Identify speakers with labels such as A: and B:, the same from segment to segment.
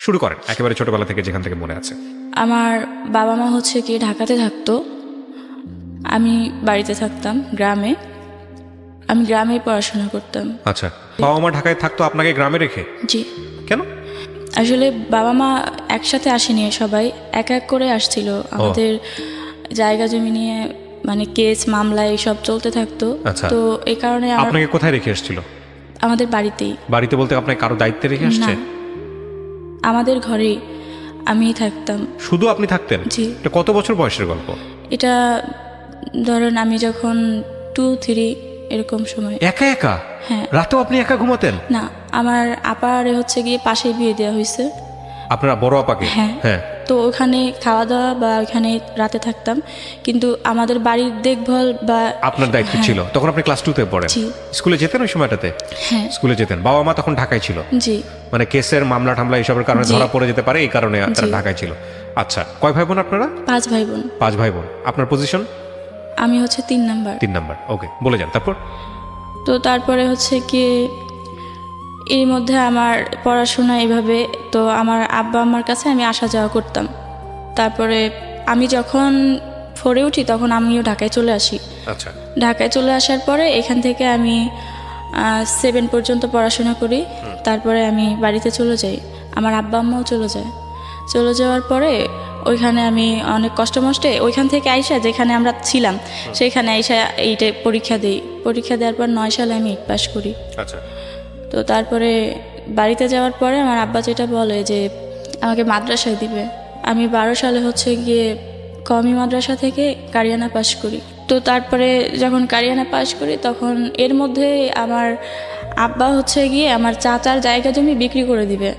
A: শুরু করেন একেবারে ছোটবেলা থেকে যেখান থেকে মনে আছে।
B: আমার বাবা মা হচ্ছে কি ঢাকাতে থাকতো, আমি বাড়িতে থাকতাম গ্রামে। আমি গ্রামেই পড়াশোনা করতাম।
A: আচ্ছা, বাবা মা ঢাকায় থাকতো, আপনাকে গ্রামে রেখে?
B: জি।
A: কেন?
B: আসলে বাবা মা একসাথে আসেনি, সবাই এক এক করে আসছিল। আমাদের জায়গা জমি নিয়ে মানে কেস মামলা এইসব চলতে থাকতো।
A: আচ্ছা।
B: তো এই কারণে
A: আপনাকে কোথায় রেখে এসেছিল?
B: আমাদের বাড়িতেই।
A: বাড়িতে বলতে আপনাকে কারো দায়িত্বে রেখে আসছে?
B: না, আমাদের ঘরেই আমি থাকতাম।
A: শুধু আপনি থাকতেন?
B: জি।
A: এটা কত বছর বয়সের গল্প?
B: এটা ধরেন আমি যখন 2-3 এরকম সময়।
A: একা একা?
B: হ্যাঁ।
A: রাতেও আপনি একা ঘুমাতেন?
B: না, আমার আপার হচ্ছে গিয়ে পাশে বিয়ে দেওয়া হয়েছে।
A: আপনার বড় আপাকে?
B: হ্যাঁ।
A: হ্যাঁ।
B: তো ওখানে খাওয়া দাওয়া বা ওখানে রাতে থাকতাম, কিন্তু আমাদের বাড়ির দেখভাল বা
A: আপনার দায়িত্ব ছিল। তখন আপনি ক্লাস 2-তে পড়েন?
B: জি।
A: স্কুলে যেতেন ওই সময়টাতে?
B: হ্যাঁ।
A: স্কুলে যেতেন। বাবা মা তখন ঢাকায় ছিল?
B: জি।
A: মানে কেসের মামলা টামলা এইসবের কারণে
B: জি।
A: ধরা পড়ে যেতে পারে, এই কারণে তারা
B: জি।
A: ঢাকায় ছিল। আচ্ছা, কয় ভাই বোন আপনারা?
B: 5 ভাই বোন।
A: 5 ভাই বোন। আপনার পজিশন?
B: আমি হচ্ছে 3 নাম্বার।
A: 3 নাম্বার। ওকে, বলে যান তারপর।
B: তো তারপরে হচ্ছে কি এর মধ্যে আমার পড়াশোনা এভাবে, তো আমার আব্বা আম্মার কাছে আমি আসা যাওয়া করতাম। তারপরে আমি যখন 4-এ উঠি তখন আমিও ঢাকায় চলে আসি।
A: আচ্ছা।
B: ঢাকায় চলে আসার পরে এখান থেকে আমি 7 পর্যন্ত পড়াশোনা করি। তারপরে আমি বাড়িতে চলে যাই, আমার আব্বা আম্মাও চলে যায়। চলে যাওয়ার পরে ওইখানে আমি অনেক কষ্ট মষ্টে ওইখান থেকে আইসা যেখানে আমরা ছিলাম সেখানে আইসা এইটা পরীক্ষা দিই। পরীক্ষা দেওয়ার পর 9 সালে আমি 8 পাস করি।
A: আচ্ছা।
B: তো তারপরে বাড়িতে যাওয়ার পরে আমার আব্বা যেটা বলে যে আমাকে মাদ্রাসায় দিবে। আমি 12 সালে হচ্ছে গিয়ে কওমি মাদ্রাসা থেকে কারিয়ানা পাস করি। তো তারপরে যখন কারিয়ানা পাস করি তখন এর মধ্যে আমার আব্বা হচ্ছে গিয়ে আমার চাচার জায়গা জমি বিক্রি করে দিবে।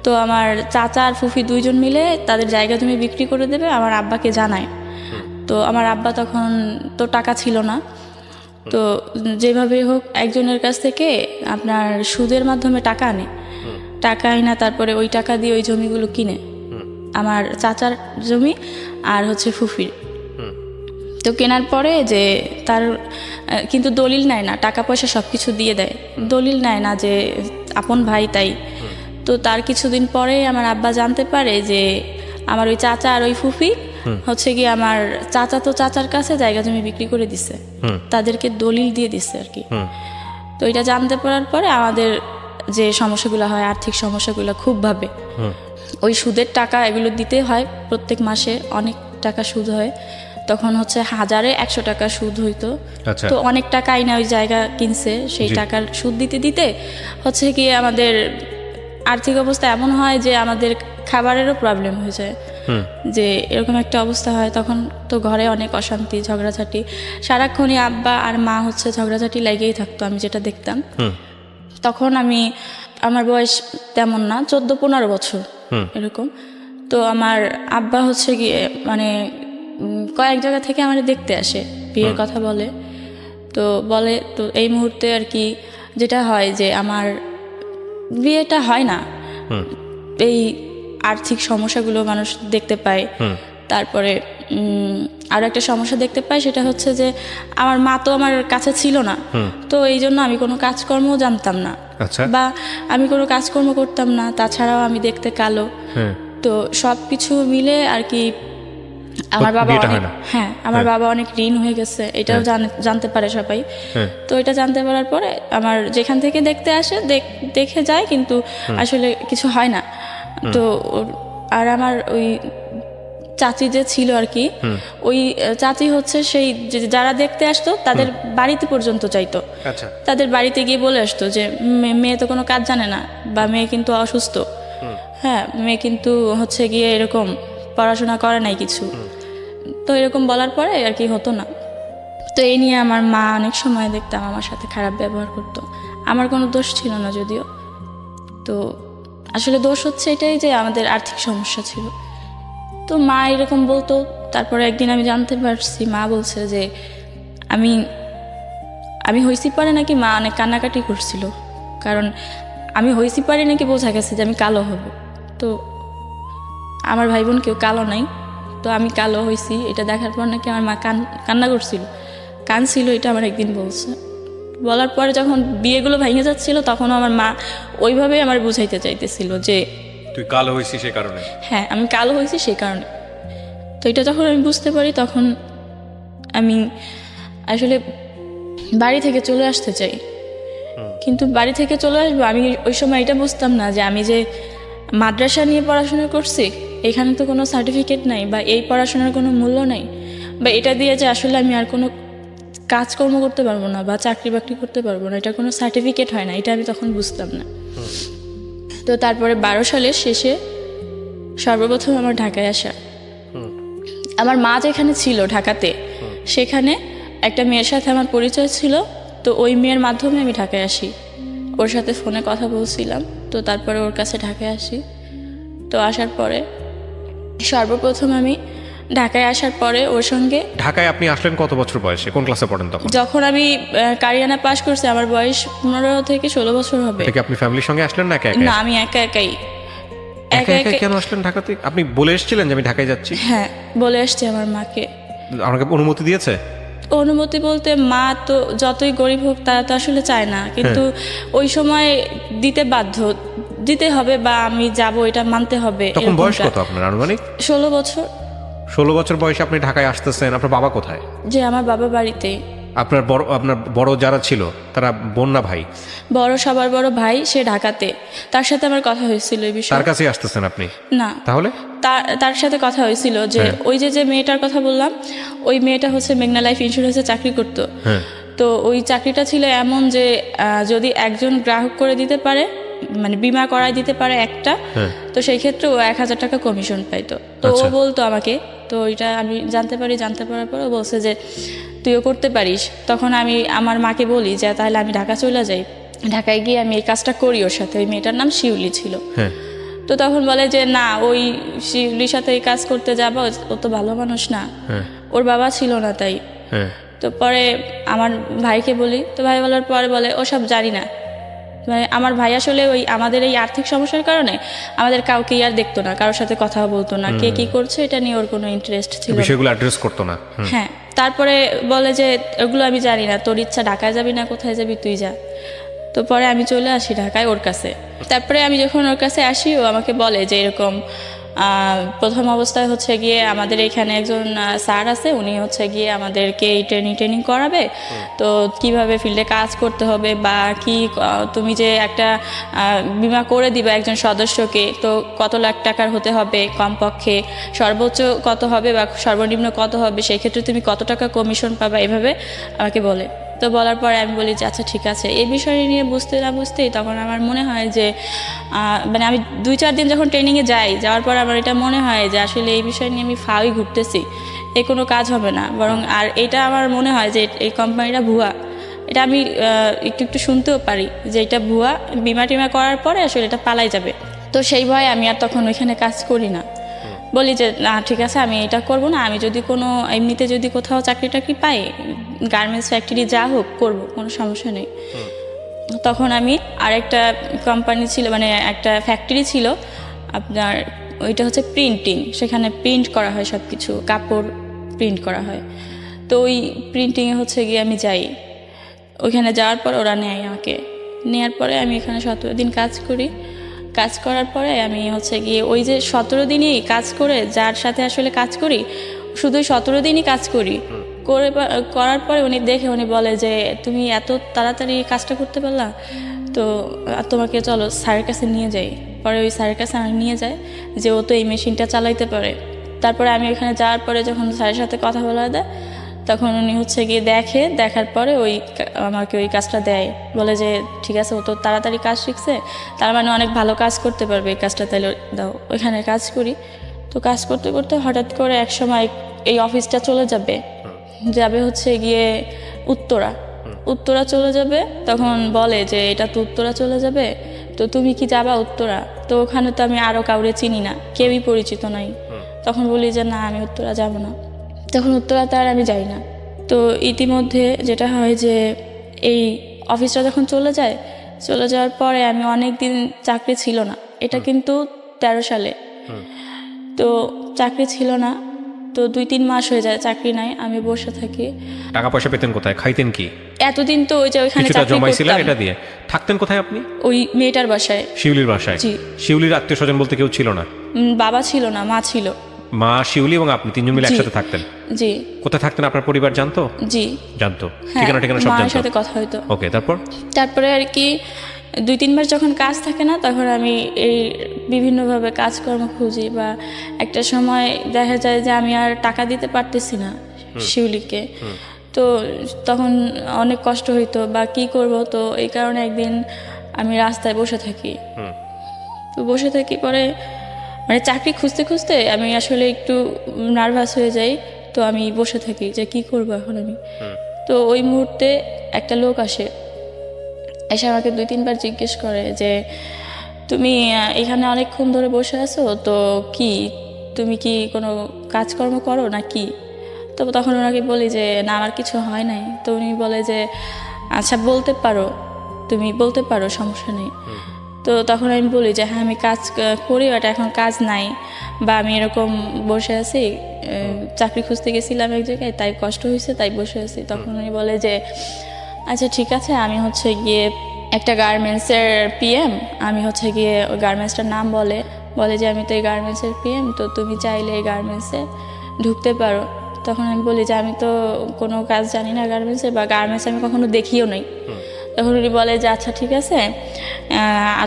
B: তো আমার চাচা আর ফুফি 2 জন মিলে তাদের জায়গা জমি বিক্রি করে দেবে, আমার আব্বাকে জানায়। তো আমার আব্বা তখন তো টাকা ছিল না, তো যেভাবে হোক একজনের কাছ থেকে আপনার সুদের মাধ্যমে টাকা আনে। টাকা আইনা তারপরে ওই টাকা দিয়ে ওই জমিগুলো কিনে, আমার চাচার জমি আর হচ্ছে ফুফির। তো কেনার পরে যে তার কিন্তু দলিল নেয় না, টাকা পয়সা সব কিছু দিয়ে দেয়, দলিল নেয় না যে আপন ভাই তাই। তো তার কিছুদিন পরে আমার আব্বা জানতে পারে যে আমার ওই চাচা আর ওই ফুফি হচ্ছে কি আমার চাচা তো চাচার কাছে জায়গা জমি বিক্রি করে দিছে, তাদেরকে দলিল দিয়ে দিছে আর কি। তো এটা জানতে পারার পরে আমাদের যে সমস্যাগুলো হয়, আর্থিক সমস্যাগুলো খুব ভাবে। ওই সুদের টাকা এগুলো দিতে হয় প্রত্যেক মাসে, অনেক টাকা সুদ হয়। তখন হচ্ছে 1000-এ 100 টাকা সুদ হইতো।
A: আচ্ছা।
B: তো অনেক টাকা আইনা ওই জায়গা কিনছে, সেই টাকার সুদ দিতে দিতে হচ্ছে কি আমাদের আর্থিক অবস্থা এমন হয় যে আমাদের খাবারেরও প্রবলেম হয়ে যায়। যে এরকম একটা অবস্থা হয়, তখন তো ঘরে অনেক অশান্তি ঝগড়াঝাটি, সারাক্ষণই আব্বা আর মা হচ্ছে ঝগড়াঝাটি লেগেই থাকতো, আমি যেটা দেখতাম। তখন আমার বয়স তেমন না, 14-15 বছর এরকম। তো আমার আব্বা হচ্ছে গিয়ে মানে কয়েক জায়গা থেকে আমার দেখতে আসে, বিয়ের কথা বলে। তো বলে তো এই মুহূর্তে আর কি যেটা হয় যে আমার বিয়েটা হয় না, এই আর্থিক সমস্যাগুলো মানুষ দেখতে পায়। তারপরে আরো একটা সমস্যা দেখতে পাই, সেটা হচ্ছে যে আমার মা তো আমার কাছে ছিল না, তো এই জন্য আমি কোনো কাজকর্মও জানতাম না।
A: আচ্ছা।
B: বা আমি কোনো কাজকর্ম করতাম না, তাছাড়াও আমি দেখতে কালো। তো সব কিছু মিলে আর কি আমার বাবা আমার বাবা অনেক ঋণ হয়ে গেছে, এটাও জানতে পারে সবাই। তো এটা জানতে পারার পরে আমার যেখান থেকে দেখতে আসে দেখে যায়, কিন্তু আসলে কিছু হয় না। তো আর আমার ওই চাচি যে ছিল আর কি, ওই চাচি হচ্ছে সেই যারা দেখতে আসতো তাদের বাড়িতে পর্যন্ত যাইতো।
A: আচ্ছা।
B: তাদের বাড়িতে গিয়ে বলে আসতো যে মেয়ে তো কোনো কাজ জানে না, বা মেয়ে কিন্তু অসুস্থ, হ্যাঁ মেয়ে কিন্তু হচ্ছে গিয়ে এরকম পড়াশোনা করে নাই কিছু। তো এরকম বলার পরে আর কি হতো না। তো এই নিয়ে আমার মা অনেক সময় দেখতাম আমার সাথে খারাপ ব্যবহার করতো। আমার কোনো দোষ ছিল না যদিও। তো আসলে দোষ হচ্ছে এটাই যে আমাদের আর্থিক সমস্যা ছিল। তো মা এরকম বলতো। তারপরে একদিন আমি জানতে পারছি, মা বলছে যে আমি হইছি পারে নাকি মা অনেক কান্নাকাটি করছিল, কারণ আমি হইছি পারে নাকি বোঝা গেছে যে আমি কালো হব। তো আমার ভাই বোন কেউ কালো নাই, তো আমি কালো হয়েছি এটা দেখার পর নাকি আমার মা কান্না করছিল, কাঁদছিল, এটা আমার একদিন বলছে। বলার পরে যখন বিয়েগুলো ভেঙে যাচ্ছিল তখন আমার মা ওইভাবেই আমার বুঝাইতে চাইতেছিল যে
A: তুই কালো হয়েছিস সে কারণে?
B: হ্যাঁ, আমি কালো হয়েছি সেই কারণে। তো এটা যখন আমি বুঝতে পারি তখন আমি আসলে বাড়ি থেকে চলে আসতে চাই, কিন্তু বাড়ি থেকে চলে আসবো আমি ওই সময় এটা বুঝতাম না যে আমি যে মাদ্রাসা নিয়ে পড়াশোনা করছি, এখানে তো কোনো সার্টিফিকেট নাই বা এই পড়াশোনার কোনো মূল্য নাই, বা এটা দিয়ে যে আসলে আমি আর কোনো কাজকর্ম করতে পারবো না বা চাকরি বাকরি করতে পারবো না, এটা কোনো সার্টিফিকেট হয় না, এটা আমি তখন বুঝতাম না। তো তারপরে 12 সালের শেষে সর্বপ্রথম আমার ঢাকায় আসা। আমার মা যেখানে ছিল ঢাকাতে, সেখানে একটা মেয়ের সাথে আমার পরিচয় ছিল। তো ওই মেয়ের মাধ্যমে আমি ঢাকায় আসি, ওর সাথে ফোনে কথা বলছিলাম। তো তারপরে ওর কাছে ঢাকায় আসি। তো আসার পরে সর্বপ্রথম আমি ঢাকায় আসার পরে ওর সঙ্গে,
A: ঢাকায় আপনি আসলেন কত বছর বয়সে? কোন ক্লাসে পড়েন তখন?
B: যখন আমি কারিয়ানা পাশ করছি আমার বয়স 15 থেকে 16 বছর হবে।
A: থেকে আপনি ফ্যামিলির সঙ্গে আসলেন না একা
B: না,
A: একা?
B: আমি একা একাই।
A: একা একা কেন আসলেন ঢাকাতে? আপনি বলে এসেছিলেন যে আমি ঢাকায় যাচ্ছি?
B: হ্যাঁ, বলে আসছি আমার মাকে।
A: আমাকে অনুমতি দিয়েছে?
B: অনুমতি বলতে মা তো যতই গরিব হোক তারা তো আসলে চায় না, কিন্তু ওই সময় দিতে বাধ্য, দিতে হবে বা আমি যাব এটা মানতে হবে।
A: তখন বয়স কত আপনার আনুমানিক?
B: 16 বছর।
A: 16 বছর বয়সে আপনি ঢাকায় আসতেছেন। আপনার বাবা কোথায়?
B: যে আমার বাবা বাড়িতে।
A: আপনার বড় যারা ছিল তারা বোন না ভাই?
B: বড়, সবার বড় ভাই, সে ঢাকাতে। তার সাথে আমার কথা হয়েছিল এই বিষয়ে।
A: তার কাছেই আসতেছেন আপনি?
B: না,
A: তাহলে
B: তার সাথে কথা হয়েছিল যে ওই যে মেয়েটার কথা বললাম, ওই মেয়েটা হচ্ছে মেঘনা লাইফ ইন্স্যুরেন্সে চাকরি করতো। তো ওই চাকরিটা ছিল এমন যে যদি একজন গ্রাহক করে দিতে পারে, মানে বিমা করায় দিতে পারে একটা, তো সেই ক্ষেত্রে ও 1000 টাকা কমিশন পাইতো। তো ও বলতো আমাকে, তো ওইটা আমি জানতে পারার পর ও বলছে যে তুইও করতে পারিস। তখন আমি আমার মাকে বলি যে তাহলে আমি ঢাকা চলে যাই, ঢাকায় গিয়ে আমি এই কাজটা করি ওর সাথে। ওই মেয়েটার নাম শিউলি ছিল। তো তখন বলে যে না, ওই শিউলির সাথে এই কাজ করতে যাবো, ও তো ভালো মানুষ না, ওর বাবা ছিল না তাই। তো পরে আমার ভাইকে বলি, তো ভাই বলার পরে বলে ওসব জানি না। মানে আমার ভাই আসলে ওই আমাদের এই আর্থিক সমস্যার কারণে আমাদের কাউকে আর দেখতো না, কারোর সাথে কথা বলতো না, কে কি করছে এটা নিয়ে ওর কোনো ইন্টারেস্ট ছিল না,
A: বিষয়গুলো অ্যাড্রেস করতো না।
B: হ্যাঁ। তারপরে বলে যে ওগুলো আমি জানি না, তোর ইচ্ছা, ঢাকায় যাবি না কোথায় যাবি তুই যা। তো পরে আমি চলে আসি ঢাকায় ওর কাছে। তারপরে আমি যখন ওর কাছে আসি, ও আমাকে বলে যে এরকম প্রথম অবস্থায় হচ্ছে গিয়ে আমাদের এখানে একজন স্যার আছে, উনি হচ্ছে গিয়ে আমাদেরকে এই ট্রেনিং করাবে। তো কিভাবে ফিল্ডে কাজ করতে হবে বা কি, তুমি যে একটা বিমা করে দিবে একজন সদস্যকে, তো কত লাখ টাকার হতে হবে কমপক্ষে, সর্বোচ্চ কত হবে বা সর্বনিম্ন কত হবে, সেই ক্ষেত্রে তুমি কত টাকা কমিশন পাবা, এভাবে আমাকে বলে। তো বলার পরে আমি বলি যে আচ্ছা ঠিক আছে। এই বিষয় নিয়ে বুঝতে না বুঝতেই তখন আমার মনে হয় যে মানে আমি 2-4 দিন যখন ট্রেনিংয়ে যাওয়ার পর আমার এটা মনে হয় যে আসলে এই বিষয় নিয়ে আমি ফাউই ঘুরতেছি, এ কোনো কাজ হবে না, বরং আর এটা আমার মনে হয় যে এই কোম্পানিটা ভুয়া। এটা আমি একটু শুনতেও পারি যে এটা ভুয়া, বিমা টিমা করার পরে আসলে এটা পালাই যাবে। তো সেই ভয়ে আমি আর তখন ওইখানে কাজ করি না। বলি যে না ঠিক আছে, আমি এটা করব না, আমি যদি কোনো এমনিতে যদি কোথাও চাকরি টাকরি পাই, গার্মেন্টস ফ্যাক্টরি যা হোক করবো, কোনো সমস্যা নেই। তখন আমি আরেকটা কোম্পানি ছিল, মানে একটা ফ্যাক্টরি ছিল আপনার, ওইটা হচ্ছে প্রিন্টিং, সেখানে প্রিন্ট করা হয় সব কিছু, কাপড় প্রিন্ট করা হয়। তো ওই প্রিন্টিংয়ে হচ্ছে গিয়ে আমি যাই। ওইখানে যাওয়ার পর ওরা নেয় আমাকে, নেওয়ার পরে আমি এখানে 17 দিন কাজ করি। কাজ করার পরে আমি হচ্ছে গিয়ে ওই যে 17 দিনই কাজ করে, যার সাথে আসলে কাজ করি শুধু 17 দিনই কাজ করার পরে উনি বলে যে তুমি এত তাড়াতাড়ি কাজটা করতে পারলা, তো তোমাকে চলো স্যারের কাছে নিয়ে যাই। পরে ওই স্যারের কাছে আমাকে নিয়ে যায় যে ও তো এই মেশিনটা চালাইতে পারে। তারপরে আমি ওখানে যাওয়ার পরে যখন স্যারের সাথে কথা বলা দেয়, তখন উনি হচ্ছে গিয়ে দেখার পরে আমাকে ওই কাজটা দেয়, বলে যে ঠিক আছে, ও তো তাড়াতাড়ি কাজ শিখছে, তার মানে অনেক ভালো কাজ করতে পারবে, এই কাজটা তাহলে দাও। ওইখানে কাজ করি। তো কাজ করতে করতে হঠাৎ করে এক সময় এই অফিসটা চলে যাবে হচ্ছে গিয়ে উত্তরা চলে যাবে। তখন বলে যে এটা তো উত্তরা চলে যাবে, তো তুমি কি যাবা উত্তরা? তো ওখানে তো আমি আরও কাউরে চিনি না, কেউই পরিচিত নাই। তখন বলি যে না, আমি উত্তরা যাব না। তখন উত্তরাতে আর আমি যাই না। তো ইতিমধ্যে যেটা হয় যে এই অফিসটা যখন চলে যাওয়ার পরে আমি অনেক দিন চাকরি ছিল না, এটা কিন্তু 13 সালে। তো চাকরি ছিল না, তো 2-3 মাস হয়ে যায় চাকরি নাই, আমি বসে থাকি।
A: টাকা পয়সা পেতেন কোথায়, খাইতেন কি?
B: এতদিন তো ওই যে ওইখানে
A: কিছুটা
B: চাকরি
A: জমাইছিলেন,
B: করতাম,
A: এটা দিয়ে থাকতেন কোথায় আপনি?
B: ওই মেয়েটার বাসায়।
A: শিউলির বাসায়?
B: জি।
A: শিউলির আত্মীয় স্বজন বলতে কেউ ছিল না?
B: বাবা ছিল না, মা ছিল।
A: মা, শিউলি এবং আপনি তিনজন মিলে
B: জি।
A: একসাথে থাকতেন?
B: জি
A: কোথায় থাকতেন আপনার পরিবার জানতো?
B: জি।
A: জানতো?
B: হ্যাঁ,
A: ঠিকানা সব
B: মায়ের
A: জানতো?
B: সাথে কথা হইতো।
A: ওকে, তারপর?
B: তারপরে আর কি 2-3 মাস যখন কাজ থাকে না, তখন আমি এই বিভিন্নভাবে কাজকর্ম খুঁজি, বা একটা সময় দেখা যায় যে আমি আর টাকা দিতে পারতেছি না শিউলিকে। তো তখন অনেক কষ্ট হইতো, বা কি করব, তো এই কারণে একদিন আমি রাস্তায় বসে থাকি। তো বসে থাকি, পরে মানে চাকরি খুঁজতে খুঁজতে আমি আসলে একটু নার্ভাস হয়ে যাই। তো আমি বসে থাকি যে কি করব এখন আমি। তো ওই মুহূর্তে একটা লোক আসে, এসে আমাকে 2-3 বার জিজ্ঞেস করে যে তুমি এখানে অনেকক্ষণ ধরে বসে আছো, তো কি তুমি কি কোনো কাজকর্ম করো না কি? তো তখন ওনাকে বলি যে না, আমার কিছু হয় নাই। তো উনি বলে যে আচ্ছা বলতে পারো, তুমি বলতে পারো, সমস্যা নেই। তো তখন আমি বলি যে হ্যাঁ আমি কাজ করি, বাট এখন কাজ নাই, বা আমি এরকম বসে আছি, চাকরি খুঁজতে গেছিলাম এক জায়গায়, তাই কষ্ট হয়েছে, তাই বসে আছি। তখন উনি বলে যে আচ্ছা ঠিক আছে, আমি হচ্ছে গিয়ে একটা গার্মেন্টসের পিএম, আমি হচ্ছে গিয়ে ওই গার্মেন্টসটার নাম বলে যে আমি তো এই গার্মেন্টসের পিএম, তো তুমি চাইলে এই গার্মেন্টসে ঢুকতে পারো। তখন আমি বলি যে আমি তো কোনো কাজ জানি না গার্মেন্টসে, বা গার্মেন্টস আমি কখনো দেখিও নাই। তখন উনি বলে যে আচ্ছা ঠিক আছে,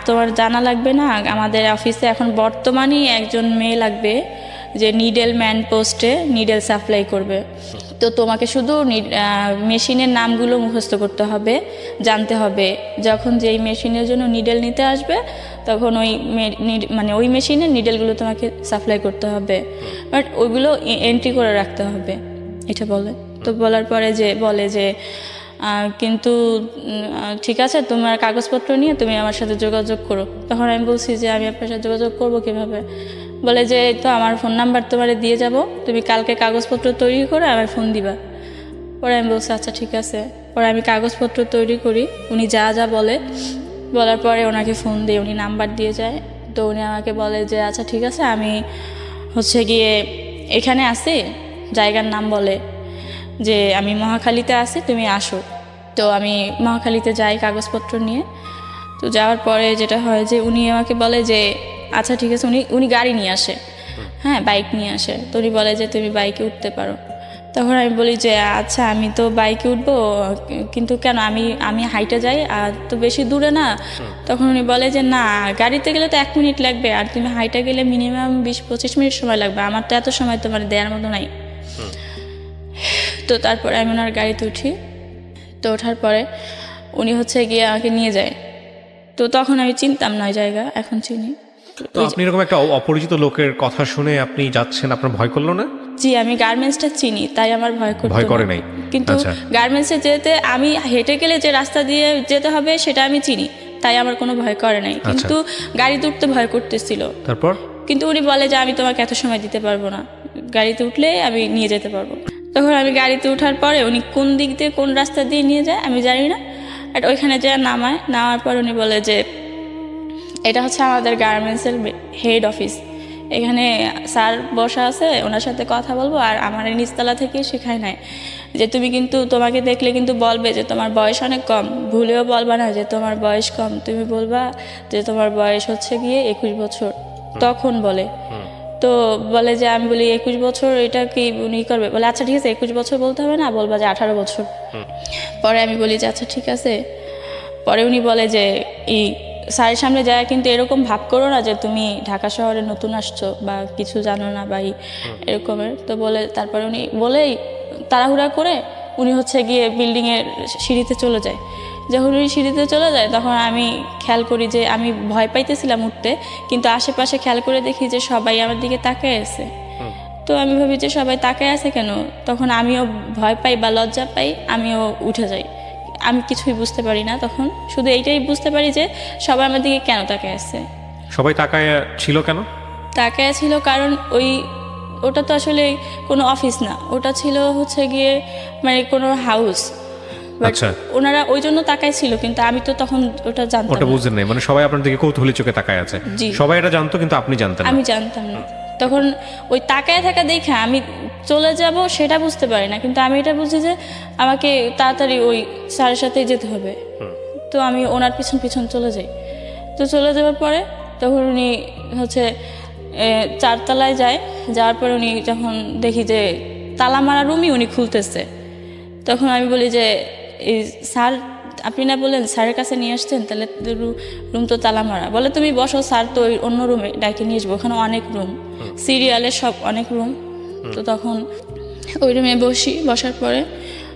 B: তোমার জানা লাগবে না, আমাদের অফিসে এখন বর্তমানেই একজন মেয়ে লাগবে যে নিডেল ম্যান পোস্টে নিডেল সাপ্লাই করবে। তো তোমাকে শুধু মেশিনের নামগুলো মুখস্থ করতে হবে, জানতে হবে। যখন যেই মেশিনের জন্য নিডেল নিতে আসবে, তখন ওই মানে ওই মেশিনের নিডেলগুলো তোমাকে সাপ্লাই করতে হবে, বাট ওইগুলো এন্ট্রি করে রাখতে হবে, এটা বলে। তো বলার পরে যে বলে যে কিন্তু ঠিক আছে, তোমার কাগজপত্র নিয়ে তুমি আমার সাথে যোগাযোগ করো। তখন আমি বলছি যে আমি আপনার সাথে যোগাযোগ করবো কীভাবে? বলে যে তো আমার ফোন নাম্বার তোমারে দিয়ে যাব, তুমি কালকে কাগজপত্র তৈরি করে আমার ফোন দিবা। পরে আমি বলছি আচ্ছা ঠিক আছে। পরে আমি কাগজপত্র তৈরি করি, উনি যা যা বলে, বলার পরে ওনাকে ফোন দিয়ে উনি নাম্বার দিয়ে যায়। তো উনি আমাকে বলে যে আচ্ছা ঠিক আছে, আমি হচ্ছে গিয়ে এখানে আছি, জায়গার নাম বলে যে আমি মহাখালীতে আছি, তুমি আসো। তো আমি মহাখালীতে যাই কাগজপত্র নিয়ে। তো যাওয়ার পরে যেটা হয় যে উনি আমাকে বলে যে আচ্ছা ঠিক আছে, উনি গাড়ি নিয়ে আসে, হ্যাঁ বাইক নিয়ে আসে। তো উনি বলে যে তুমি বাইকে উঠতে পারো। তখন আমি বলি যে আচ্ছা আমি তো বাইকে উঠবো, কিন্তু কেন, আমি হাইটে যাই, আর তো বেশি দূরে না। তখন উনি বলে যে না, গাড়িতে গেলে তো 1 মিনিট লাগবে, আর তুমি হাইটে গেলে মিনিমাম 20-25 মিনিট সময় লাগবে, আমার তো এত সময় তোমার দেওয়ার মতো নাই। তো তারপরে আমি ওনার গাড়িতে উঠি। তো ওঠার পরে উনি হচ্ছে গিয়ে আমাকে নিয়ে যায়। তো তখন আমি চিনতাম না ওই জায়গা, এখন চিনি।
A: তো আপনি এরকম একটা অপরিচিত লোকের কথা শুনে আপনি যাচ্ছেন, আপনার ভয় করলো না?
B: জি, আমি গার্মেন্টসটা চিনি, তাই আমার
A: ভয় করে নাই?
B: কিন্তু গার্মেন্টসে যেতে আমি হেঁটে গেলে যে রাস্তা দিয়ে যেতে হবে সেটা আমি চিনি, তাই আমার কোনো ভয় করে নাই। কিন্তু গাড়িতে উঠতে ভয় করতেছিল।
A: তারপর? কিন্তু
B: উনি বলে যে আমি তোমাকে এত সময় দিতে পারবো না, গাড়িতে উঠলে আমি নিয়ে যেতে পারবো। তখন আমি গাড়িতে ওঠার পরে উনি কোন দিক দিয়ে কোন রাস্তা দিয়ে নিয়ে যায় আমি জানি না, আর ওইখানে যা নামার পর উনি বলে যে এটা হচ্ছে আমাদের গার্মেন্টসের হেড অফিস, এখানে স্যার বসা আছে, ওনার সাথে কথা বলবো, আর আমার এই নিচতলা থেকেই শেখায় নাই যে তুমি কিন্তু তোমাকে দেখলে কিন্তু বলবে যে তোমার বয়স অনেক কম, ভুলেও বলবা না যে তোমার বয়স কম, তুমি বলবা যে তোমার বয়স হচ্ছে গিয়ে 21 বছর। তখন বলে, তো বলে যে আমি বলি 21 বছর, এটা কি উনি করবে? বলে আচ্ছা ঠিক আছে, 21 বছর বলতে হবে না, বলবা যে 18 বছর। পরে আমি বলি যে আচ্ছা ঠিক আছে। পরে উনি বলে যে এই স্যারের সামনে যায় কিন্তু এরকম ভাব করো না যে তুমি ঢাকা শহরে নতুন আসছো বা কিছু জানো না বা এরকমের। তো বলে তারপরে উনি বলেই তাড়াহুড়া করে উনি হচ্ছে গিয়ে বিল্ডিংয়ের সিঁড়িতে চলে যায়। যখন উনি সিঁড়িতে চলে যায় তখন আমি খেয়াল করি যে আমি ভয় পাইতেছিলাম উঠতে, কিন্তু আশেপাশে খেয়াল করে দেখি যে সবাই আমার দিকে তাকায় আছে। তো আমি ভাবি যে সবাই তাকায় আছে কেন, তখন আমিও ভয় পাই বা লজ্জা পাই, আমিও উঠে যাই। আমি কিছুই বুঝতে পারি না, তখন শুধু এইটাই বুঝতে পারি যে সবাই আমার দিকে কেন তাকায় আছে।
A: সবাই তাকায় ছিল কেন? তাকায়
B: ছিল কারণ ওটা তো আসলে কোনো অফিস না, ওটা ছিল হচ্ছে গিয়ে মানে কোনো হাউস।
A: আচ্ছা,
B: ওনারা ওই জন্য তাকায় ছিল, কিন্তু আমি তো তখন ওটা জানতাম না।
A: ওটা বুঝতেন না, মানে সবাই আপনার দিকে কৌতূহলী চোখে তাকায় আছে। সবাই এটা জানতো কিন্তু আপনি জানতেন না?
B: আমি জানতাম না। তখন ওই তাকায় থাকা দেখে আমি চলে যাব সেটা বুঝতে পারি না, কিন্তু আমি এটা বুঝি যে আমাকে তাড়াতাড়ি ওই স্যারের সাথেই যেতে হবে। তো আমি ওনার পিছন পিছন চলে যাই। তো চলে যাওয়ার পরে তখন উনি হচ্ছে 4 তলায় যায়। যাওয়ার পরে উনি যখন দেখি যে তালা মারা রুমই উনি খুলতেছে, তখন আমি বলি যে এই স্যার আপনি না বললেন স্যারের কাছে নিয়ে আসছেন, তাহলে রুম তো তালা মারা। বলে তুমি বসো, স্যার তো ওই অন্য রুমে ডাইকে নিয়ে আসবো, ওখানে অনেক রুম, সিরিয়ালে সব অনেক রুম। তো তখন ওই রুমে বসার পরে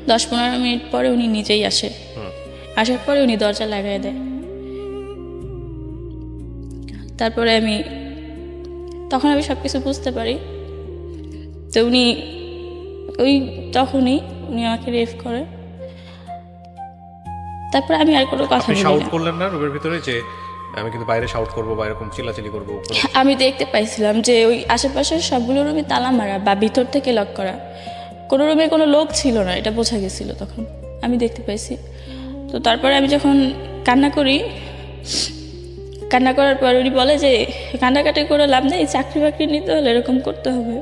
B: 10-15 মিনিট পরে উনি নিজেই আসে। আসার পরে উনি দরজা লাগাই দেয়। তারপরে তখন আমি সব কিছু বুঝতে পারি। তো উনি তখনই উনি আমাকে রেপ করে। তারপরে আমি আর কোনো কথা বলি
A: শাউট
B: না।
A: করলেন না রুমের ভিতরে যে আমি কিন্তু বাইরে শাউট করবো বা এরকম চিল্লাচিল্লি করবো?
B: আমি দেখতে পাইছিলাম যে ওই আশেপাশের সবগুলো রুমে তালা মারা বা ভিতর থেকে লক করা, কোনো রুমে কোনো লোক ছিল না, এটা বোঝা গেছিল তখন, আমি দেখতে পাইছি। তো তারপরে আমি যখন কান্না করার পর উনি বলে যে কান্নাকাটি করে লাভ নেই, চাকরি বাকরি নিতে হলে এরকম করতে হবে।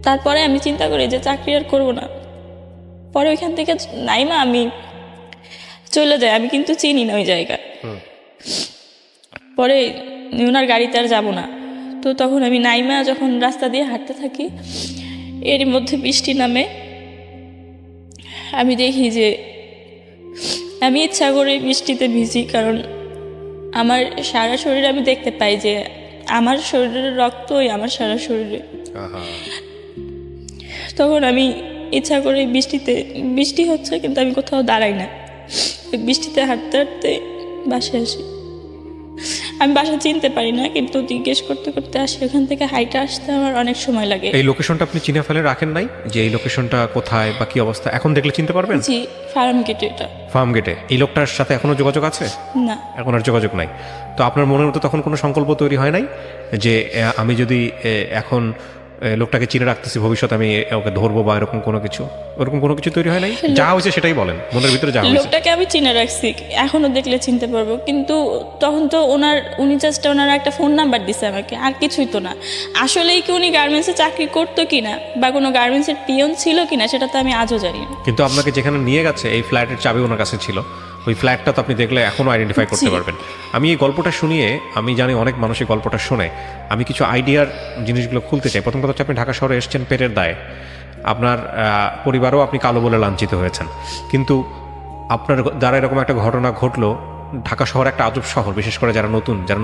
B: তারপরে আমি চিন্তা করি যে চাকরি আর করবো না। পরে ওইখান থেকে নাইমা আমি চলে যাই। আমি কিন্তু চিনি না ওই জায়গা। পরে ওনার গাড়িতে আর যাবো না। তো তখন আমি নাইমা যখন রাস্তা দিয়ে হাঁটতে থাকি, এরই মধ্যে বৃষ্টি নামে। আমি দেখি যে আমি ইচ্ছা করে বৃষ্টিতে ভিজি, কারণ আমার সারা শরীরে আমি দেখতে পাই যে আমার শরীরের রক্তই আমার সারা শরীরে। তখন আমি ইচ্ছা করে বৃষ্টি হচ্ছে কিন্তু আমি কোথাও দাঁড়াই না, বৃষ্টিতে হাঁটতে হাঁটতে বাসায় আসি। আমি বাসা চিনতে পারি না, কিন্তু জিজ্ঞেস করতে করতে আসি। ওখান থেকে হাইটে আসতে আমার অনেক সময় লাগে।
A: এই লোকেশনটা আপনি চিনে ফেলে রাখেন নাই যে এই লোকেশনটা কোথায় বা কি অবস্থা? এখন দেখলে চিনতে পারবেন?
B: জি, ফার্ম গেটে। এটা
A: ফার্ম গেটে। এই লোকটার সাথে এখনো যোগাযোগ আছে?
B: না,
A: এখন আর যোগাযোগ নাই। তো আপনার মনের মতো তখন কোনো সংকল্প তৈরি হয় নাই যে আমি যদি এখন লোকটাকে চিনে রাখতেছি, ভবিষ্যতে আমি ওকে ধরবো বা এরকম কোনো কিছু? ওরকম কোনো কিছু তৈরি হয় নাই? যা হয়েছে সেটাই বলেন, মনের ভিতরে যা হয়েছে।
B: লোকটাকে আমি চিনে রাখছি, এখনো দেখলে চিনতে পারবো। কিন্তু তখন তো উনি জাস্ট ওনার একটা ফোন নাম্বার দিছে আমাকে, আর কিছুই তো না। আসলেই কি উনি গার্মেন্টসে চাকরি করতো কিনা বা কোনো গার্মেন্টসের পিয়ন ছিল কিনা সেটা তো আমি আজও জানি না।
A: কিন্তু আপনাকে যেখানে নিয়ে গেছে এই ফ্ল্যাটের চাবি ওনার কাছে ছিল, ওই ফ্ল্যাটটা তো আপনি দেখলে এখনো আইডেন্টিফাই করতে পারবেন। আমি এই গল্পটা শুনিয়ে, আমি জানি অনেক মানুষের গল্পটা শুনে আমি কিছু আইডিয়ার জিনিসগুলো খুলতে চাই। প্রথম কথা হচ্ছে আপনি ঢাকা শহরে এসেছেন পেটের দায়ে, আপনার পরিবারও আপনি কালো বলে লাঞ্ছিত হয়েছেন, কিন্তু আপনার দ্বারা এরকম একটা ঘটনা ঘটলো। ঢাকা শহর একটা আজব শহর, বিশেষ করে যারা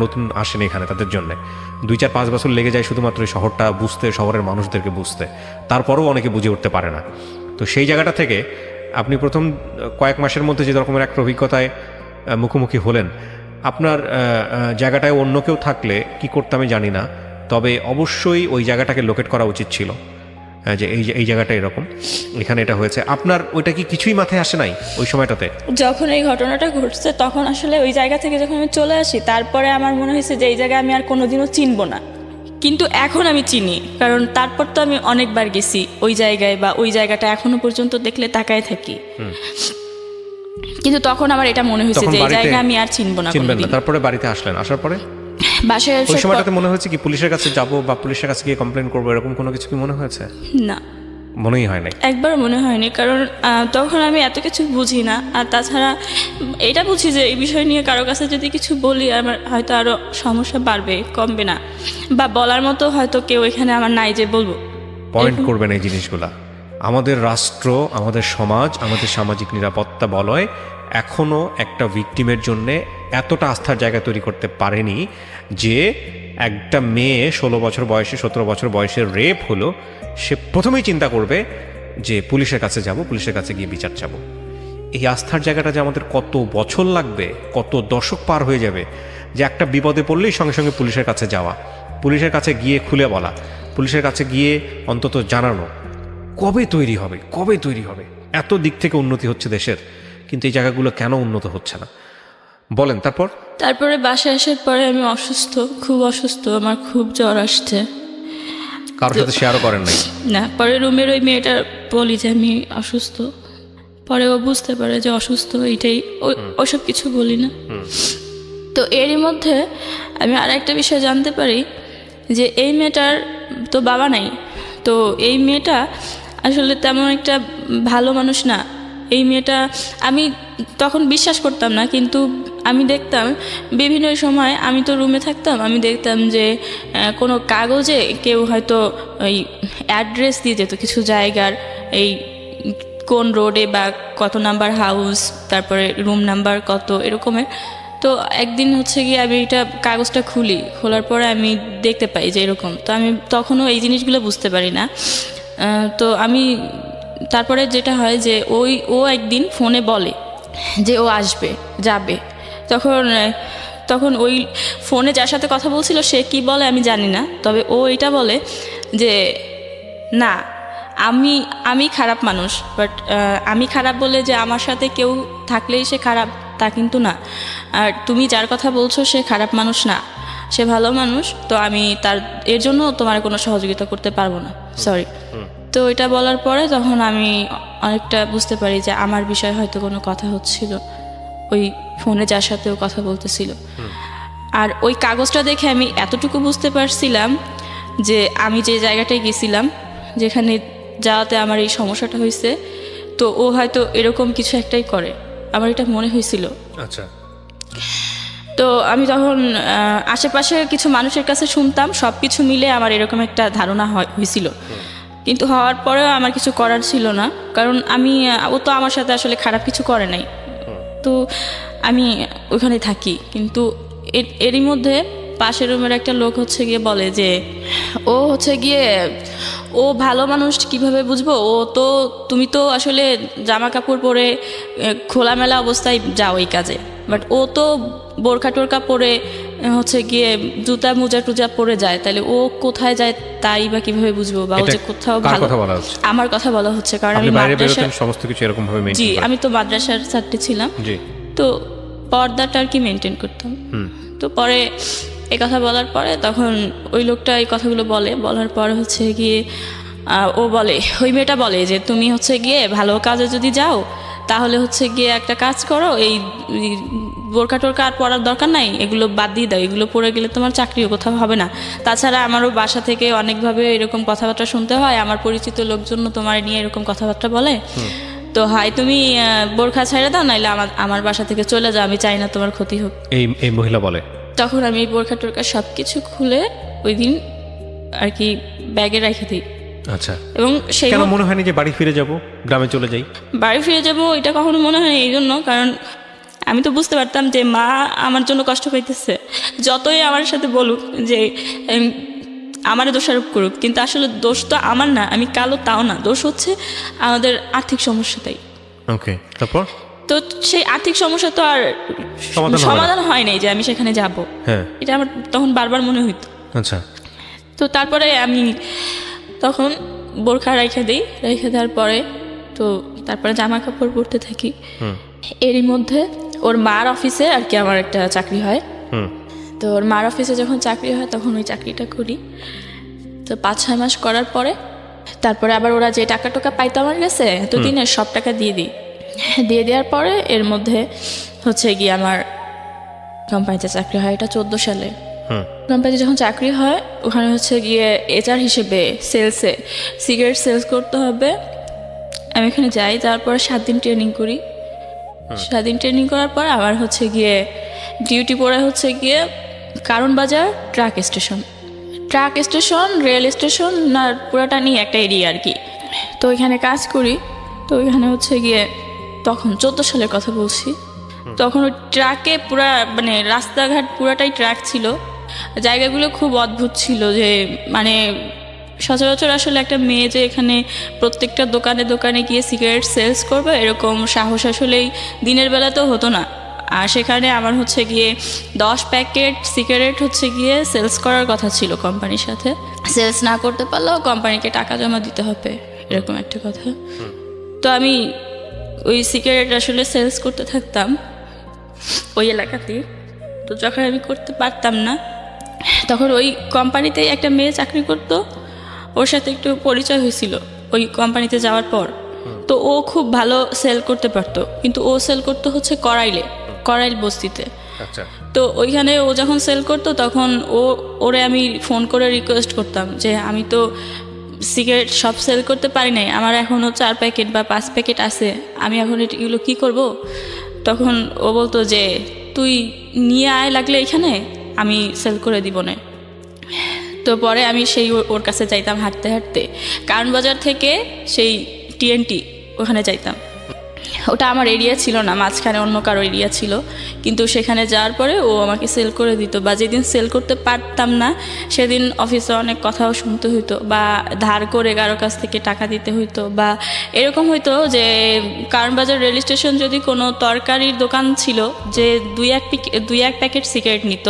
A: নতুন আসেন এখানে তাদের জন্য 2-4-5 বছর লেগে যায় শুধুমাত্র এই শহরটা বুঝতে, শহরের মানুষদেরকে বুঝতে। তারপরেও অনেকে বুঝে উঠতে পারে না। তো সেই জায়গাটা থেকে আপনি প্রথম কয়েক মাসের মধ্যে যে রকমের একটা অভিজ্ঞতায় মুখোমুখি হলেন, আপনার জায়গাটায় অন্য কেউ থাকলে কি করতে আমি জানি না, তবে অবশ্যই ওই জায়গাটাকে লোকেট করা উচিত ছিল যে এই জায়গাটা এরকম, এখানে এটা হয়েছে। আপনার ওইটা কি কিছুই মাথায় আসে নাই ওই সময়টাতে?
B: যখন এই ঘটনাটা ঘটছে তখন আসলে ওই জায়গা থেকে যখন আমি চলে আসি, তারপরে আমার মনে হয়েছে যে এই জায়গায় আমি আর কোনোদিনও চিনবো না। কিন্তু এখন আমি চিনি, কারণ তারপর তো আমি অনেকবার গেছি ওই জায়গায়, বা ওই জায়গাটা এখনো পর্যন্ত দেখলে তাকায় থাকি। কিন্তু তখন আমার এটা মনে হয়েছে যে এই জায়গা আমি আর চিনবো না।
A: তারপরে বাড়িতে আসলেন, আসার পরে
B: বাসায়
A: ওই সময়টাতে মনে হয়েছে কি পুলিশের কাছে যাব বা পুলিশের কাছে গিয়ে কমপ্লেন করবো, এরকম কোনো কিছু কি মনে হয়েছে?
B: না,
A: মনেই হয় নাই,
B: একবার মনে হয়নি। কারণ তখন আমি এত কিছু বুঝি না, আর তাছাড়া এটা বুঝি যে এই বিষয় নিয়ে কারো কাছে যদি কিছু বলি আমার হয়তো আরো সমস্যা বাড়বে, কমবে না, বা বলার মতো হয়তো কেউ এখানে আমার নাই যে বলবো।
A: পয়েন্ট করবেন এই জিনিসগুলা। আমাদের রাষ্ট্র, আমাদের সমাজ, আমাদের সামাজিক নিরাপত্তা বলয় এখনো একটা ভিকটিমের জন্য এতটা আস্থার জায়গা তৈরি করতে পারেনি যে একটা মেয়ে 16 বছর বয়সে, 17 বছর বয়সে রেপ হলো, সে প্রথমেই চিন্তা করবে যে পুলিশের কাছে যাব, পুলিশের কাছে গিয়ে বিচার চাবো। এই আস্থার জায়গাটা যে আমাদের কত বছর লাগবে, কত দশক পার হয়ে যাবে, যে একটা বিপদে পড়লেই সঙ্গে সঙ্গে পুলিশের কাছে যাওয়া, পুলিশের কাছে গিয়ে খুলে বলা, পুলিশের কাছে গিয়ে অন্তত জানানো, কবে তৈরি হবে? এত দিক থেকে উন্নতি হচ্ছে দেশের, কিন্তু এই জায়গাগুলো কেন উন্নত হচ্ছে না বলেন? তারপরে
B: বাসায় আসার পরে আমি খুব অসুস্থ, আমার খুব জ্বর আসছে।
A: কারোর সাথে শেয়ারও করেন নাই?
B: না, পরে রুমের ওই মেয়েটা বলি যে আমি অসুস্থ, পরে ও বুঝতে পারে যে অসুস্থ, এইটাই, ওইসব কিছু বলি না। তো এরই মধ্যে আমি আর একটা বিষয় জানতে পারি যে এই মেয়েটার তো বাবা নাই, তো এই মেয়েটা আসলে তেমন একটা ভালো মানুষ না। এই মেয়েটা আমি তখন বিশ্বাস করতাম না, কিন্তু আমি দেখতাম বিভিন্ন সময়, আমি তো রুমে থাকতাম, আমি দেখতাম যে কোনো কাগজে কেউ হয়তো ওই অ্যাড্রেস দিয়ে যেত কিছু জায়গার, এই কোন রোডে বা কত নাম্বার হাউস, তারপরে রুম নাম্বার কত এরকমের। তো একদিন হচ্ছে গিয়ে আমি এটা কাগজটা খোলার পরে আমি দেখতে পাই যে এরকম। তো আমি তখনও এই জিনিসগুলো বুঝতে পারি না। তো আমি তারপরে যেটা হয় যে ও একদিন ফোনে বলে যে ও আসবে যাবে, তখন ওই ফোনে যার সাথে কথা বলছিল সে কি বলে আমি জানি না, তবে ও এটা বলে যে না আমি খারাপ মানুষ, বাট আমি খারাপ বলে যে আমার সাথে কেউ থাকলেই সে খারাপ তা কিন্তু না, আর তুমি যার কথা বলছো সে খারাপ মানুষ না, সে ভালো মানুষ, তো আমি এর জন্য তোমার কোনো সহযোগিতা করতে পারবো না, সরি। তো এটা বলার পরে তখন আমি অনেকটা বুঝতে পারি যে আমার বিষয়ে হয়তো কোনো কথা হচ্ছিল ওই ফোনে যার সাথে ও কথা বলতেছিল। আর ওই কাগজটা দেখে আমি এতটুকু বুঝতে পারছিলাম যে আমি যে জায়গাটায় গেছিলাম, যেখানে যাওয়াতে আমার এই সমস্যাটা হয়েছে, তো ও হয়তো এরকম কিছু একটাই করে, আমার এটা মনে হয়েছিল।
A: আচ্ছা।
B: তো আমি তখন আশেপাশে কিছু মানুষের কাছে শুনতাম, সব কিছু মিলে আমার এরকম একটা ধারণা হয়েছিল, কিন্তু হওয়ার পরেও আমার কিছু করার ছিল না, কারণ ও তো আমার সাথে আসলে খারাপ কিছু করে নাই, তো আমি ওখানে থাকি। কিন্তু এরই মধ্যে পাশের রুমের একটা লোক হচ্ছে গিয়ে বলে যে ও ভালো মানুষ কিভাবে বুঝবো, তুমি তো আসলে জামা কাপড় পরে খোলামেলা অবস্থায় যাও এই কাজে, বাট ও তো বোরখা টোরকা পরে হচ্ছে গিয়ে জুতা মোজা টুজা পরে যায়, তাহলে ও কোথায় যায় তাই বা কিভাবে বুঝবো, বা ও যে কোথাও ভালো। আমার কথা বলা হচ্ছে, কারণ আমি মাদ্রাসার
A: সমস্ত কিছু এরকম ভাবে মেইনটেইন
B: জি আমি তো মাদ্রাসার ছাত্রী ছিলাম, তো পর্দাটা আর কি মেনটেন করতাম। তো পরে এই কথা বলার পরে তখন ওই লোকটা এই কথাগুলো বলার পরে হচ্ছে গিয়ে ওই মেয়েটা বলে যে তুমি হচ্ছে গিয়ে ভালো কাজে যদি যাও তাহলে হচ্ছে গিয়ে একটা কাজ করো, এই বোরকা টোরকা আর পরার দরকার নাই, এগুলো বাদ দিয়ে দাও, এগুলো পরে গেলে তোমার চাকরিও কোথাও হবে না। তাছাড়া আমারও বাসা থেকে অনেকভাবে এরকম কথাবার্তা শুনতে হয়, আমার পরিচিত লোকজন তোমার নিয়ে এরকম কথাবার্তা বলে, তো হয় তুমি বোরখা ছেড়ে দাও, নাইলে আমার বাসা থেকে চলে যাও, আমি চাই না তোমার ক্ষতি হোক।
A: এই মহিলা বলে।
B: তখন আমি বোরখা টোরকা সব কিছু খুলে ওই দিন আর কি ব্যাগে রেখে দিই।
A: আচ্ছা।
B: এবং সেই
A: কেন মনে হয়নি যে বাড়ি ফিরে যাব, গ্রামে চলে যাই? বাড়ি
B: ফিরে যাব এটা কখনো মনে হয়নি, এই জন্য কারণ আমি তো বুঝতে পারতাম যে মা আমার জন্য কষ্ট পাইতেছে, যতই আমার সাথে বলুক যে আমারে দোষারোপ করুক, কিন্তু আসলে দোষ তো আমার না, আমি কালো তাও না, দোষ হচ্ছে আমাদের আর্থিক সমস্যাটাই।
A: ওকে, তারপর
B: তো সেই আর্থিক সমস্যা তো আর সমাধান হয় নাই যে আমি সেখানে যাব, এটা আমার তখন বারবার মনে হইতো।
A: আচ্ছা।
B: তো তারপরে আমি তখন বোরখা রেখে দেওয়ার পরে তো তারপরে জামা কাপড় পরতে থাকি। এরই মধ্যে ওর মার অফিসে আর কি আমার একটা চাকরি হয়, তো ওর মার অফিসে যখন চাকরি হয় তখন ওই চাকরিটা করি। তো 5-6 মাস করার পরে তারপরে আবার ওরা যে টাকা টোকা পাইতো আমার কাছে এতদিনের সব টাকা দিয়ে দেওয়ার পরে এর মধ্যে হচ্ছে গিয়ে আমার কোম্পানিতে চাকরি হয়, এটা 14 সালে। কোম্পানিতে যখন চাকরি হয় ওখানে হচ্ছে গিয়ে HR হিসেবে সেলসে সিগারেট সেলস করতে হবে। আমি এখানে যাই, তারপরে 7 দিন ট্রেনিং করি। 7 দিন ট্রেনিং করার পর আবার হচ্ছে গিয়ে ডিউটি পড়ে হচ্ছে গিয়ে কারণ বাজার ট্রাক স্টেশন রেল স্টেশন না পুরাটা নিয়ে একটা এরিয়া আর কি। তো ওইখানে কাজ করি। তো ওইখানে হচ্ছে গিয়ে তখন 14 সালের কথা বলছি, তখন ওই ট্রাকে পুরা মানে রাস্তাঘাট পুরাটাই ট্রাক ছিল, জায়গাগুলো খুব অদ্ভুত ছিল, যে মানে সচরাচর আসলে একটা মেয়ে যে এখানে প্রত্যেকটা দোকানে গিয়ে সিগারেট সেলস করবে এরকম সাহস আসলেই দিনের বেলাতেও হতো না। আর সেখানে আমার হচ্ছে গিয়ে 10 প্যাকেট সিগারেট হচ্ছে গিয়ে সেলস করার কথা ছিল কোম্পানির সাথে, সেলস না করতে পারলেও কোম্পানিকে টাকা জমা দিতে হবে, এরকম একটা কথা। তো আমি ওই সিগারেট আসলে সেলস করতে থাকতাম ওই এলাকাতেই। তো যখন আমি করতে পারতাম না তখন ওই কোম্পানিতেই একটা মেয়ে চাকরি করতো, ওর সাথে একটু পরিচয় হয়েছিল ওই কোম্পানিতে যাওয়ার পর। তো ও খুব ভালো সেল করতে পারতো, কিন্তু ও সেল করতে হচ্ছে করাইল বস্তিতে।
A: আচ্ছা
B: তো ওইখানে ও যখন সেল করতো তখন ওরে আমি ফোন করে রিকোয়েস্ট করতাম যে আমি তো সিগারেট সব সেল করতে পারি নাই, আমার এখনও 4 প্যাকেট বা 5 প্যাকেট আছে, আমি এখন এগুলো কী করব? তখন ও বলতো যে তুই নিয়ে আয় লাগলে এখানে, আমি সেল করে দিব না। তো পরে আমি সেই ওর কাছে যাইতাম হাঁটতে হাঁটতে, কারণ বাজার থেকে সেই টিএনটি ওখানে যাইতাম। ওটা আমার এরিয়া ছিল না, মাঝখানে অন্য কারো এরিয়া ছিল, কিন্তু সেখানে যাওয়ার পরে ও আমাকে সেল করে দিত। বা যেদিন সেল করতে পারতাম না সেদিন অফিসে অনেক কথাও শুনতে হইতো, বা ধার করে কারো কাছ থেকে টাকা দিতে হইতো, বা এরকম হইতো যে কারণ বাজার রেল স্টেশন যদি কোনো তরকারির দোকান ছিল যে 2-1 প্যাকেট সিগারেট নিত,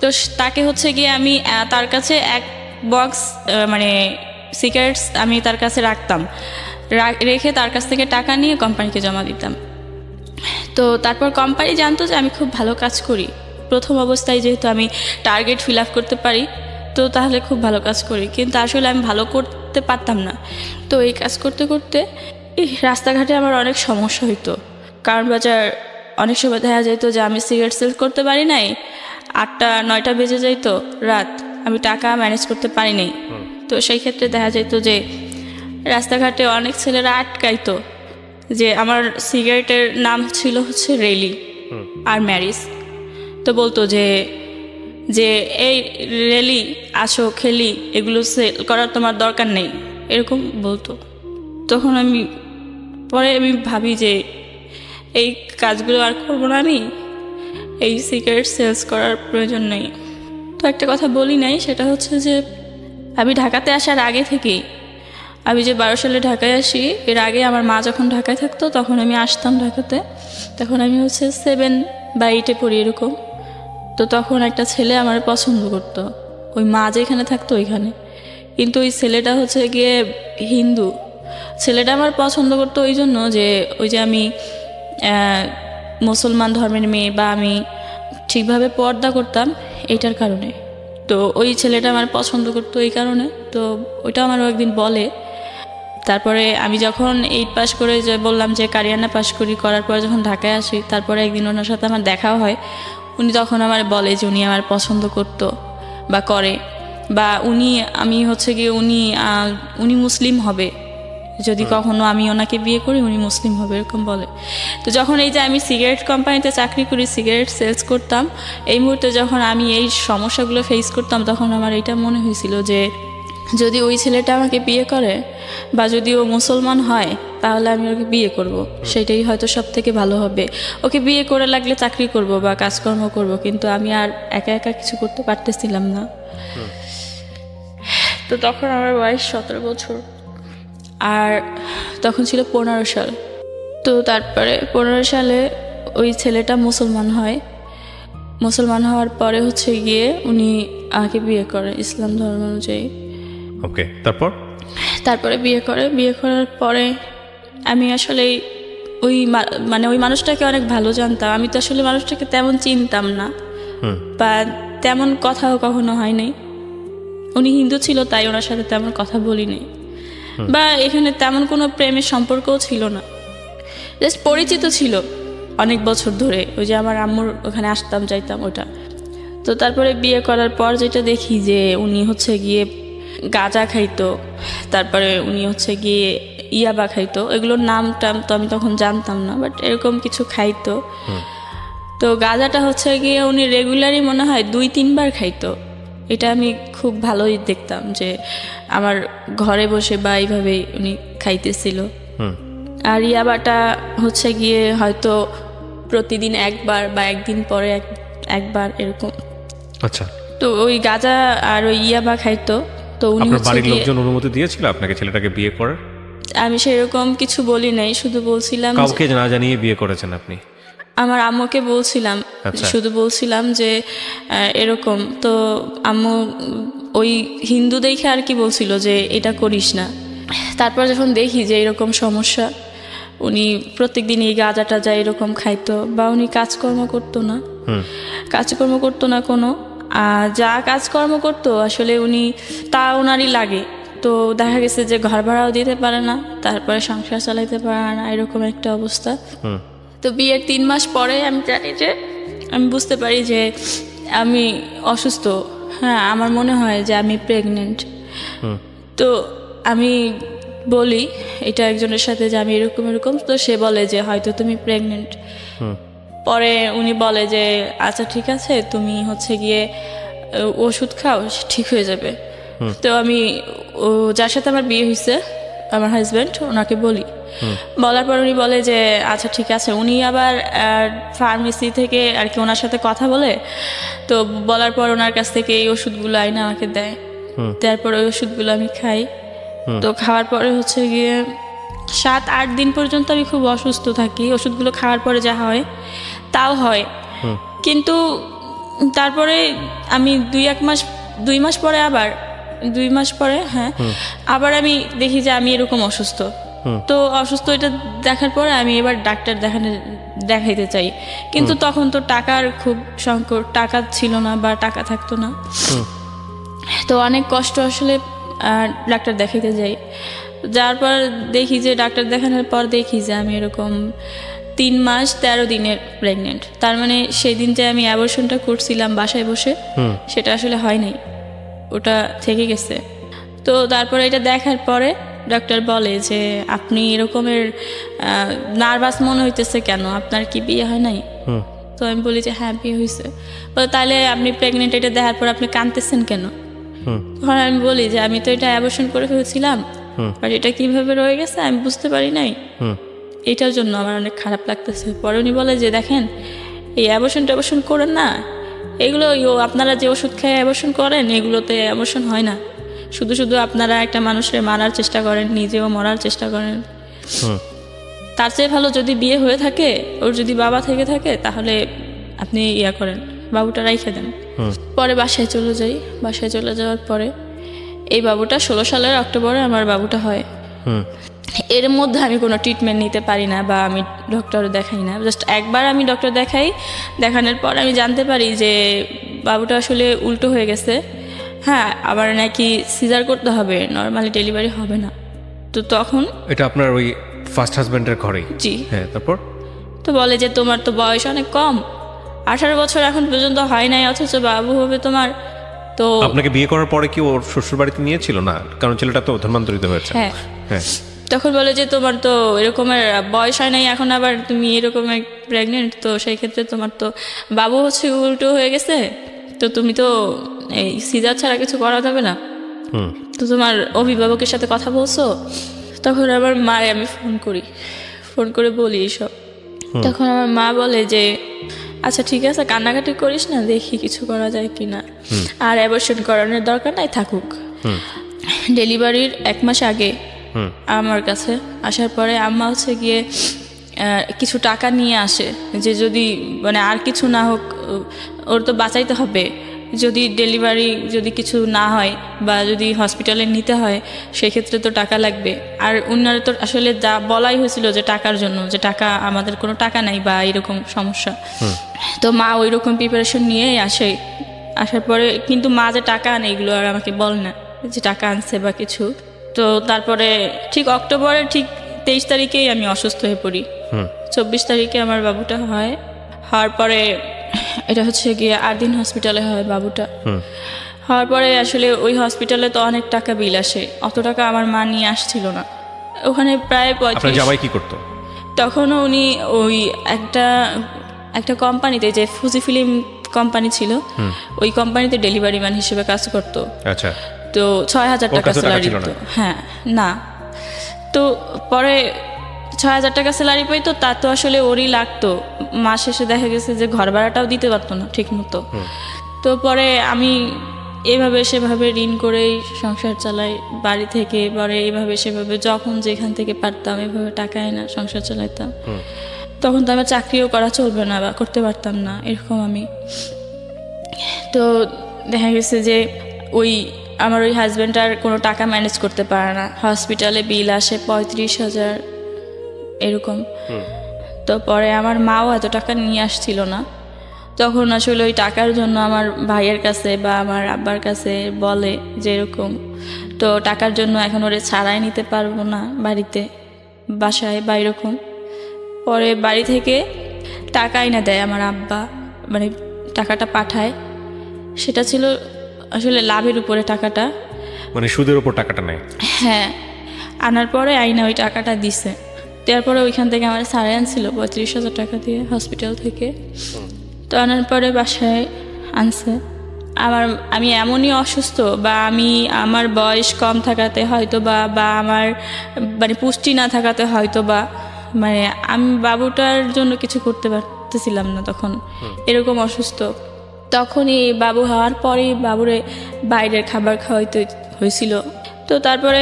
B: তো তাকে হচ্ছে গিয়ে আমি তার কাছে 1 বক্স মানে সিগারেটস আমি তার কাছে রাখতাম, রেখে তার কাছ থেকে টাকা নিয়ে কোম্পানিকে জমা দিতাম। তো তারপর কোম্পানি জানতো যে আমি খুব ভালো কাজ করি, প্রথম অবস্থায় যেহেতু আমি টার্গেট ফিল আপ করতে পারি, তো তাহলে খুব ভালো কাজ করি, কিন্তু আসলে আমি ভালো করতে পারতাম না। তো এই কাজ করতে করতে রাস্তাঘাটে আমার অনেক সমস্যা হইতো। কারণ বাজার অনেক সময় দেখা যেত যে আমি সিগারেট সেল করতে পারি নাই, 8টা-9টা বেজে যাইতো রাত, আমি টাকা ম্যানেজ করতে পারি নাই। তো সেই ক্ষেত্রে দেখা যেত যে রাস্তাঘাটে অনেক ছেলেরা আটকাইতো, যে আমার সিগারেটের নাম ছিল হচ্ছে রেলি আর ম্যারিস। তো বলতো যে এই রেলি আসো খেলি, এগুলো সেল করার তোমার দরকার নেই, এরকম বলতো। তখন পরে আমি ভাবি যে এই কাজগুলো আর করবো না, আমি এই সিগারেট সেলস করার প্রয়োজন নেই। তো একটা কথা বলি নাই, সেটা হচ্ছে যে আমি ঢাকাতে আসার আগে থেকেই, আমি যে 12 সালে ঢাকায় আসি, এর আগে আমার মা যখন ঢাকায় থাকতো তখন আমি আসতাম ঢাকাতে, তখন আমি হচ্ছে 7 বা 8-এ পড়ি এরকম। তো তখন একটা ছেলে আমার পছন্দ করতো, ওই মা যেখানে থাকতো ওইখানে, কিন্তু ওই ছেলেটা হচ্ছে গিয়ে হিন্দু। ছেলেটা আমার পছন্দ করতো ওই জন্য যে ওই যে আমি মুসলমান ধর্মের মেয়ে, বা আমি ঠিকভাবে পর্দা করতাম এইটার কারণে। তো ওই ছেলেটা আমার পছন্দ করতো এই কারণে। তো ওইটা আমারও একদিন বলে। তারপরে আমি যখন 8 পাস করে যে বললাম যে কারিয়ানা পাস করার পরে যখন ঢাকায় আসি, তারপরে একদিন ওনার সাথে আমার দেখাও হয়। উনি তখন আমার বলে যে উনি আমার পছন্দ করতো বা করে, বা আমি হচ্ছে গিয়ে উনি মুসলিম হবে, যদি কখনো আমি ওনাকে বিয়ে করি উনি মুসলিম হবে, এরকম বলে। তো যখন এই যে আমি সিগারেট কোম্পানিতে চাকরি করি, সিগারেট সেলস করতাম, এই মুহূর্তে যখন আমি এই সমস্যাগুলো ফেস করতাম, তখন আমার এটা মনে হয়েছিল যে যদি ওই ছেলেটা আমাকে বিয়ে করে বা যদি ও মুসলমান হয়, তাহলে আমি ওকে বিয়ে করব, সেটাই হয়তো সব থেকে ভালো হবে। ওকে বিয়ে করে লাগলে চাকরি করব বা কাজকর্ম করব, কিন্তু আমি আর একা একা কিছু করতে পারতেছিলাম না। তো তখন আমার বয়স 17 বছর, আর তখন ছিল 15 সাল। তো তারপরে 15 সালে ওই ছেলেটা মুসলমান হয়। মুসলমান হওয়ার পরে হচ্ছে গিয়ে উনি আমাকে বিয়ে করে ইসলাম ধর্ম অনুযায়ী।
A: ওকে, তারপরে বিয়ে করার পরে আমি আসলে ওই মানুষটাকে অনেক ভালো জানতাম। আমি তো আসলে মানুষটাকে তেমন চিনতাম না, বা তেমন কথাও কখনো হয় নাই। উনি হিন্দু ছিল তাই ওনার সাথে তেমন কথা বলিনি, বা এখানে তেমন কোনো প্রেমের সম্পর্কও ছিল না, জাস্ট পরিচিত ছিল অনেক বছর ধরে। ওই যে আমার আম্মুর ওখানে আসতাম যাইতাম ওটা। তো তারপরে বিয়ে করার পর যেটা দেখি যে উনি হচ্ছে গিয়ে গাঁজা খাইতো, তারপরে উনি হচ্ছে গিয়ে ইয়াবা খাইতো, এগুলোর নাম টাম তো আমি তখন জানতাম না, বাট এরকম কিছু খাইতো। তো গাঁজাটা হচ্ছে গিয়ে উনি রেগুলারই মনে হয় 2-3 বার খাইতো। এটা আমি খুব ভালোই দেখতাম যে আমার ঘরে বসে বা এইভাবেই উনি খাইতেছিল। আর ইয়াবাটা হচ্ছে গিয়ে হয়তো প্রতিদিন একবার বা একদিন পরে একবার এরকম। আচ্ছা।
B: তো ওই গাঁজা আর ওই ইয়াবা খাইতো। তো উনি
A: আপনার বাড়ির লোকজন অনুমতি দিয়েছিল আপনাকে ছেলেটাকে বিয়ে করার?
B: আমি সেরকম কিছু বলি নাই, শুধু বলছিলাম
A: কাউকে না জানিয়ে বিয়ে করেছেন আপনি?
B: আমার আম্মুকে বলছিলাম, শুধু বলছিলাম যে এরকম। তো আম্মু ওই হিন্দু দেখে আর কি বলছিল যে এটা করিস না। তারপর যখন দেখি যে এরকম সমস্যা, উনি প্রত্যেকদিন এই গাঁজা টাজা এরকম খাইতো, বা উনি কাজকর্ম করতো না কোনো, যা কাজকর্ম করতো আসলে উনি তা ওনারই লাগে। তো দেখা গেছে যে ঘর ভাড়াও দিতে পারে না, তারপরে সংসার চালাইতে পারে না, এরকম একটা অবস্থা। তো বিয়ের 3 মাস পরে আমি জানি যে আমি বুঝতে পারি যে আমি অসুস্থ। হ্যাঁ, আমার মনে হয় যে আমি প্রেগনেন্ট। তো আমি বলি এটা একজনের সাথে যে আমি এরকম এরকম, তো সে বলে যে হয়তো তুমি প্রেগনেন্ট। পরে উনি বলে যে আচ্ছা ঠিক আছে, তুমি হচ্ছে গিয়ে ওষুধ খাও, ঠিক হয়ে যাবে। তো আমি যার সাথে আমার বিয়ে হয়েছে, আমার হাজব্যান্ড, ওনাকে বলি। বলার পর উনি বলে যে আচ্ছা ঠিক আছে। উনি আবার ফার্মেসি থেকে আর কি ওনার সাথে কথা বলে, তো বলার পর ওনার কাছ থেকে এই ওষুধগুলো আইনা আমাকে দেয়। তারপর ওই ওষুধগুলো আমি খাই। তো খাওয়ার পরে হচ্ছে গিয়ে 7-8 দিন পর্যন্ত আমি খুব অসুস্থ থাকি। ওষুধগুলো খাওয়ার পরে যা হয় তাও হয়, কিন্তু তারপরে আমি 2 মাস পরে আবার 2 মাস পরে হ্যাঁ আবার আমি দেখি যে আমি এরকম অসুস্থ। তো অসুস্থ এটা দেখার পরে আমি এবার ডাক্তার দেখাইতে চাই, কিন্তু তখন তো টাকার খুব সংকট, টাকা ছিল না বা টাকা থাকতো না। তো অনেক কষ্ট আসলে ডাক্তার দেখাইতে যাই। যার পর দেখি যে ডাক্তার দেখানোর পর দেখি যে আমি এরকম 3 মাস 13 দিনের প্রেগনেন্ট। তার মানে সেই দিন যে আমি অ্যাবর্শনটা করছিলাম বাসায় বসে, সেটা আসলে হয় নাই, ওটা থেকে গেছে। তো তারপরে এটা দেখার পরে ডক্টর বলে যে আপনি এরকমের নার্ভাস মনে হইতেছে কেন, আপনার কি বিয়ে হয় নাই? তো আমি বলি যে হ্যাঁ বিয়ে হয়েছে। বলে তাহলে আপনি প্রেগনেন্ট, এটা দেখার পর আপনি কাঁদতেছেন কেন? তখন আমি বলি যে আমি তো এটা অ্যাবর্শন করে ফেলছিলাম, আর এটা কিভাবে রয়ে গেছে আমি বুঝতে পারি নাই, এটার জন্য আমার অনেক খারাপ লাগতেছে। পরে উনি বলে যে দেখেন, এই অ্যাবর্শন করেন না, এগুলো আপনারা যে ওষুধ খেয়ে অ্যাবর্শন করেন, এগুলোতে অ্যাবর্শন হয় না। শুধু শুধু আপনারা একটা মানুষের মারার চেষ্টা করেন, নিজেও মরার চেষ্টা করেন। তার চেয়ে ভালো যদি বিয়ে হয়ে থাকে, ওর যদি বাবা থেকে থাকে, তাহলে আপনি ইয়া করেন, বাবুটা রাইখে দেন। পরে বাসায় চলে যাই। বাসায় চলে যাওয়ার পরে এই বাবুটা 16 সালের অক্টোবরে আমার বাবুটা হয়। এর মধ্যে আমি কোনো ট্রিটমেন্ট নিতে পারি না বা আমি ডক্টর দেখাই না। জাস্ট একবার আমি ডক্টর দেখাই, দেখানোর পর আমি জানতে পারি যে বাবুটা আসলে উল্টো হয়ে গেছে। হ্যাঁ, আবার নাকি সিজার করতে হবে, নর্মালি ডেলিভারি হবে না। তো তখন
A: এটা আপনার ওই ফার্স্ট হাজবেন্ডের ঘরেই?
B: জি।
A: হ্যাঁ, তারপর
B: তো বলে যে তোমার তো বয়স অনেক কম, 18 বছর এখন পর্যন্ত হয় নাই, অথচ বাবু হবে তোমার। তো
A: আপনাকে বিয়ে করার পরে কি ওর শ্বশুর বাড়িতে নিয়েছিল? না, কারণ ছেলেটা তো ধর্মান্তরিত হয়েছে।
B: হ্যাঁ।
A: হ্যাঁ,
B: তখন বলে যে তোমার তো এরকমের বয়স হয় নাই, এখন আবার তুমি এরকমের প্রেগনেন্ট, তো সেই ক্ষেত্রে তোমার তো বাবু হচ্ছে উল্টো হয়ে গেছে, তো তুমি তো এই সিজার ছাড়া কিছু করা যাবে না। তো তোমার অভিভাবকের সাথে কথা বলছো? তখন আমার মায়ে আমি ফোন করে বলি এইসব। তখন আমার মা বলে যে আচ্ছা ঠিক আছে, কান্নাকাটি করিস না, দেখি কিছু করা যায় কিনা, আর অ্যাবর্শন করানোর দরকার নাই, থাকুক। ডেলিভারির 1 মাস আগে আমার কাছে আসার পরে আম্মা হচ্ছে গিয়ে কিছু টাকা নিয়ে আসে, যে যদি মানে আর কিছু না হোক, ওর তো বাঁচাইতে হবে। যদি ডেলিভারি যদি কিছু না হয় বা যদি হসপিটালে নিতে হয়, সেক্ষেত্রে তো টাকা লাগবে। আর উনার তো আসলে যা বলাই হয়েছিল যে টাকার জন্য, যে টাকা আমাদের কোনো টাকা নাই বা এরকম সমস্যা। তো মা ওই রকম প্রিপারেশন নিয়েই আসে। আসার পরে কিন্তু মা যে টাকা আনে এগুলো আর আমাকে বলে না যে টাকা আনছে বা কিছু। তো তারপরে ঠিক অক্টোবরের ঠিক 23 তারিখেই আমি অসুস্থ হয়ে পড়ি। 24 তারিখে আমার বাবুটা হয়। হওয়ার পরে এটা হচ্ছে গিয়ে 8 দিন হসপিটালে হয় বাবুটা। হওয়ার পরে আসলে ওই হসপিটালে তো অনেক টাকা বিল আসে, অত টাকা আমার মা নিয়ে আসছিল না। ওখানে প্রায় 35।
A: জামাই কি করতো
B: তখনও? উনি ওই একটা কোম্পানিতে, যে ফুজি ফিল্ম কোম্পানি ছিল, ওই কোম্পানিতে ডেলিভারি ম্যান হিসেবে কাজ করতো।
A: আচ্ছা।
B: তো 6000 টাকা স্যালারি। হ্যাঁ, না, তো পরে 6000 টাকা স্যালারি পাইতো, তা তো আসলে ওরই লাগতো। মাস শেষে দেখা গেছে যে ঘর ভাড়াটাও দিতে পারতো না ঠিক মতো। তো পরে আমি এভাবে সেভাবে ঋণ করেই সংসার চালাই বাড়ি থেকে। পরে এইভাবে সেভাবে যখন যেখান থেকে পারতাম এভাবে টাকা এনে সংসার চালাইতাম। তখন তো আমার চাকরিও করা চলবে না বা করতে পারতাম না, এরকম আমি। তো দেখা গেছে যে আমার ওই হাজব্যান্ড আর কোনো টাকা ম্যানেজ করতে পারে না। হসপিটালে বিল আসে 35,000 এরকম। তো পরে আমার মাও এত টাকা নিয়ে আসছিল না। তখন আসলে ওই টাকার জন্য আমার ভাইয়ের কাছে বা আমার আব্বার কাছে বলে যে এরকম, তো টাকার জন্য এখন ওরে ছাড়াই নিতে পারবো না বাড়িতে, বাসায় বা এরকম। পরে বাড়ি থেকে টাকা এনে দেয় আমার আব্বা, মানে টাকাটা পাঠায়, সেটা ছিল আসলে লাভের উপরে টাকাটা।
A: মানে সুদের উপর টাকাটা নেয়?
B: হ্যাঁ, আনার পরে আইনা ওই টাকাটা দিছে। দেওয়ার পরে ওইখান থেকে আমার সারে আনছিল 35,000 টাকা দিয়ে হসপিটাল থেকে। তো আনার পরে বাসায় আনছে। আমি এমনই অসুস্থ, বা আমার বয়স কম থাকাতে হয়তো বা আমার মানে পুষ্টি না থাকাতে হয়তো বা মানে আমি বাবুটার জন্য কিছু করতে পারতেছিলাম না তখন, এরকম অসুস্থ। তখনই বাবু হওয়ার পরেই বাবুরে বাইরের খাবার খাওয়াইতে হয়েছিল। তো তারপরে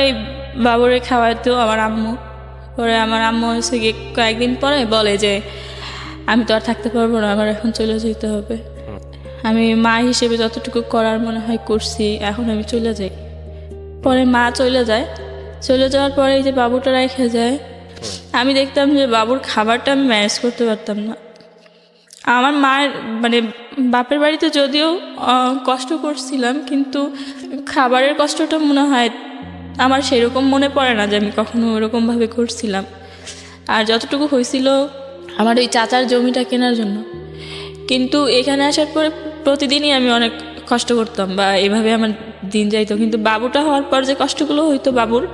B: বাবুরে খাওয়াইতো আমার আম্মু। পরে আমার আম্মু হচ্ছে গিয়ে কয়েকদিন পরে বলে যে আমি তো আর থাকতে পারবো না, আমার এখন চলে যেতে হবে। আমি মা হিসেবে যতটুকু করার মনে হয় করছি, এখন আমি চলে যাই। পরে মা চলে যায়। চলে যাওয়ার পরে এই যে বাবুটা রেখে যায়, আমি দেখতাম যে বাবুর খাবারটা আমি ম্যানেজ করতে পারতাম না। আমার মায়ের মানে বাপের বাড়িতে যদিও কষ্ট করছিলাম, কিন্তু খাবারের কষ্টটা মনে হয় আমার সেরকম মনে পড়ে না যে আমি কখনো ওরকমভাবে করছিলাম। আর যতটুকু হয়েছিল আমার ওই চাচার জমিটা কেনার জন্য। কিন্তু এখানে আসার পরে প্রতিদিনই আমি অনেক কষ্ট করতাম, বা এভাবে আমার দিন যাইতো। কিন্তু বাবুটা হওয়ার পর যে কষ্টগুলো হইতো বাবুর,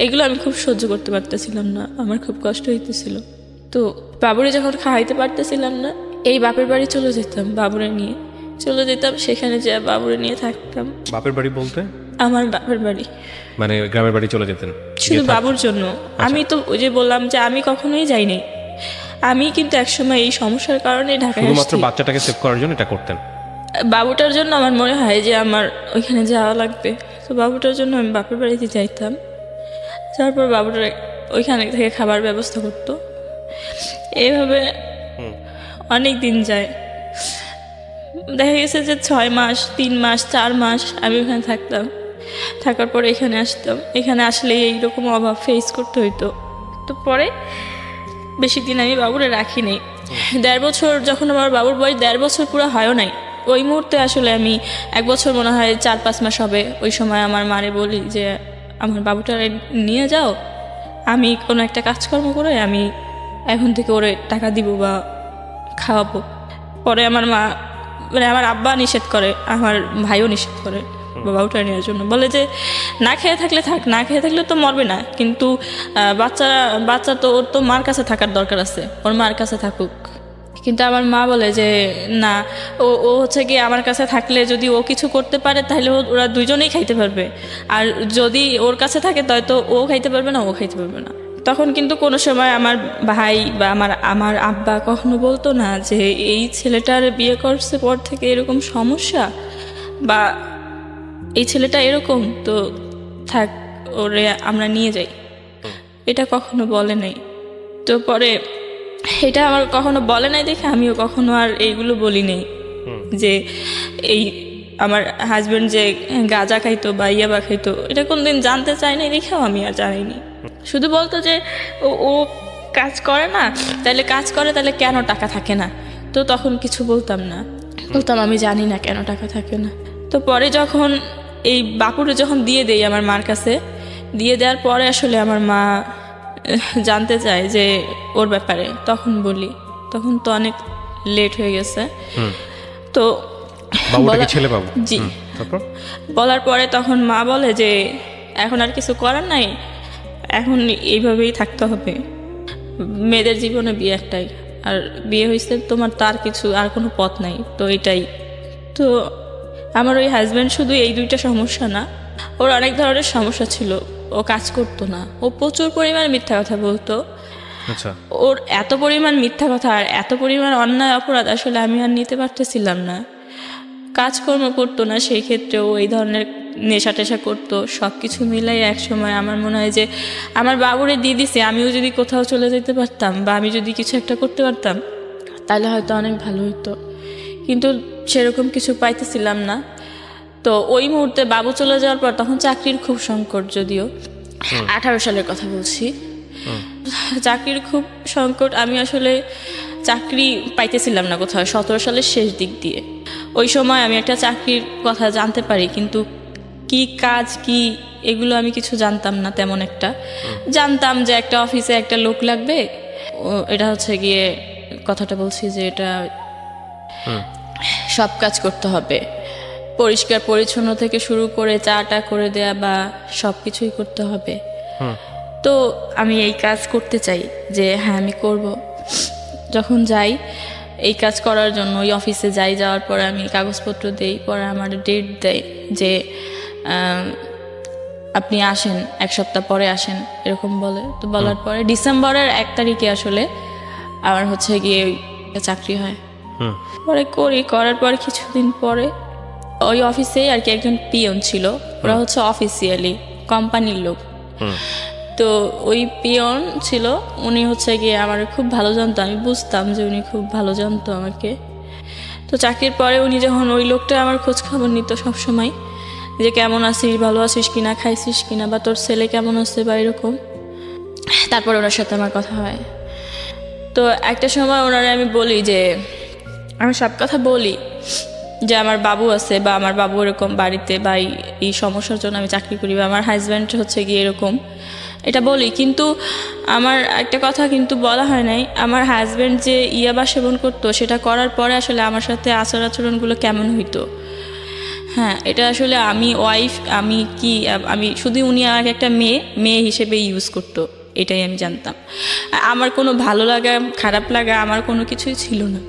B: এগুলো আমি খুব সহ্য করতে পারতেছিলাম না, আমার খুব কষ্ট হইতেছিল। তো বাবুরে যখন খাওয়াইতে পারতেছিলাম না, এই বাপের বাড়ি চলে যেতাম, বাবুরে নিয়ে চলে যেতাম, সেখানে যে বাবুরে নিয়ে থাকতাম।
A: বাপের বাড়ি বলতে?
B: আমার বাপের বাড়ি
A: মানে গ্রামের বাড়ি চলে যেতেন
B: শুধু বাবুর জন্য। আমি তো ওই যে বললাম যে আমি কখনোই যাইনি। আমি কিন্তু একসময় এই সমস্যার কারণে ঢাকায়
A: শুধুমাত্র
B: আসছি।
A: বাচ্চাটাকে সেভ করার জন্য এটা করতেন?
B: বাবুটার জন্য আমার মনে হয় যে আমার ওইখানে যাওয়া লাগবে, তো বাবুটার জন্য আমি বাপের বাড়িতে যাইতাম। তারপর বাবুটার ওইখানে থেকে খাবার ব্যবস্থা করতো। এইভাবে অনেক দিন যায়। দেখা গেছে যে 6 মাস, 3 মাস, 4 মাস আমি ওখানে থাকতাম। থাকার পরে এখানে আসতাম। এখানে আসলে এইরকম অভাব ফেস করতে হইতো। তো পরে বেশি দিন আমি বাবুরে রাখি নাই। 1.5 বছর, যখন আমার বাবুর বয়স 1.5 বছর পুরো হয়ও নাই, ওই মুহূর্তে আসলে আমি 1 বছর মনে হয় 4-5 মাস হবে, ওই সময় আমার মারে বলি যে আমার বাবুটা নিয়ে যাও, আমি কোনো একটা কাজকর্ম করে আমি এখন থেকে ওরে টাকা দিব বা খাওয়াবো। পরে আমার মা মানে আমার আব্বা নিষেধ করে, আমার ভাইও নিষেধ করে বাবুটা নেওয়ার জন্য। বলে যে না খেয়ে থাকলে থাক, না খেয়ে থাকলে তো মরবে না, কিন্তু বাচ্চা তো ওর তো মার কাছে থাকার দরকার আছে, ওর মার কাছে থাকুক। কিন্তু আমার মা বলে যে না, ও হচ্ছে কি আমার কাছে থাকলে যদি ও কিছু করতে পারে তাহলে ওরা দুইজনেই খাইতে পারবে, আর যদি ওর কাছে থাকে তো ও খাইতে পারবে না, ও খাইতে পারবে না। তখন কিন্তু কোনো সময় আমার ভাই বা আমার আব্বা কখনো বলতো না যে এই ছেলেটার বিয়ে করছে পর থেকে এরকম সমস্যা, বা এই ছেলেটা এরকম, তো থাক ওরে আমরা নিয়ে যাই, এটা কখনো বলে নাই। তো পরে এটা আমার কখনো বলে নাই দেখে আমিও কখনো আর এইগুলো বলি নাই যে এই আমার হাজব্যান্ড যে গাঁজা খাইতো বা ইয়াবা খাইতো, এটা কোনদিন জানতে চাই নাই দেখেও আমি আর জানিনি। শুধু বলতো যে ও কাজ করে না, তাহলে কাজ করে তাহলে কেন টাকা থাকে না, তো তখন কিছু বলতাম না, বলতাম আমি জানি না কেন টাকা থাকে না। তো পরে যখন এই বাপুরে যখন দিয়ে দেই আমার মার কাছে, দিয়ে দেওয়ার পরে আসলে আমার মা জানতে চায় যে ওর ব্যাপারে, তখন বলি, তখন তো অনেক লেট হয়ে গেছে। তো
A: ছেলে বাবু
B: জি, বলার পরে তখন মা বলে যে এখন আর কিছু করার নাই, এখন এইভাবেই থাকতে হবে, মেয়েদের জীবনে বিয়ে একটাই, আর বিয়ে হয়েছে তোমার, তার কিছু আর কোনো পথ নাই, তো এটাই। তো আমার ওই হাজব্যান্ড শুধু এই 2টা সমস্যা না, ওর অনেক ধরনের সমস্যা ছিল। ও কাজ করতো না, ও প্রচুর পরিমাণ মিথ্যা কথা বলতো।
A: আচ্ছা,
B: ওর এত পরিমাণ মিথ্যা কথা আর এত পরিমাণ অন্যায় অপরাধ আসলে আমি আর নিতে পারতেছিলাম না। কাজকর্ম করতো না, সেই ক্ষেত্রে ও এই ধরনের নেশা টেশা করতো। সব কিছু মিলাই একসময় আমার মনে হয় যে আমার বাবুরে দিয়ে দিছে, আমিও যদি কোথাও চলে যেতে পারতাম বা আমি যদি কিছু একটা করতে পারতাম তাহলে হয়তো অনেক ভালো হতো, কিন্তু সেরকম কিছু পাইতেছিলাম না। তো ওই মুহূর্তে বাবু চলে যাওয়ার পর তখন চাকরির খুব সংকট, যদিও 18 সালের কথা বলছি, চাকরির খুব সংকট। আমি আসলে চাকরি পাইতেছিলাম না কোথাও, 17 সালের শেষ দিক দিয়ে। ওই সময় আমি একটা চাকরির কথা জানতে পারি, কিন্তু কি কাজ কি এগুলো আমি কিছু জানতাম না তেমন একটা। জানতাম যে একটা অফিসে একটা লোক লাগবে, এটা হচ্ছে গিয়ে কথাটা বলছি যে এটা সব কাজ করতে হবে, পরিষ্কার পরিচ্ছন্ন থেকে শুরু করে চাটা করে দেয়া বা সব কিছুই করতে হবে। তো আমি এই কাজ করতে চাই যে হ্যাঁ আমি করব। যখন যাই এই কাজ করার জন্য ওই অফিসে যাই, যাওয়ার পরে আমি কাগজপত্র দেই, পরে আমার ডেট দেয় যে আপনি আসেন 1 সপ্তাহ পরে আসেন এরকম বলে। তো বলার পরে ডিসেম্বরের 1 তারিখে আসলে আমার হচ্ছে গিয়ে চাকরি হয়। পরে করার পর কিছুদিন পরে ওই অফিসে আর কি একজন পিয়ন ছিল, ওরা হচ্ছে অফিসিয়ালি কোম্পানির লোক। তো ওই পিয়ন ছিল, উনি হচ্ছে গিয়ে আমার খুব ভালো জানতো, আমি বুঝতাম যে উনি খুব ভালো জানতো আমাকে। তো চাকরির পরে উনি যখন ওই লোকটা আমার খোঁজ খবর নিত সবসময় যে কেমন আছিস, ভালো আছিস কিনা, খাইছিস কিনা, বা তোর ছেলে কেমন আছে বা এরকম। তারপরে ওনার সাথে আমার কথা হয়। তো একটা সময় ওনারে আমি বলি যে আমি সব কথা বলি যে আমার বাবু আছে বা আমার বাবু এরকম বাড়িতে বা এই সমস্যার জন্য আমি চাকরি করি বা আমার হাজব্যান্ড হচ্ছে গিয়ে এরকম, এটা বলি। কিন্তু আমার একটা কথা কিন্তু বলা হয় নাই, আমার হাজব্যান্ড যে ইয়াবা সেবন করতো সেটা করার পরে আসলে আমার সাথে আচরণগুলো কেমন হইতো। হ্যাঁ, এটা আসলে আমি ওয়াইফ, আমি শুধু উনি আমাকে একটা মেয়ে হিসেবে ইউজ করতো, এটাই আমি জানতাম। আমার কোনো ভালো লাগা খারাপ লাগা আমার কোনো কিছুই ছিল না।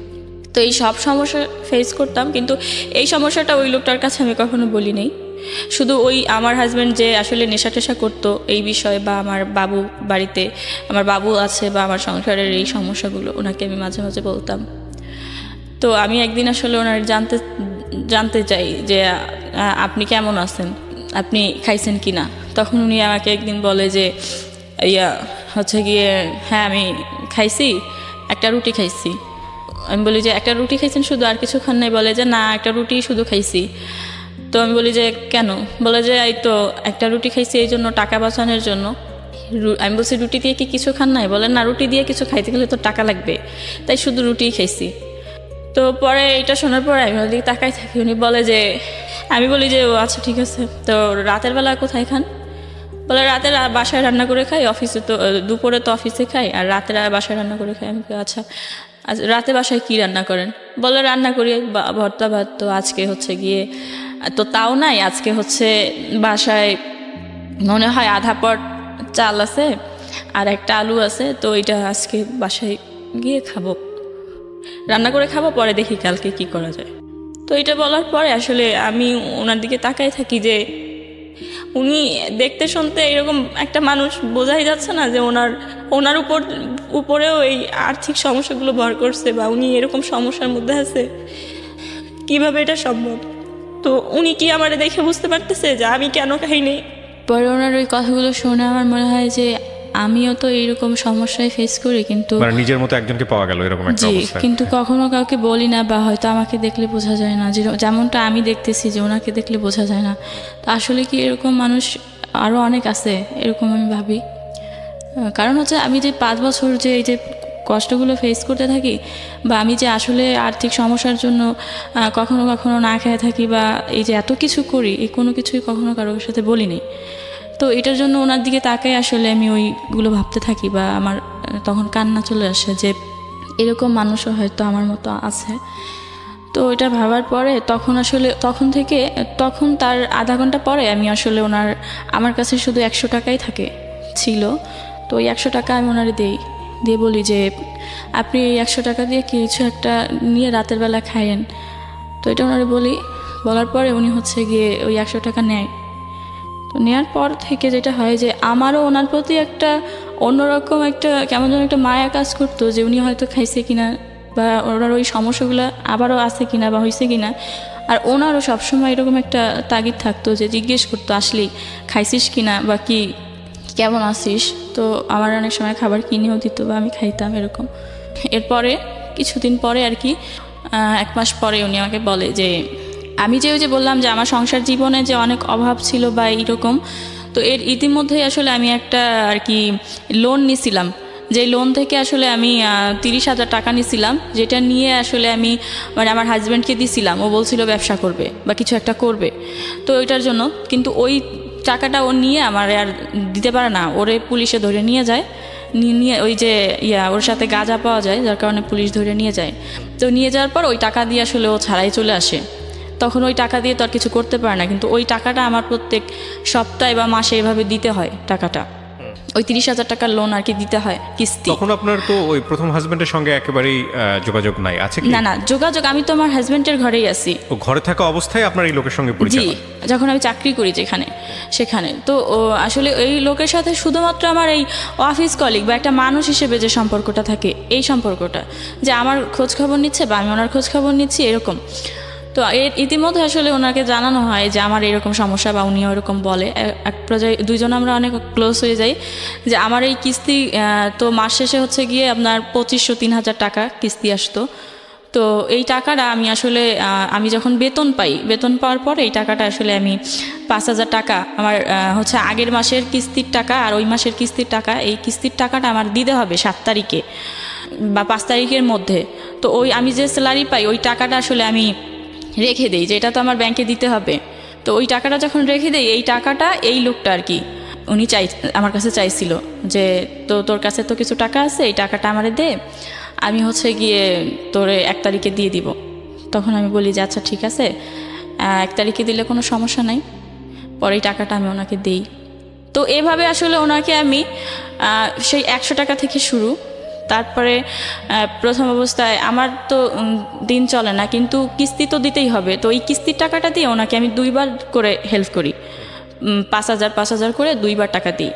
B: তো এই সব সমস্যা ফেস করতাম, কিন্তু এই সমস্যাটা ওই লোকটার কাছে আমি কখনো বলি নাই। শুধু ওই আমার হাজব্যান্ড যে আসলে নেশা টেশা করতো এই বিষয়ে, বা আমার বাবু বাড়িতে আমার বাবু আছে, বা আমার সংসারের এই সমস্যাগুলো ওনাকে আমি মাঝে মাঝে বলতাম। তো আমি একদিন আসলে ওনার জানতে চাই যে আপনি কেমন আছেন, আপনি খাইছেন কি না। তখন উনি আমাকে একদিন বলে যে হচ্ছে গিয়ে হ্যাঁ আমি খাইছি, একটা রুটি খাইছি। আমি বলি যে একটা রুটি খাইছেন শুধু, আর কিছু খান নাই? বলে যে না, একটা রুটি শুধু খাইছি। তো আমি বলি যে কেন? বলে যে এই তো একটা রুটি খাইছি এই জন্য, টাকা বাঁচানোর জন্য। আমি বলছি রুটি দিয়ে কি কিছু খান নাই? বলে না, রুটি দিয়ে কিছু খাইতে গেলে তো টাকা লাগবে, তাই শুধু রুটিই খাইছি। তো পরে এটা শোনার পরে আমি ওদিকে তাকাই থাকি। উনি বলে যে, আমি বলি যে ও আচ্ছা ঠিক আছে, তো রাতের বেলা কোথায় খান? বলে রাতের বাসায় রান্না করে খাই, অফিসে তো দুপুরে তো অফিসে খাই, আর রাতের বাসায় রান্না করে খাই। আমি আচ্ছা রাতে বাসায় কি রান্না করেন? বলে রান্না করি ভর্তা ভাত। তো আজকে হচ্ছে গিয়ে তো তাও নাই, আজকে হচ্ছে বাসায় মনে হয় আধা পট চাল আছে আর একটা আলু আছে, তো এটা আজকে বাসায় গিয়ে খাবো, রান্না করে খাবো, পরে দেখি কালকে কি করা যায়। তো এটা বলার পরে আসলে আমি ওনার দিকে তাকাই থাকি যে উনি দেখতে শুনতে এরকম একটা মানুষ, বোঝাই যাচ্ছে না যে ওনার উপরেও এই আর্থিক সমস্যাগুলো ভর করছে, বা উনি এরকম সমস্যার মধ্যে আছে। কিভাবে এটা সম্ভব? তো উনি কি আমার দেখে বুঝতে পারতেছে যে আমি কেন খাইনি? পরে ওনার ওই কথাগুলো শুনে আমার মনে হয় যে আমিও তো এইরকম সমস্যায় ফেস করি, কিন্তু
A: মানে নিজের মতো একজনকে পাওয়া গেল এরকম একটা অবস্থা।
B: কিন্তু কখনো কাউকে বলি না, বা হয়তো আমাকে দেখলে বোঝা যায় না, যেমনটা আমি দেখতেছি যে ওনাকে দেখলে বোঝা যায় না। তো আসলে কি এরকম মানুষ আরও অনেক আছে এরকম আমি ভাবি। কারণ হচ্ছে আমি যে 5 বছর যে এই যে কষ্টগুলো ফেস করতে থাকি, বা আমি যে আসলে আর্থিক সমস্যার জন্য কখনো কখনো না খেয়ে থাকি, বা এই যে এত কিছু করি, এই কোনো কিছুই কখনো কারোর সাথে বলিনি। তো এটার জন্য ওনার দিকে তাকাই আসলে আমি ওইগুলো ভাবতে থাকি, বা আমার তখন কান্না চলে আসে যে এরকম মানুষও হয়তো আমার মতো আছে। তো এটা ভাবার পরে তখন তার আধা ঘন্টা পরে আমি আসলে আমার কাছে শুধু 100 টাকাই ছিল। তো ওই 100 টাকা আমি ওনারে দিয়ে বলি যে আপনি এই 100 টাকা দিয়ে কিছু একটা নিয়ে রাতের বেলা খাইয়েন। তো এটা ওনারে বলার পরে উনি হচ্ছে গিয়ে ওই 100 টাকা নেয়। তো নেওয়ার পর থেকে যেটা হয় যে আমারও ওনার প্রতি একটা অন্যরকম একটা কেমন যেন একটা মায়া কাজ করতো, যে উনি হয়তো খাইছে কিনা, বা ওনার ওই সমস্যাগুলো আবারও আছে কিনা বা হয়েছে কিনা। আর ওনারও সবসময় এরকম একটা তাগিদ থাকতো যে জিজ্ঞেস করতো আসলেই খাইছিস কিনা, বা কি কেমন আছিস। তো আমার অনেক সময় খাবার কিনেও দিত, বা আমি খাইতাম এরকম। এরপরে কিছুদিন পরে আর কি 1 মাস পরে উনি আমাকে বলে যে আমি ওই যে বললাম যে আমার সংসার জীবনে যে অনেক অভাব ছিল বা এইরকম, তো এর ইতিমধ্যেই আসলে আমি একটা আর কি লোন নিছিলাম, যে লোন থেকে আসলে আমি 30,000 টাকা নিছিলাম, যেটা নিয়ে আসলে আমি মানে আমার হাজব্যান্ডকে দিছিলাম। ও বলছিল ব্যবসা করবে বা কিছু একটা করবে, তো ওইটার জন্য। কিন্তু ওই টাকাটা ও নিয়ে আমার আর দিতে পারে না, ওরে পুলিশে ধরে নিয়ে যায়, নিয়ে ওই যে ওর সাথে গাঁজা পাওয়া যায়, যার কারণে পুলিশ ধরে নিয়ে যায়। তো নিয়ে যাওয়ার পর ওই টাকা দিয়ে আসলে ও ছাড়াই চলে আসে। তখন ওই টাকা দিয়ে তো আর কিছু করতে পারে না, কিন্তু ওই টাকাটা আমার প্রত্যেক সপ্তাহে বা মাসে এভাবে দিতে হয়। টাকাটা ওই 30,000 টাকার লোন আর কি দিতে হয় কিস্তি।
A: তখন আপনার তো ওই প্রথম হাজবেন্ডের সঙ্গে একেবারেই যোগাযোগ নাই, আছে কি?
B: না যোগাযোগ, আমি তো আমার হাজবেন্ডের ঘরেই আছি।
A: ও ঘরে থাকা অবস্থায় আপনার এই লোকের সঙ্গে
B: জি,
A: পরিচয় হয়?
B: যখন আমি চাকরি করি সেখানে তো আসলে এই লোকের সাথে শুধুমাত্র আমার এই অফিস কলিগ বা একটা মানুষ হিসেবে যে সম্পর্কটা থাকে, এই সম্পর্কটা, যে আমার খোঁজ খবর নিচ্ছে বা আমি ওনার খোঁজ খবর নিচ্ছি, এরকম। তো ইতিমধ্যে আসলে ওনাকে জানানো হয় যে আমার এরকম সমস্যা, বা উনিও এরকম বলে। এক পর্যায়ে দুইজন আমরা অনেক ক্লোজ হয়ে যাই, যে আমার এই কিস্তি তো মাস শেষে হচ্ছে গিয়ে আপনার 2500-3000 টাকা কিস্তি আসতো। তো এই টাকাটা আমি আসলে আমি যখন বেতন পাওয়ার পর এই টাকাটা আসলে আমি 5,000 টাকা আমার হচ্ছে আগের মাসের কিস্তির টাকা আর ওই মাসের কিস্তির টাকা, এই কিস্তির টাকাটা আমার দিতে হবে 7 তারিখে বা 5 তারিখের মধ্যে। তো ওই আমি যে স্যালারি পাই ওই টাকাটা আসলে আমি রেখে দেই, যে এটা তো আমার ব্যাংকে দিতে হবে। তো ওই টাকাটা যখন রেখে দেই, এই টাকাটা এই লোকটা আর কি উনি আমার কাছে চাইছিল যে তোর কাছে তো কিছু টাকা আছে, এই টাকাটা আমারে দে, আমি হচ্ছে গিয়ে তোরে 1 তারিখে দিয়ে দিব। তখন আমি বলি যে আচ্ছা ঠিক আছে, 1 তারিখে দিলে কোনো সমস্যা নাই। পরে এই টাকাটা আমি ওনাকে দিই। তো এভাবে আসলে ওনাকে আমি সেই 100 টাকা থেকে শুরু। তারপরে প্রথম অবস্থায় আমার তো দিন চলে না, কিন্তু কিস্তি তো দিতেই হবে। তো এই কিস্তির টাকাটা দিয়ে ওনাকে আমি 2বার করে হেল্প করি, 5,000 করে 2বার টাকা দিই।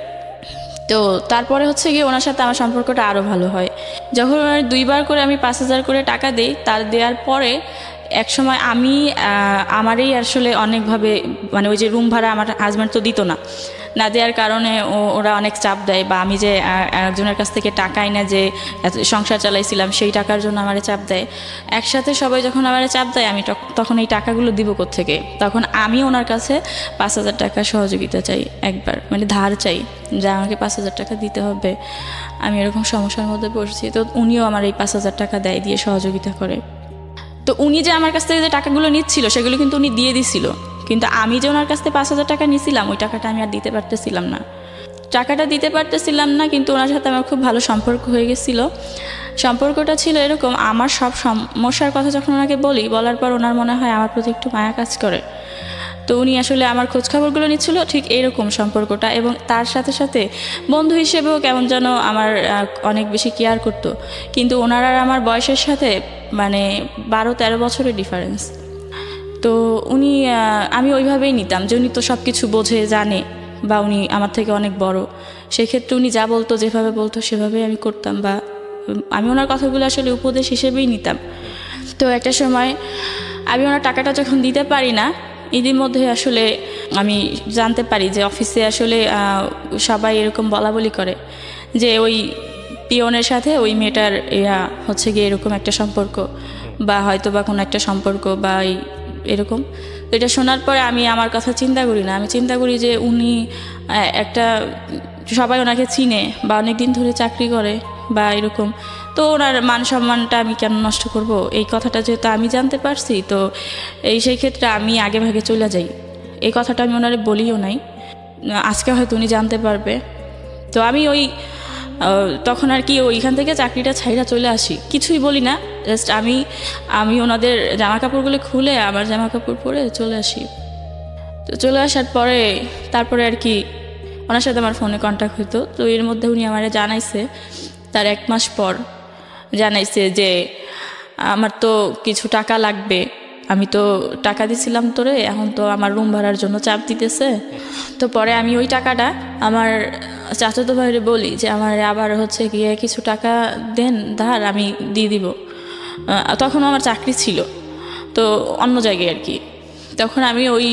B: তো তারপরে হচ্ছে গিয়ে ওনার সাথে আমার সম্পর্কটা আরও ভালো হয়। যখন ওনার 2বার করে আমি 5,000 করে টাকা দিই, তার দেওয়ার পরে এক সময় আমি আমারই আসলে অনেকভাবে, মানে ওই যে রুম ভাড়া আমার হাজব্যান্ড তো দিত না দেওয়ার কারণে ওরা অনেক চাপ দেয়, বা আমি যে একজনের কাছ থেকে টাকাই না যে সংসার চালাইছিলাম সেই টাকার জন্য আমারে চাপ দেয়। একসাথে সবাই যখন আমারে চাপ দেয়, আমি তখন এই টাকাগুলো দিব কোত্থেকে? তখন আমি ওনার কাছে 5,000 টাকা সহযোগিতা চাই, একবার মানে ধার চাই, যে আমাকে 5,000 টাকা দিতে হবে, আমি এরকম সমস্যার মধ্যে পড়ছি। তো উনিও আমার এই 5,000 টাকা দেয়, দিয়ে সহযোগিতা করে। তো উনি যে আমার কাছ থেকে যে টাকাগুলো নিচ্ছিল সেগুলো কিন্তু উনি দিয়ে দিছিল, কিন্তু আমি যে ওনার কাছ থেকে 5,000 টাকা নিয়েছিলাম ওই টাকাটা আমি আর দিতে পারতেছিলাম না। কিন্তু ওনার সাথে আমার খুব ভালো সম্পর্ক হয়ে গেছিল। সম্পর্কটা ছিল এরকম, আমার সব সমস্যার কথা যখন ওনাকে বলার পর ওনার মনে হয় আমার প্রতি একটু মায়া কাজ করে। তো উনি আসলে আমার খোঁজখবরগুলো নিচ্ছিল, ঠিক এইরকম সম্পর্কটা। এবং তার সাথে সাথে বন্ধু হিসেবেও কেমন যেন আমার অনেক বেশি কেয়ার করতো। কিন্তু ওনার আর আমার বয়সের সাথে মানে 12-13 বছরের ডিফারেন্স। তো আমি ওইভাবেই নিতাম যে উনি তো সব কিছু বোঝে, জানে, বা উনি আমার থেকে অনেক বড়। সেক্ষেত্রে উনি যা বলতো, যেভাবে বলতো সেভাবেই আমি করতাম, বা আমি ওনার কথাগুলো আসলে উপদেশ হিসেবেই নিতাম। তো একটা সময় আমি ওনার টাকাটা যখন দিতে পারি না, ঈদের মধ্যে আসলে আমি জানতে পারি যে অফিসে আসলে সবাই এরকম বলাবলি করে যে ওই পিয়নের সাথে ওই মেয়েটার হচ্ছে গিয়ে এরকম একটা সম্পর্ক, বা হয়তো বা কোনো একটা সম্পর্ক, বা এরকম। তো এটা শোনার পরে আমি আমার কথা চিন্তা করি না, আমি চিন্তা করি যে উনি সবাই ওনাকে চিনে বা অনেক দিন ধরে চাকরি করে বা এরকম। তো ওনার মান সম্মানটা আমি কেন নষ্ট করব? এই কথাটা যেহেতু আমি জানতে পারছি, তো সেই ক্ষেত্রে আমি আগে ভাগে চলে যাই। এই কথাটা আমি ওনারে বলিও নাই, আজকে হয়তো উনি জানতে পারবে। তো আমি তখন আর কি ওইখান থেকে চাকরিটা ছাইরা চলে আসি, কিছুই বলি না, জাস্ট আমি ওনাদের জামা কাপড়গুলো খুলে আমার জামা কাপড় পরে চলে আসি। তো চলে আসার পরে তারপরে আর কি ওনার সাথে আমার ফোনে কন্ট্যাক্ট হইতো। তো এর মধ্যে উনি আমারে জানাইছে, তার 1 মাস পর জানাইছে যে আমার তো কিছু টাকা লাগবে, আমি তো টাকা দিছিলাম তোরে, এখন তো আমার রুম ভাড়ার জন্য চাপ দিতেছে। তো পরে আমি ওই টাকাটা আমার চাচাতো ভাইরে বলি যে আমার আবার হচ্ছে গিয়ে কিছু টাকা দেন ধার, আমি দিয়ে দিব। তখন আমার চাকরি ছিল তো অন্য জায়গায় আর কি। তখন আমি ওই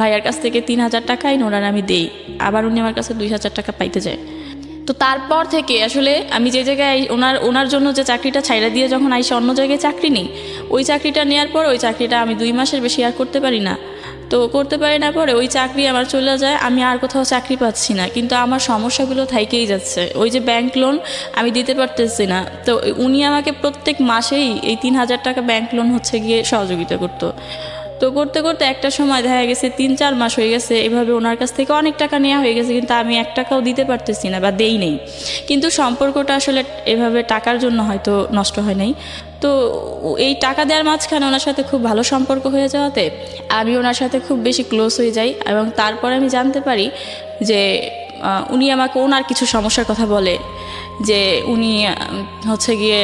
B: ভাইয়ার কাছ থেকে 3,000 টাকাই ওনার আমি দেই, আবার উনি আমার কাছে 2,000 টাকা পাইতে যায়। তো তারপর থেকে আসলে আমি যে জায়গায় ওনার জন্য যে চাকরিটা ছাইড়া দিয়ে যখন আইসে অন্য জায়গায় চাকরি নিই, ওই চাকরিটা নেওয়ার পর ওই চাকরিটা আমি 2 মাসের বেশি আর করতে পারি না। তো করতে পারি না পরে ওই চাকরি আমার চলে যায়, আমি আর কোথাও চাকরি পাচ্ছি না, কিন্তু আমার সমস্যাগুলো থাইকেই যাচ্ছে। ওই যে ব্যাংক লোন আমি দিতে পারতেছি না, তো উনি আমাকে প্রত্যেক মাসেই এই 3,000 টাকা ব্যাংক লোন হচ্ছে গিয়ে সহযোগিতা করতো। তো করতে করতে একটা সময় দেখা গেছে 3-4 মাস হয়ে গেছে, এভাবে ওনার কাছ থেকে অনেক টাকা নেওয়া হয়ে গেছে, কিন্তু আমি 1 টাকাও দিতে পারতেছি না বা দেই নেই। কিন্তু সম্পর্কটা আসলে এভাবে টাকার জন্য হয়তো নষ্ট হয় নাই। তো এই টাকা দেওয়ার মাঝখানে ওনার সাথে খুব ভালো সম্পর্ক হয়ে যাওয়াতে আমি ওনার সাথে খুব বেশি ক্লোজ হয়ে যাই, এবং তারপরে আমি জানতে পারি যে উনি আমাকে ওনার কিছু সমস্যার কথা বলে, যে উনি হচ্ছে গিয়ে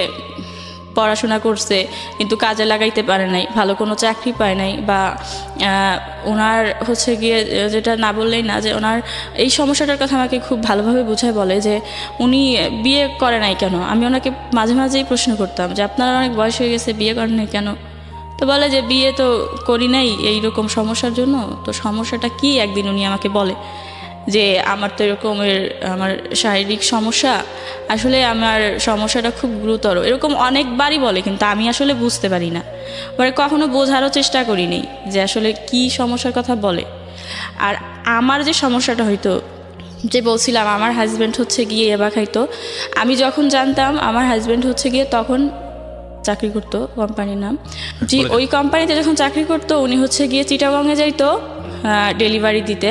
B: পড়াশোনা করছে কিন্তু কাজে লাগাইতে পারে নাই, ভালো কোনো চাকরি পায় নাই, বা ওনার হচ্ছে গিয়ে যেটা না বললেই না, যে ওনার এই সমস্যাটার কথা আমাকে খুব ভালোভাবে বুঝায় বলে যে উনি বিয়ে করে নাই কেন। আমি ওনাকে মাঝে মাঝেই প্রশ্ন করতাম যে আপনার অনেক বয়স হয়ে গেছে, বিয়ে করেন নাই কেন? তো বলে যে বিয়ে তো করি নাই এইরকম সমস্যার জন্য। তো সমস্যাটা কি একদিন উনি আমাকে বলে যে আমার তো এরকমের আমার শারীরিক সমস্যা, আসলে আমার সমস্যাটা খুব গুরুতর, এরকম অনেকবারই বলে, কিন্তু আমি আসলে বুঝতে পারি না, পরে কখনো বোঝারও চেষ্টা করিনি যে আসলে কি সমস্যার কথা বলে। আর আমার যে সমস্যাটা হয়তো, যে বলছিলাম আমার হাজব্যান্ড হচ্ছে গিয়ে ইয়াবা খাইতো, আমি যখন জানতাম আমার হাজব্যান্ড হচ্ছে গিয়ে তখন চাকরি করতো, কোম্পানির নাম জি, ওই কোম্পানিতে যখন চাকরি করতো উনি হচ্ছে গিয়ে চিটাগংয়ে যাইতো ডেলিভারি দিতে।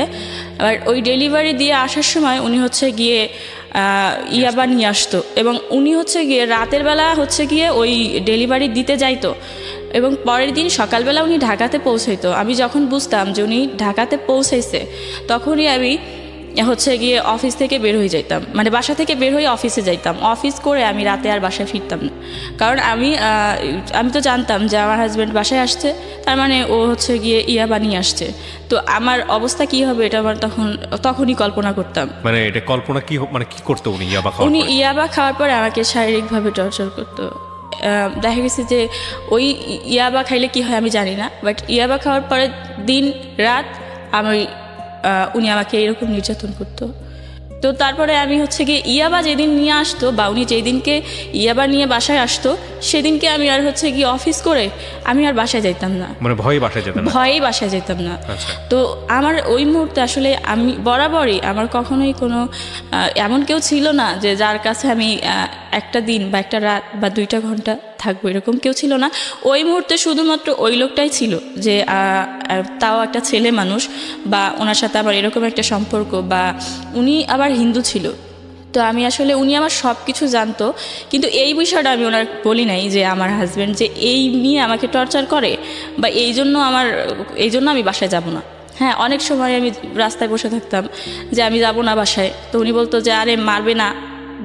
B: আর ওই ডেলিভারি দিয়ে আসার সময় উনি হচ্ছে গিয়ে ইয়াবা নিয়ে আসতো, এবং উনি হচ্ছে গিয়ে রাতের বেলা হচ্ছে গিয়ে ওই ডেলিভারি দিতে যাইতো, এবং পরের দিন সকালবেলা উনি ঢাকাতে পৌঁছাইতো। আমি যখন বুঝতাম যে উনি ঢাকাতে পৌঁছাইছে তখনই আমি হচ্ছে গিয়ে অফিস থেকে বের হয়ে যাইতাম, মানে বাসা থেকে বের হয়ে অফিসে যাইতাম। অফিস করে আমি রাতে আর বাসায় ফিরতাম না, কারণ আমি তো জানতাম যে আমার হাজব্যান্ড বাসায় আসছে, তার মানে ও হচ্ছে গিয়ে ইয়াবা নিয়ে আসছে। তো আমার অবস্থা কি হবে এটা আমার তখনই কল্পনা করতাম।
A: মানে এটা কল্পনা কি মানে কি করতে উনি ইয়াবা খাওয়ার
B: উনি
A: পরে?
B: ইয়াবা খাওয়ার পরে আমাকে শারীরিকভাবে টর্চার করতো। দেখা গেছে যে ওই ইয়াবা খাইলে কি হয় আমি জানি না, বাট ইয়াবা খাওয়ার পরে দিন রাত উনি আমাকে এরকম নির্যাতন করতো। তো তারপরে আমি হচ্ছে গিয়ে ইয়াবা যেদিন নিয়ে আসতো, বা উনি যেই দিনকে ইয়াবা নিয়ে বাসায় আসতো, সেদিনকে আমি আর হচ্ছে গিয়ে অফিস করে আমি আর বাসায় যাইতাম না,
A: মানে ভয়ে বাসায় যেতেন না?
B: ভয়েই বাসায় যেতাম না।
A: আচ্ছা।
B: তো আমার ওই মুহূর্তে আসলে আমি বরাবরই আমার কখনোই কোনো এমন কেউ ছিল না যে যার কাছে আমি একটা দিন বা একটা রাত বা 2টা ঘন্টা থাকবো, এরকম কেউ ছিল না। ওই মুহূর্তে শুধুমাত্র ওই লোকটাই ছিল, যে তাও একটা ছেলে মানুষ, বা ওনার সাথে আবার এরকম একটা সম্পর্ক, বা উনি আবার হিন্দু ছিল। তো আমি আসলে উনি আমার সব কিছু জানতো, কিন্তু এই বিষয়টা আমি ওনার বলি নাই যে আমার হাজব্যান্ড যে এই নিয়ে আমাকে টর্চার করে, বা এই জন্য আমি বাসায় যাব না। হ্যাঁ, অনেক সময় আমি রাস্তায় বসে থাকতাম যে আমি যাব না বাসায়, তো উনি বলতো যে আরে মারবে না,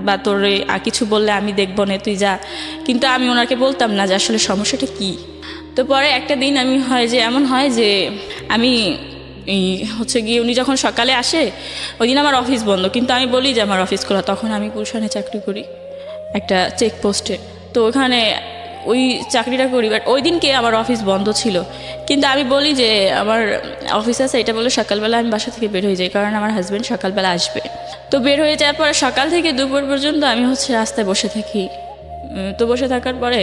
B: বা তোরে কিছু বললে আমি দেখবো না, তুই যা। কিন্তু আমি ওনাকে বলতাম না যে আসলে সমস্যাটা কি। তো পরে একটা দিন এমন হয় যে আমি হচ্ছে গিয়ে উনি যখন সকালে আসে, ওই দিন আমার অফিস বন্ধ, কিন্তু আমি বলি যে আমার অফিস খোলা। তখন আমি গুলশানে চাকরি করি একটা চেকপোস্টে, তো ওখানে ওই চাকরিটা করি, বাট ওই দিনকে আমার অফিস বন্ধ ছিল। কিন্তু আমি বলি যে আমার অফিস আছে, এটা বলে সকালবেলা আমি বাসা থেকে বের হয়ে যাই, কারণ আমার হাজব্যান্ড সকালবেলা আসবে। তো বের হয়ে যাওয়ার পরে সকাল থেকে দুপুর পর্যন্ত আমি হচ্ছে রাস্তায় বসে থাকি। তো বসে থাকার পরে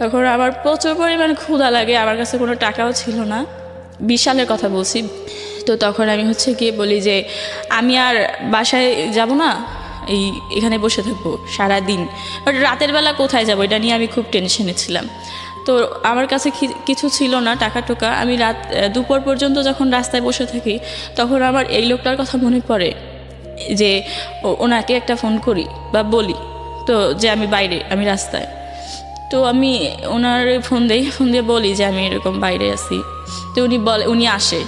B: তখন আমার প্রচুর পরিমাণ ক্ষুধা লাগে, আমার কাছে কোনো টাকাও ছিল না, 20 সালের কথা বলছি। তো তখন আমি হচ্ছে গিয়ে বলি যে আমি আর বাসায় যাব না, এখানে বসে থাকবো সারাদিন। বাট রাতের বেলা কোথায় যাব, এটা নিয়ে আমি খুব টেনশনে ছিলাম। তো আমার কাছে কিছু ছিল না টাকা টোকা। আমি দুপুর পর্যন্ত যখন রাস্তায় বসে থাকি, তখন আমার এই লোকটার কথা মনে পড়ে যে ওনাকে একটা ফোন করি বা বলি, তো যে আমি রাস্তায়। তো আমি ওনার ফোন দিয়ে বলি যে আমি এরকম বাইরে আছি। তো উনি আসে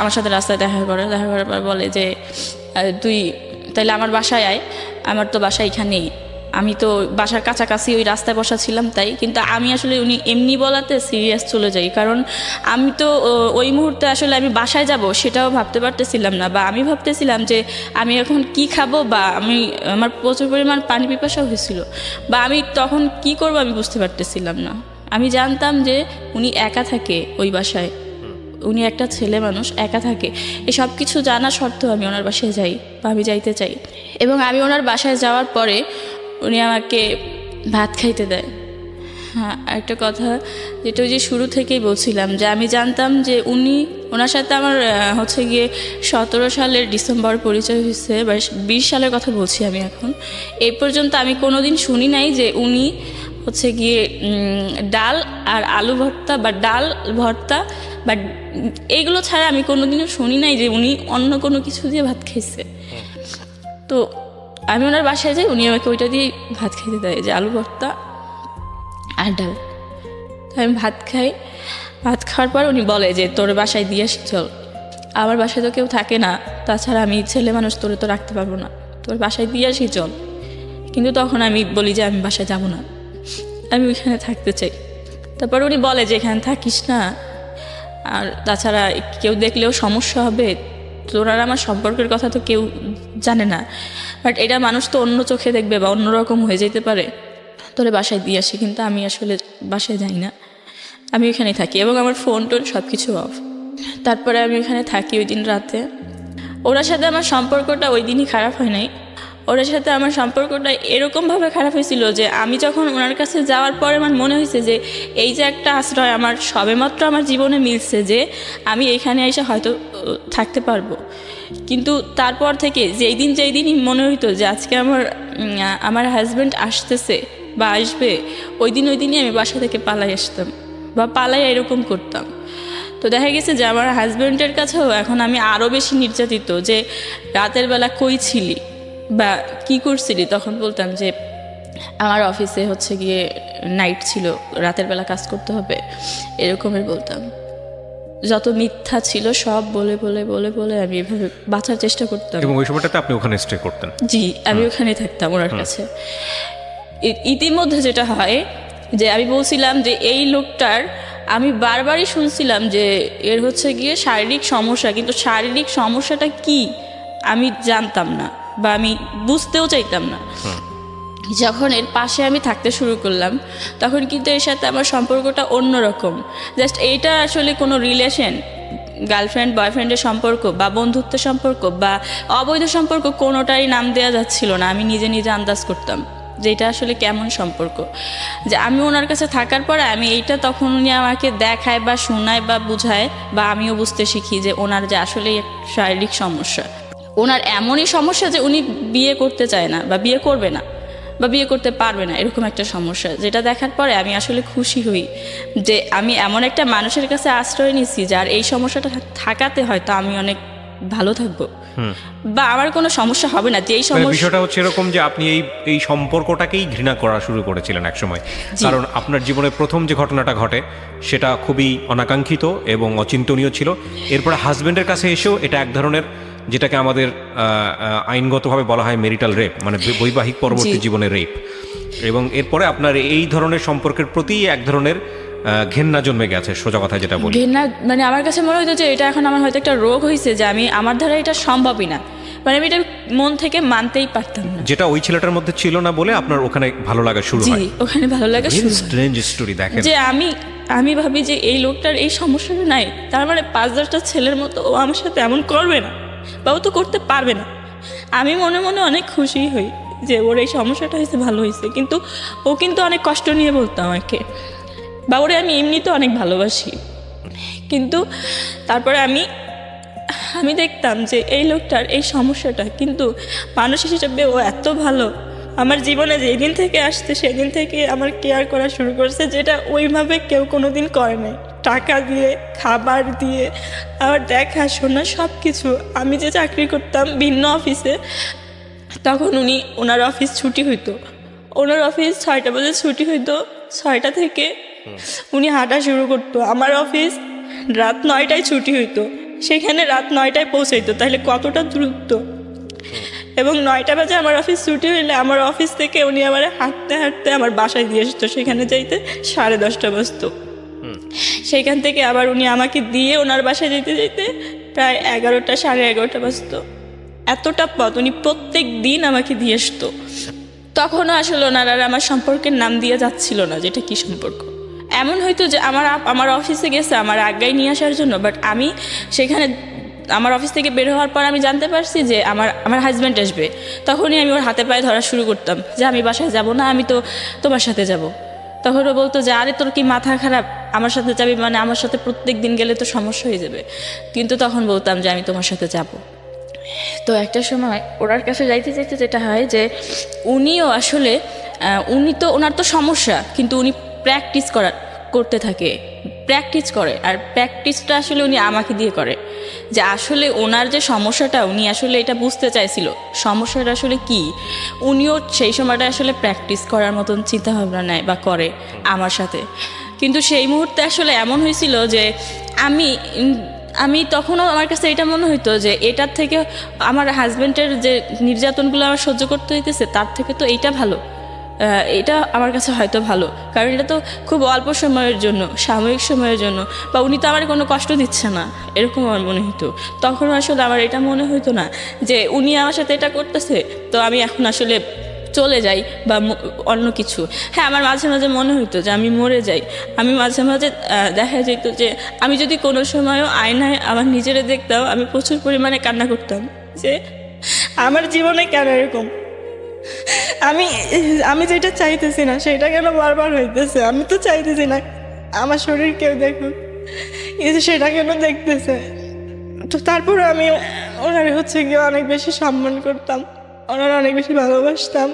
B: আমার সাথে রাস্তায় দেখা করার পর বলে যে তুই তাহলে আমার বাসায় আয়, আমার তো বাসা এখানেই, আমি তো বাসার কাছাকাছি ওই রাস্তায় বসা ছিলাম তাই। কিন্তু আমি আসলে উনি এমনি বলাতে সিরিয়াস চলে যাই, কারণ আমি তো ওই মুহূর্তে আসলে আমি বাসায় যাব সেটাও ভাবতে পারতেছিলাম না, বা আমি ভাবতেছিলাম যে আমি এখন কি খাবো, বা আমার প্রচুর পরিমাণ পানি পিপাসাও হয়েছিল, বা আমি তখন কি করব আমি বুঝতে পারতেছিলাম না। আমি জানতাম যে উনি একা থাকে ওই বাসায়, উনি একটা ছেলে মানুষ একা থাকে। এই সব কিছু জানা সত্ত্বেও আমি ওনার বাসায় যাই, বা আমি যাইতে চাই। এবং আমি ওনার বাসায় যাওয়ার পরে উনি আমাকে ভাত খাইতে দেয়। হ্যাঁ, একটা কথা যেটা ওই যে শুরু থেকেই বলছিলাম, যে আমি জানতাম যে ওনার সাথে আমার হচ্ছে গিয়ে 17 সালের ডিসেম্বর পরিচয় হয়েছে, বা 20 সালের কথা বলছি আমি এখন। এই পর্যন্ত আমি কোনোদিন শুনি নাই যে উনি হচ্ছে গিয়ে ডাল আর আলু ভর্তা বা ডাল ভর্তা বা এইগুলো ছাড়া আমি কোনোদিনও শুনি নাই যে উনি অন্য কোনো কিছু দিয়ে ভাত খাইছে। তো আমি ওনার বাসায় যাই, উনি আমাকে ওইটা দিয়ে ভাত খাইতে দেয়, যে আলু ভর্তা আর ডাল। তো আমি ভাত খাই, ভাত খাওয়ার পর উনি বলে যে তোর বাসায় দিয়ে আসি চল। আমার বাসায় তো কেউ থাকে না, তাছাড়া আমি ছেলে মানুষ, তোরে তো রাখতে পারবো না, তোর বাসায় দিয়ে আসি চল। কিন্তু তখন আমি বলি যে আমি বাসায় যাব না, আমি ওইখানে থাকতে চাই। তারপর উনি বলে যে এখানে থাকিস না, আর তাছাড়া কেউ দেখলেও সমস্যা হবে, তোর আর আমার সম্পর্কের কথা তো কেউ জানে না, বাট এটা মানুষ তো অন্য চোখে দেখবে বা অন্যরকম হয়ে যেতে পারে, তোরে বাসায় দিয়ে আসি। কিন্তু আমি আসলে বাসায় যাই না, আমি ওইখানেই থাকি এবং আমার ফোন টোন সব কিছু অফ। তারপরে আমি ওইখানে থাকি ওই দিন রাতে। ওনার সাথে আমার সম্পর্কটা ওই দিনই খারাপ হয় নাই, ওনার সাথে আমার সম্পর্কটা এরকমভাবে খারাপ হয়েছিল যে আমি যখন ওনার কাছে যাওয়ার পরে আমার মনে হয়েছে যে এই যে একটা আশ্রয় আমার সবেমাত্র আমার জীবনে মিলছে, যে আমি এইখানে এসে হয়তো থাকতে পারবো। কিন্তু তারপর থেকে যেই দিনই মনে হইতো যে আজকে আমার হাজব্যান্ড আসতেছে বা আসবে, ওই দিনই আমি বাসা থেকে পালাই আসতাম বা পালাই এরকম করতাম। তো দেখা গেছে যে আমার হাজব্যান্ডের কাছেও এখন আমি আরও বেশি নির্যাতিত, যে রাতের বেলা কই ছিলি বা কি করছিলি, তখন বলতাম যে আমার অফিসে হচ্ছে গিয়ে নাইট ছিল, রাতের বেলা কাজ করতে হবে, এরকমের বলতাম। যত মিথ্যা ছিল সব বলে বলে বলে বলে আমি এভাবে বাঁচার চেষ্টা করতাম।
A: এবং ওই সময়টাতে আপনি ওখানে স্টে করতেন?
B: জি, আমি ওখানে থাকতাম ওনার কাছে। ইতিমধ্যে যেটা হয় যে আমি বলছিলাম যে এই লোকটার, আমি বারবারই শুনছিলাম যে এর হচ্ছে গিয়ে শারীরিক সমস্যা, কিন্তু শারীরিক সমস্যাটা কি আমি জানতাম না বা আমি বুঝতেও চাইতাম না। যখন এর পাশে আমি থাকতে শুরু করলাম তখন কিন্তু এর সাথে আমার সম্পর্কটা অন্যরকম। জাস্ট এইটা আসলে কোনো রিলেশন, গার্লফ্রেন্ড বয়ফ্রেন্ডের সম্পর্ক বা বন্ধুত্বের সম্পর্ক বা অবৈধ সম্পর্ক, কোনোটারই নাম দেওয়া যাচ্ছিল না। আমি নিজে নিজে আন্দাজ করতাম যে এটা আসলে কেমন সম্পর্ক। যে আমি ওনার কাছে থাকার পরে আমি এইটা তখন উনি আমাকে দেখায় বা শোনায় বা বুঝায় বা আমিও বুঝতে শিখি যে ওনার যে আসলেই শারীরিক সমস্যা, ওনার এমনই সমস্যা যে উনি বিয়ে করতে চায় না বা বিয়ে করবে না বা বিয়ে করতে পারবে না, এরকম একটা সমস্যা। যেটা দেখার পরে আমি আসলে খুশি হই যে আমি এমন একটা মানুষের কাছে আশ্রয় নিচ্ছি যার এই সমস্যাটা থাকাতে হয়তো আমি অনেক ভালো থাকবো বা আমার কোনো সমস্যা হবে না। যে এই
A: বিষয়টা হচ্ছে এরকম যে আপনি এই সম্পর্কটাকেই ঘৃণা করা শুরু করেছিলেন একসময়, কারণ আপনার জীবনে প্রথম যে ঘটনাটা ঘটে সেটা খুবই অনাকাঙ্ক্ষিত এবং অচিন্তনীয় ছিল। এরপরে হাজবেন্ডের কাছে এসেও এটা এক ধরনের, যেটাকে আমাদের আইনগতভাবে বলা হয় মেরিটাল রেপ, মানে বৈবাহিক পরবর্তী জীবনের রেপ। এবং এরপরে আপনার এই ধরনের সম্পর্কের প্রতি এক ধরনের ঘেন্না জন্মে গেছে, সোজা কথা যেটা বলি।
B: ঘেন্না মানে আমার কাছে মনে হতো যে এটা এখন আমার হয়তো একটা রোগ হয়েছে, যে আমার দ্বারা এটা সম্ভবই না, মানে আমি এটা মন থেকে মানতেই পারতাম না।
A: যেটা ওই ছেলেটার মধ্যে ছিল না বলে আপনার ওখানে ভালো লাগা শুরু হয়।
B: জি, ওখানে ভালো লাগা শুরু হয়।
A: স্ট্রেঞ্জ স্টোরি দেখেন, যে
B: আমি ভাবি যে এই লোকটার এই সমস্যাটা নাই, তার মানে 5-10টা ছেলের মতো ও আমার সাথে এমন করবে না বা ও তো করতে পারবে না। আমি মনে মনে অনেক খুশি হই যে ওর এই সমস্যাটা হয়েছে, ভালো হয়েছে। কিন্তু ও কিন্তু অনেক কষ্ট নিয়ে বলতো আমাকে, বা ওরে আমি এমনিতে অনেক ভালোবাসি। কিন্তু তারপরে আমি দেখতাম যে এই লোকটার এই সমস্যাটা, কিন্তু মানুষ হিসেবে ও এত ভালো। আমার জীবনে যেদিন থেকে আসছে সেদিন থেকে আমার কেয়ার করা শুরু করছে, যেটা ওইভাবে কেউ কোনোদিন করে নাই। টাকা দিয়ে, খাবার দিয়ে, আবার দেখাশোনা সব কিছু। আমি যে চাকরি করতাম ভিন্ন অফিসে, তখন ওনার অফিস ছুটি হইতো, ওনার অফিস 6টা বাজে ছুটি হইতো, 6টা থেকে উনি হাঁটা শুরু করতো। আমার অফিস রাত 9টায় ছুটি হইতো, সেখানে রাত 9টায় পৌঁছাইতো। তাহলে কতটা দূরত্ব। এবং 9টা বাজে আমার অফিস ছুটি হইলে আমার অফিস থেকে উনি আমার হাঁটতে হাঁটতে আমার বাসায় দিয়ে আসতো, সেখানে যাইতে 10:30 বাজতো। সেখান থেকে আবার উনি আমাকে দিয়ে ওনার বাসায় যেতে যেতে প্রায় 11টা 11:30 বাজতো। এতটা পথ উনি প্রত্যেক দিন আমাকে দিয়ে আসতো। তখনও আসলে ওনার আর আমার সম্পর্কের নাম দিয়ে যাচ্ছিল না, যেটা কি সম্পর্ক। এমন হয়তো যে আমার অফিসে গেছে আমার আজ্ঞায় নিয়ে আসার জন্য, বাট আমি সেখানে আমার অফিস থেকে বের হওয়ার পর আমি জানতে পারছি যে আমার হাজব্যান্ড আসবে। তখনই আমি ওর হাতে পায়ে ধরা শুরু করতাম যে আমি বাসায় যাব না, আমি তো তোমার সাথে যাব। তখন ও বলতো যে আরে তোর কি মাথা খারাপ, আমার সাথে যাবি মানে আমার সাথে প্রত্যেক দিন গেলে তো সমস্যা হয়ে যাবে। কিন্তু তখন বলতাম যে আমি তোমার সাথে যাব। তো একটা সময় ওনার কাছে যাইতে যাইতে যেটা হয় যে উনিও আসলে ওনার তো সমস্যা, কিন্তু উনি প্র্যাকটিস করতে থাকে, প্র্যাকটিস করে। আর প্র্যাকটিসটা আসলে উনি আমাকে দিয়ে করে, যে আসলে ওনার যে সমস্যাটা উনি আসলে এটা বুঝতে চাইছিল সমস্যাটা আসলে কি। উনিও সেই সময়টা আসলে প্র্যাকটিস করার মতন চিন্তাভাবনা নেয় বা করে আমার সাথে। কিন্তু সেই মুহূর্তে আসলে এমন হয়েছিল যে আমি তখনও আমার কাছে এটা মনে হইতো যে এটার থেকে আমার হাজব্যান্ডের যে নির্যাতনগুলো আমার সহ্য করতে হইতেছে তার থেকে তো এইটা ভালো, এটা আমার কাছে হয়তো ভালো, কারণ এটা তো খুব অল্প সময়ের জন্য, সাময়িক সময়ের জন্য, বা উনি তো আমার কোনো কষ্ট দিচ্ছে না, এরকম আমার মনে হতো। তখন আসলে আমার এটা মনে হতো না যে উনি আমার সাথে এটা করতেছে তো আমি এখন আসলে চলে যাই বা অন্য কিছু। হ্যাঁ, আমার মাঝে মাঝে মনে হতো যে আমি মরে যাই। আমি মাঝে মাঝে দেখা যেত যে আমি যদি কোনো সময়ও আয়নায় আমার নিজেরে দেখতাম, আমি প্রচুর পরিমাণে কান্না করতাম যে আমার জীবনে কেন এরকম, আমি যেটা চাইতেছি না সেটা কেন বারবার হইতেছে। আমি তো চাইতেছি না আমার শরীর কেউ দেখুক, কিন্তু সেটা কেন দেখতেছে। তো তারপরে আমি ওনার হচ্ছে গিয়ে অনেক বেশি সম্মান করতাম, ওনার অনেক বেশি ভালোবাসতাম।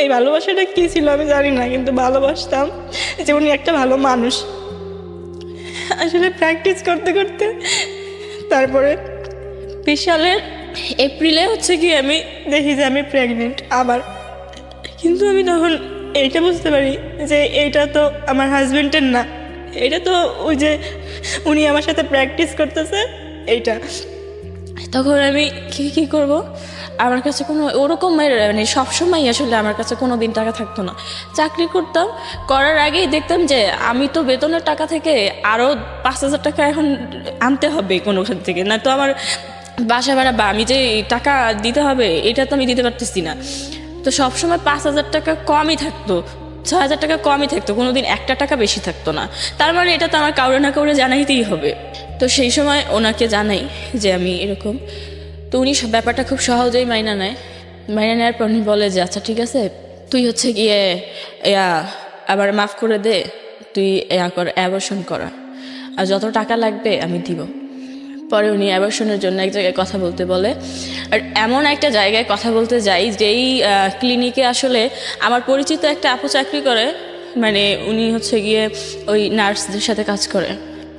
B: এই ভালোবাসাটা কী ছিল আমি জানি না, কিন্তু ভালোবাসতাম যে উনি একটা ভালো মানুষ। আসলে প্র্যাকটিস করতে করতে তারপরে 20 সালের এপ্রিলে হচ্ছে কি আমি দেখি যে আমি প্রেগনেন্ট আবার। কিন্তু আমি তখন এইটা বুঝতে পারি যে এইটা তো আমার হাজবেন্ডের না, এটা তো ওই যে উনি আমার সাথে প্র্যাকটিস করতেছে এইটা। তখন আমি কী করব, আমার কাছে কোনো ওরকম মানে সবসময় আসলে আমার কাছে কোনো দিন টাকা থাকতো না। চাকরি করতাম, করার আগেই দেখতাম যে আমি তো বেতনের টাকা থেকে আরও 5,000 টাকা এখন আনতে হবে কোনোখান থেকে, না তো আমার বাসা ভাড়া বা আমি যে টাকা দিতে হবে এটা তো আমি দিতে পারতেছি না। তো সবসময় 5,000 টাকা কমই থাকতো, 6,000 টাকা কমই থাকতো, কোনোদিন 1 টাকা বেশি থাকতো না। তার মানে এটা তো আমার কাউরে না কাউরে জানাইতেই হবে। তো সেই সময় ওনাকে জানাই যে আমি এরকম। তো উনি ব্যাপারটা খুব সহজেই মাইনা নেওয়ার পর উনি বলে যে আচ্ছা ঠিক আছে, তুই হচ্ছে গিয়ে আবার মাফ করে দে, তুই অ্যাবর্শন করা, আর যত টাকা লাগবে আমি দিব। পরে উনি অ্যাবর্শনের জন্য এক জায়গায় কথা বলতে বলে, আর এমন একটা জায়গায় কথা বলতে যাই যেই ক্লিনিকে আসলে আমার পরিচিত একটা আপু চাকরি করে, মানে উনি হচ্ছে গিয়ে ওই নার্সদের সাথে কাজ করে,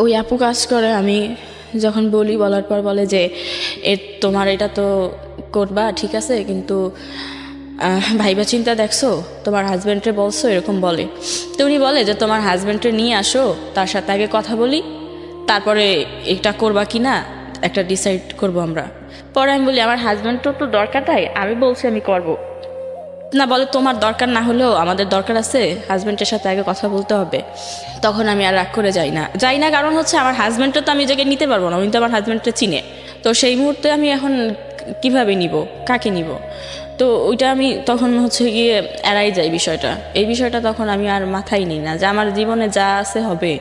B: ওই আপু কাজ করে। আমি যখন বলার পর বলে যে তোমার এটা তো করবা ঠিক আছে, কিন্তু ভাইবা চিন্তা দেখছো, তোমার হাজব্যান্ডে বলছো, এরকম বলে। তো উনি বলে যে তোমার হাজব্যান্ডে নিয়ে আসো, তার সাথে আগে কথা বলি, তারপরে এটা করবা কি না একটা ডিসাইড করবো আমরা। পরে আমি বলি আমার হাজব্যান্ডও তো দরকার, তাই আমি বলছি আমি করব না। বলে তোমার দরকার না হলেও আমাদের দরকার আছে, হাজব্যান্ডের সাথে আগে কথা বলতে হবে। তখন আমি আর রাগ করে যাই না, কারণ হচ্ছে আমার হাজব্যান্ডও তো আমি এই জায়গায় নিতে পারবো না, উনি তো আমার হাজব্যান্ডটা চিনে। তো সেই মুহূর্তে আমি এখন কিভাবে নিব, কাকে নিব, তো ওইটা আমি তখন হচ্ছে গিয়ে এড়াই যাই বিষয়টা। এই বিষয়টা তখন আমি আর মাথায় নিই না, যে আমার জীবনে যা আছে হবে।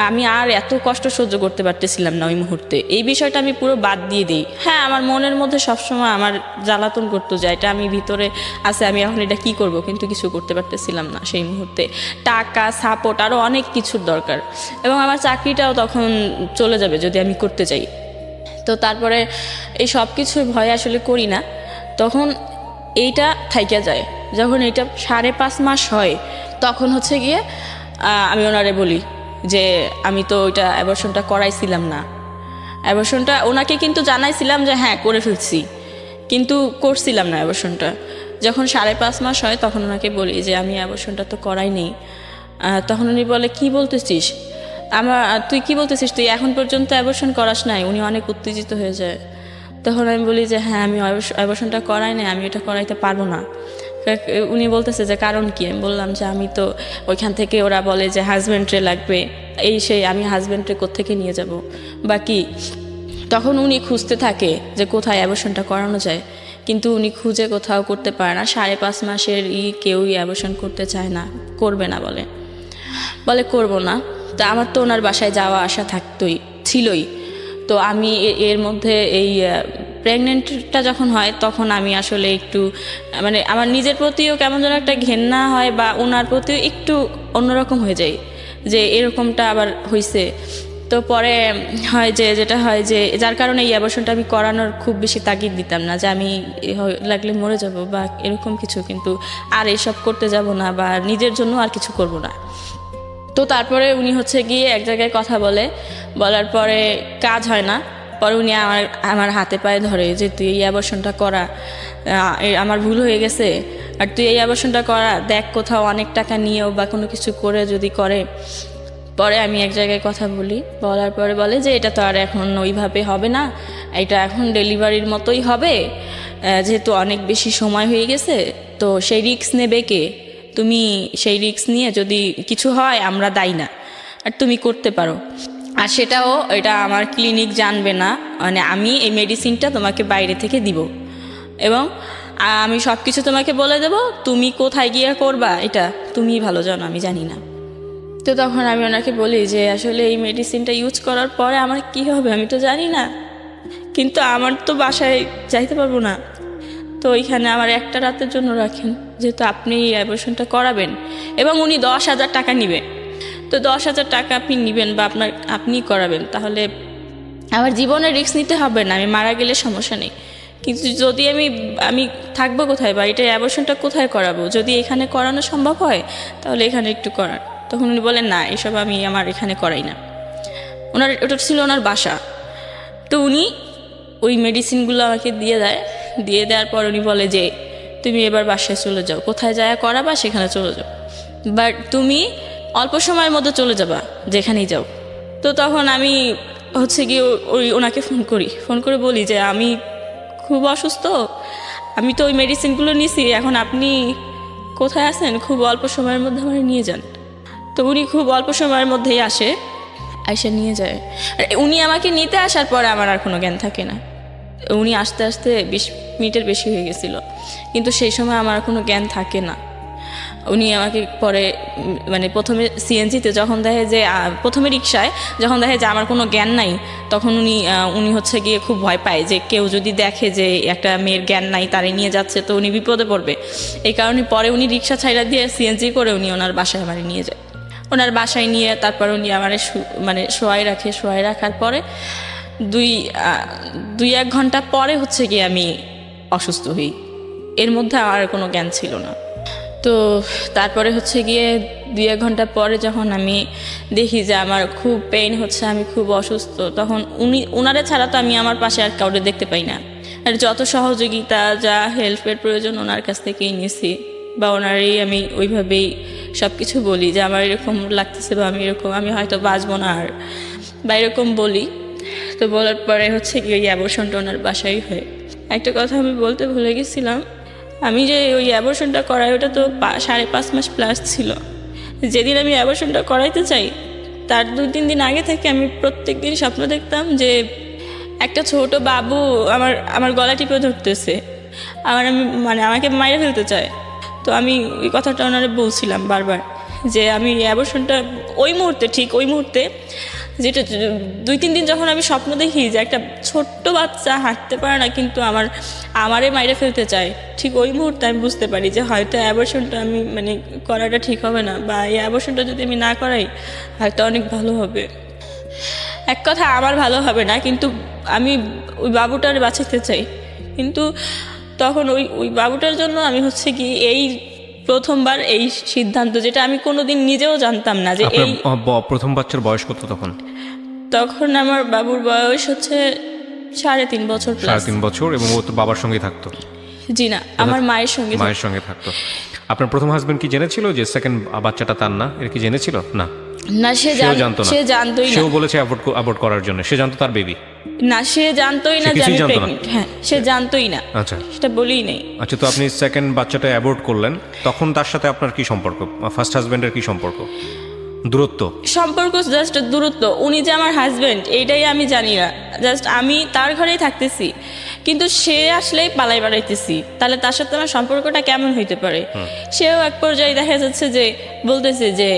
B: আমি আর এত কষ্ট সহ্য করতে পারতেছিলাম না ওই মুহূর্তে, এই বিষয়টা আমি পুরো বাদ দিয়ে দিই। হ্যাঁ, আমার মনের মধ্যে সবসময় আমার জ্বালাতন করতো যে এটা আমি ভিতরে আছে, আমি এখন এটা কী করব, কিন্তু কিছু করতে পারতেছিলাম না সেই মুহূর্তে। টাকা, সাপোর্ট, আরও অনেক কিছুর দরকার, এবং আমার চাকরিটাও তখন চলে যাবে যদি আমি করতে চাই। তো তারপরে এই সব কিছুর ভয় আসলে করি না। তখন এইটা থাইকা যায়, যখন এইটা 5.5 মাস হয় তখন হচ্ছে গিয়ে আমি ওনারে বলি যে আমি তো ওইটা অ্যাবর্শনটা করাইছিলাম না। অ্যাবর্শনটা ওনাকে কিন্তু জানাইছিলাম যে হ্যাঁ করে ফেলছি, কিন্তু করছিলাম না অ্যাবর্শনটা। যখন 5.5 মাস হয় তখন ওনাকে বলি যে আমি অ্যাবর্শনটা তো করাই নেই। তখন উনি বলে কি বলতেছিস, তুই কি বলতেছিস, তুই এখন পর্যন্ত অ্যাবর্শন করাস নাই? উনি অনেক উত্তেজিত হয়ে যায়। তখন আমি বলি যে হ্যাঁ আমি অ্যাবর্শনটা করাই নাই, আমি এটা করাইতে পারবো না। উনি বলতেছে যে কারণ কি? আমি বললাম যে আমি তো ওইখান থেকে ওরা বলে যে হাজব্যান্ডে লাগবে, এই সেই, আমি হাজব্যান্ডে কোত্থেকে নিয়ে যাব বা কি। তখন উনি খুঁজতে থাকে যে কোথায় অ্যাবর্শনটা করানো যায়, কিন্তু উনি খুঁজে কোথাও করতে পারে না। 5.5 মাসের কেউই অ্যাবর্শন করতে চায় না, করবে না বলে করব না। তা আমার তো ওনার বাসায় যাওয়া আসা ছিলই। তো আমি এর মধ্যে এই প্রেগনেন্টটা যখন হয় তখন আমি আসলে একটু মানে আমার নিজের প্রতিও কেমন যেন একটা ঘেন্না হয়, বা ওনার প্রতিও একটু অন্যরকম হয়ে যায় যে এরকমটা আবার হয়েছে। তো পরে হয় যে যেটা হয় যে যার কারণে এই অ্যাবর্শনটা আমি করানোর খুব বেশি তাগিদ দিতাম না, যে আমি লাগলে মরে যাব বা এরকম কিছু, কিন্তু আর এসব করতে যাব না বা নিজের জন্য আর কিছু করব না। তো তারপরে উনি হচ্ছে গিয়ে এক জায়গায় কথা বলার পরে কাজ হয় না। পরে উনি আমার হাতে পায়ে ধরে যে তুই এই অ্যাবর্শনটা করা, আমার ভুল হয়ে গেছে, আর তুই এই অ্যাবর্শনটা করা দেখ, কোথাও অনেক টাকা নিয়েও বা কোনো কিছু করে যদি করে। পরে আমি এক জায়গায় কথা বলার পরে বলে যে এটা তো আর এখন ওইভাবে হবে না, এটা এখন ডেলিভারির মতোই হবে, যেহেতু অনেক বেশি সময় হয়ে গেছে, তো সেই রিস্ক নেবে কে? তুমি সেই রিস্ক নিয়ে যদি কিছু হয় আমরা দায়ী না, আর তুমি করতে পারো। আর সেটাও এটা আমার ক্লিনিক জানবে না, মানে আমি এই মেডিসিনটা তোমাকে বাইরে থেকে দিব এবং আমি সব কিছু তোমাকে বলে দেব, তুমি কোথায় গিয়ে করবা এটা তুমি ভালো জানো, আমি জানি না। তো তখন আমি ওনাকে বলি যে আসলে এই মেডিসিনটা ইউজ করার পরে আমার কি হবে আমি তো জানি না, কিন্তু আমার তো বাসায় যাইতে পারবো না, তো ওইখানে আমার একটা রাতের জন্য রাখেন, যেহেতু আপনি এই অ্যাবর্শনটা করাবেন এবং উনি 10,000 টাকা নেবে। তো 10,000 টাকা আপনি নেবেন বা আপনি করাবেন, তাহলে আমার জীবনের রিস্ক নিতে হবে না, আমি মারা গেলে সমস্যা নেই, কিন্তু যদি আমি থাকবো কোথায় বা এটা অ্যাবর্শনটা কোথায় করাবো, যদি এখানে করানো সম্ভব হয় তাহলে এখানে একটু করার। তখন উনি বলেন না, এসব আমি আমার এখানে করাই না। ওটা ছিল ওনার বাসা। তো উনি ওই মেডিসিনগুলো আমাকে দিয়ে দেওয়ার পর উনি বলে যে তুমি এবার বাসায় চলে যাও, কোথায় যায় করাবা সেখানে চলে যাও, বাট তুমি অল্প সময়ের মধ্যে চলে যাবা যেখানেই যাও। তো তখন আমি হচ্ছে গিয়ে ওনাকে ফোন করে বলি যে আমি খুব অসুস্থ, আমি তো ওই মেডিসিনগুলো নিছি, এখন আপনি কোথায় আছেন, খুব অল্প সময়ের মধ্যে আমার নিয়ে যান। তো উনি খুব অল্প সময়ের মধ্যেই আইসা নিয়ে যায়। আর উনি আমাকে নিতে আসার পরে আমার আর কোনো জ্ঞান থাকে না, উনি আস্তে আস্তে 20 মিনিটের বেশি হয়ে গেছিলো, কিন্তু সেই সময় আমার কোনো জ্ঞান থাকে না। উনি আমাকে পরে মানে প্রথমে সিএনজিতে যখন দেখে যে প্রথমে রিক্সায় যখন দেখে যে আমার কোনো জ্ঞান নাই, তখন উনি হচ্ছে গিয়ে খুব ভয় পায় যে কেউ যদি দেখে যে একটা মেয়ের জ্ঞান নাই তারে নিয়ে যাচ্ছে তো উনি বিপদে পড়বে। এই কারণে পরে উনি রিক্সা ছাইড়া দিয়ে সিএনজি করে উনি ওনার বাসায় আমার নিয়ে যায়। ওনার বাসায় নিয়ে তারপর উনি আমার মানে শোয়াই রাখার পরে 2-1 ঘন্টা পরে হচ্ছে গিয়ে আমি অসুস্থ হই। এর মধ্যে আমার কোনো জ্ঞান ছিল না। তো তারপরে হচ্ছে গিয়ে 2-1 ঘন্টা পরে যখন আমি দেখি যে আমার খুব পেইন হচ্ছে, আমি খুব অসুস্থ, তখন ওনারে ছাড়া তো আমি আমার পাশে আর কাউকে দেখতে পাই না। আর যত সহযোগিতা যা হেল্পের প্রয়োজন ওনার কাছ থেকেই নিয়েছি, বা ওনারই আমি ওইভাবেই সব কিছু বলি যে আমার এরকম লাগতেছে বা আমি হয়তো বাঁচবো না আর, বা এরকম বলি। তো বলার পরে হচ্ছে কি ওই অ্যাবর্শনটা ওনার বাসায় হয়। একটা কথা আমি বলতে ভুলে গেছিলাম, আমি যে ওই অ্যাবর্শনটা করাই ওটা তো 5.5 মাস প্লাস ছিল। যেদিন আমি অ্যাবর্শনটা করাইতে চাই তার 2-3 দিন আগে থেকে আমি প্রত্যেক দিন স্বপ্ন দেখতাম যে একটা ছোট বাবু আমার গলা টিপে ধরতেছে, আমাকে মাইরে ফেলতে চায়। তো আমি ওই কথাটা ওনারে বলছিলাম বারবার যে আমি অ্যাবর্শনটা ওই মুহূর্তে যেটা 2-3 দিন যখন আমি স্বপ্ন দেখি যে একটা ছোট্ট বাচ্চা হাঁটতে পারে না কিন্তু আমারে মাইরে ফেলতে চায়, ঠিক ওই মুহূর্তে আমি বুঝতে পারি যে হয়তো অ্যাবর্শনটা আমি করাটা ঠিক হবে না, বা এই অ্যাবর্শনটা যদি আমি না করাই হয়তো অনেক ভালো হবে। এক কথা আমার ভালো হবে না, কিন্তু আমি ওই বাবুটার বাঁচাতে চাই। কিন্তু তখন ওই বাবুটার জন্য আমি হচ্ছে কি এই প্রথমবার এই সিদ্ধান্ত, যেটা আমি কোনোদিন নিজেও জানতাম না যে এই
A: প্রথম বাচ্চার বয়স কত তখন
B: আমার বাবুর বয়স হচ্ছে 3.5 বছর প্লাস।
A: 3.5 বছর, এবং ও তো বাবার সঙ্গেই থাকতো?
B: জি না, আমার মায়ের সঙ্গে
A: থাকতো। আপনার প্রথম হাজবেন্ড কি জেনেছিল যে সেকেন্ড বাচ্চাটা তার না? এর কি জেনেছিল? না, সে জানতোই না। সেও বলেছে অ্যাবর্ট করার জন্য। সে জানতো তার বেবি? না, সে জানতোই না যে আমি প্রেগন্যান্ট। হ্যাঁ, সে জানতোই না। আচ্ছা, সেটা বলেই নেই। আচ্ছা, তো আপনি সেকেন্ড বাচ্চাটা অ্যাবর্ট করলেন, তখন তার সাথে আপনার কি সম্পর্ক? ফার্স্ট হাজবেন্ডের কি সম্পর্ক? সম্পর্ক জাস্ট দূরত্ব। উনি যে আমার হাজবেন্ড এইটাই আমি জানি না, জাস্ট আমি তার ঘরেই থাকতেছি, কিন্তু সে আসলেই পালাই বেড়াইতেছি, তাহলে তার সাথে আমার সম্পর্কটা কেমন হইতে পারে? সেও এক পর্যায়ে দেখা যাচ্ছে যে বলতেছে যে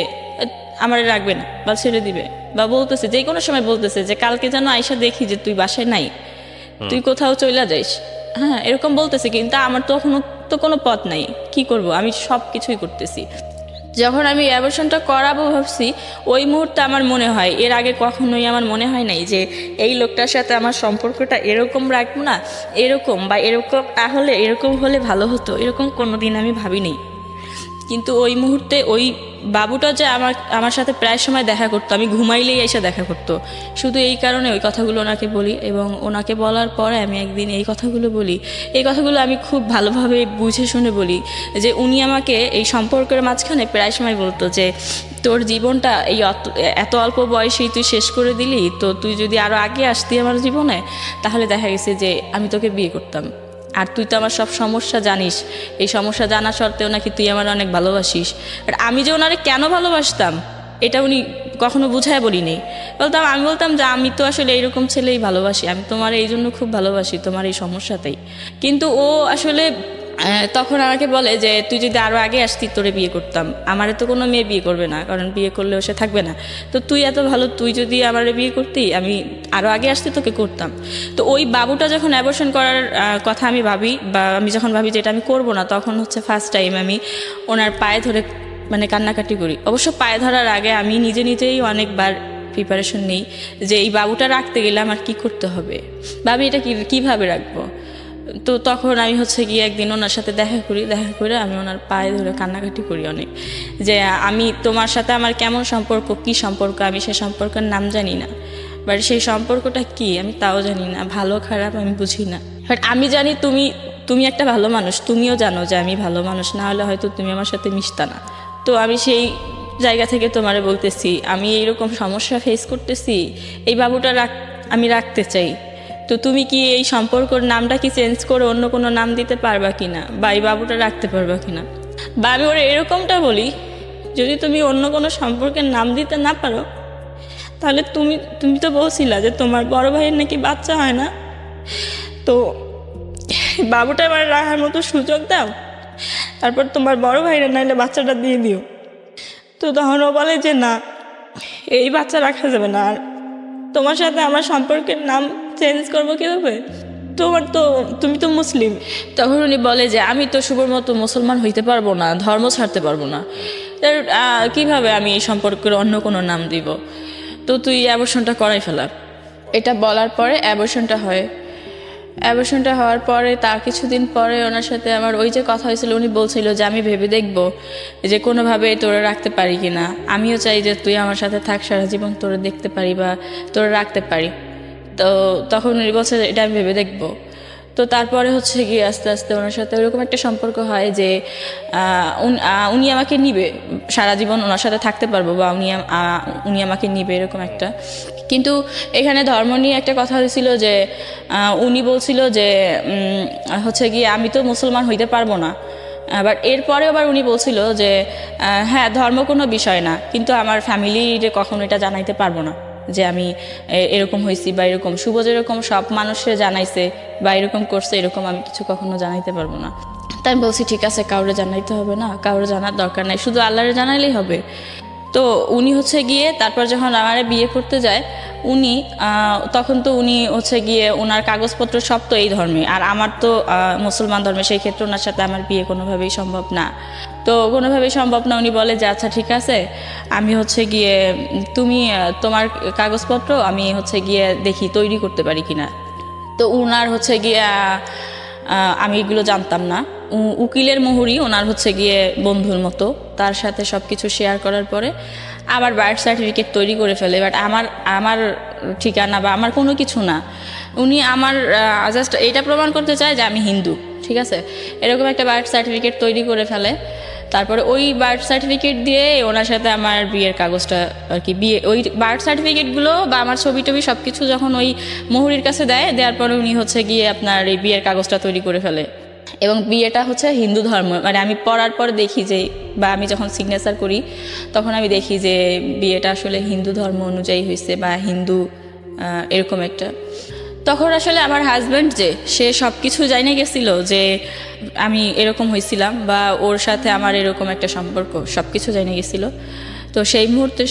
A: আমার রাখবে না বা ছেড়ে দিবে, বা বলতেছে যে কোনো সময় বলতেছে যে কালকে যেন আয়সা দেখি যে তুই বাসায় নাই, তুই কোথাও চইলা যাইস। হ্যাঁ, এরকম বলতেছে, কিন্তু আমার তো কোনো পথ নাই, কি করব? আমি সব কিছুই করতেছি। যখন আমি অ্যাবর্শনটা করাবো ভাবছি, ওই মুহূর্তে আমার মনে হয়, এর আগে কখনোই আমার মনে হয় নাই যে এই লোকটার সাথে আমার সম্পর্কটা এরকম রাখবো না, এরকম না হলে এরকম হলে ভালো হতো, এরকম কোনোদিন আমি ভাবিনি।
B: কিন্তু ওই মুহূর্তে ওই বাবুটা যে আমার সাথে প্রায় সময় দেখা করতো, আমি ঘুমাইলেই এসে দেখা করতো, শুধু এই কারণে ওই কথাগুলো ওনাকে বলি। এবং ওনাকে বলার পরে আমি একদিন এই কথাগুলো বলি, এই কথাগুলো আমি খুব ভালোভাবে বুঝে শুনে বলি যে উনি আমাকে এই সম্পর্কের মাঝখানে প্রায় সময় বলতো যে তোর জীবনটা এই এত অল্প বয়সেই তুই শেষ করে দিলি, তো তুই যদি আরও আগে আসতি আমার জীবনে তাহলে দেখা গেছে যে আমি তোকে বিয়ে করতাম। আর তুই তো আমার সব সমস্যা জানিস, এই সমস্যা জানা সত্ত্বেও নাকি তুই আমার অনেক ভালোবাসিস। আর আমি যে ওনারে কেন ভালোবাসতাম এটা উনি কখনো বুঝায় বলিনি। আমি বলতাম যে আমি তো আসলে এইরকম ছেলেই ভালোবাসি, আমি তোমার এই জন্য খুব ভালোবাসি, তোমার এই সমস্যাতেই। কিন্তু ও আসলে তখন আমাকে বলে যে তুই যদি আরও আগে আসতি তোরে বিয়ে করতাম। আমারে তো কোনো মেয়ে বিয়ে করবে না, কারণ বিয়ে করলেও সে থাকবে না। তো তুই এত ভালো, তুই যদি আমারে বিয়ে করতি আমি আরও আগে আসতে তোকে করতাম। তো ওই বাবুটা যখন অ্যাবর্শন করার কথা আমি ভাবি, বা আমি যখন ভাবি যে এটা আমি করবো না, তখন হচ্ছে ফার্স্ট টাইম আমি ওনার পায়ে ধরে মানে কান্নাকাটি করি। অবশ্য পায়ে ধরার আগে আমি নিজেই অনেকবার প্রিপারেশন নিই যে এই বাবুটা রাখতে গেলে আমার কি করতে হবে, ভাবি এটা কীভাবে রাখবো। তো তখন আমি হচ্ছে গিয়ে একদিন ওনার সাথে দেখা করে আমি ওনার পায়ে ধরে কান্নাকাটি করি অনেক, যে আমি তোমার সাথে আমার কেমন সম্পর্ক, কি সম্পর্ক, আমি সে সম্পর্কের নাম জানি না, বাট সেই সম্পর্কটা কি আমি তাও জানি না, ভালো খারাপ আমি বুঝি না। বাট আমি জানি তুমি একটা ভালো মানুষ, তুমিও জানো যে আমি ভালো মানুষ, না হলে হয়তো তুমি আমার সাথে মিশতা না। তো আমি সেই জায়গা থেকে তোমারে বলতেছি আমি এইরকম সমস্যা ফেস করতেছি, এই বাবুটা আমি রাখতে চাই। তো তুমি কি এই সম্পর্কর নামটা কি চেঞ্জ করে অন্য কোনো নাম দিতে পারবা কিনা, বা এই বাবুটা রাখতে পারবা কিনা। বা আমি ওরা এরকমটা বলি, যদি তুমি অন্য কোনো সম্পর্কের নাম দিতে না পারো তাহলে তুমি তো বলছিলা যে তোমার বড় ভাইয়ের নাকি বাচ্চা হয় না, তো বাবুটা এবার রাখার মতো সুযোগ দাও, তারপর তোমার বড় ভাইয়ের নাইলে বাচ্চাটা দিয়ে দিও। তো তখন ও বলে যে না, এই বাচ্চা রাখা যাবে না, আর তোমার সাথে আমার সম্পর্কের নাম চেঞ্জ করবো কীভাবে, তুমি তো মুসলিম। তখন উনি বলে যে আমি তো শুভর মতো মুসলমান হইতে পারবো না, ধর্ম ছাড়তে পারবো না, কিভাবে আমি এই সম্পর্কের অন্য কোনো নাম দিব, তো তুই অ্যাবর্শনটা করাই ফেলা। এটা বলার পরে অ্যাবর্শনটা হওয়ার পরে তার কিছুদিন পরে ওনার সাথে আমার ওই যে কথা হয়েছিল, উনি বলছিল যে আমি ভেবে দেখবো যে কোনোভাবে তোরে রাখতে পারি কি না, আমিও চাই যে তুই আমার সাথে থাক সারা জীবন, তোরে দেখতে পারি বা তোরে রাখতে পারি। তো তখন উনি বলছে এটা আমি ভেবে দেখবো। তো তারপরে হচ্ছে গিয়ে আস্তে আস্তে ওনার সাথে ওরকম একটা সম্পর্ক হয় যে উনি আমাকে নিবে, সারা জীবন ওনার সাথে থাকতে পারবো, বা উনি আমাকে নিবে, এরকম একটা। কিন্তু এখানে ধর্ম নিয়ে একটা কথা হয়েছিল যে উনি বলছিল যে হচ্ছে গিয়ে আমি তো মুসলমান হইতে পারবো না, বাট এরপরে আবার উনি বলছিল যে হ্যাঁ ধর্ম কোনো বিষয় না, কিন্তু আমার ফ্যামিলিরে কখনো এটা জানাইতে পারবো না যে আমি এরকম হয়েছি, বা এরকম শুভ যেরকম সব মানুষের জানাইছে বা এরকম করছে, এরকম আমি কিছু কখনো জানাইতে পারবো না। তাই আমি বলছি ঠিক আছে, কাউরে জানাইতে হবে না, কাউরে জানার দরকার নাই, শুধু আল্লাহরে জানাইলেই হবে। তো উনি হচ্ছে গিয়ে তারপর যখন আমার বিয়ে করতে যায় তখন তো উনি হচ্ছে গিয়ে ওনার কাগজপত্র সব তো এই ধর্মে, আর আমার তো মুসলমান ধর্মে, সেই ক্ষেত্রে ওনার সাথে আমার বিয়ে কোনোভাবেই সম্ভব না। তো কোনোভাবেই সম্ভব না। উনি বলে যে আচ্ছা ঠিক আছে, আমি হচ্ছে গিয়ে তোমার কাগজপত্র আমি হচ্ছে গিয়ে দেখি তৈরি করতে পারি কিনা। তো উনার হচ্ছে গিয়ে আমি এগুলো জানতাম না, উকিলের মুহুরি ওনার হচ্ছে গিয়ে বন্ধুর মতো, তার সাথে সব কিছু শেয়ার করার পরে আবার বার্থ সার্টিফিকেট তৈরি করে ফেলে। বাট আমার ঠিকানা বা আমার কোনো কিছু না, উনি আমার জাস্ট এটা প্রমাণ করতে চায় যে আমি হিন্দু, ঠিক আছে, এরকম একটা বার্থ সার্টিফিকেট তৈরি করে ফেলে। তারপরে ওই বার্থ সার্টিফিকেট দিয়ে ওনার সাথে আমার বিয়ের কাগজটা আর কি, ওই বার্থ সার্টিফিকেটগুলো বা আমার ছবি টবি সব কিছু যখন ওই মুহুরির কাছে দেওয়ার পরে উনি হচ্ছে গিয়ে আপনার এই বিয়ের কাগজটা তৈরি করে ফেলে। এবং বিয়েটা হচ্ছে হিন্দু ধর্ম, মানে আমি পড়ার পর দেখি যে, বা আমি যখন সিগনেচার করি তখন আমি দেখি যে বিয়েটা আসলে হিন্দু ধর্ম অনুযায়ী হয়েছে, বা হিন্দু এরকম একটা। তখন আসলে আমার হাজব্যান্ড যে সে সব কিছু জানে গেছিল যে আমি এরকম হয়েছিলাম, বা ওর সাথে আমার এরকম একটা সম্পর্ক, সব কিছু জেনে গেছিলো। তো সেই মুহূর্তে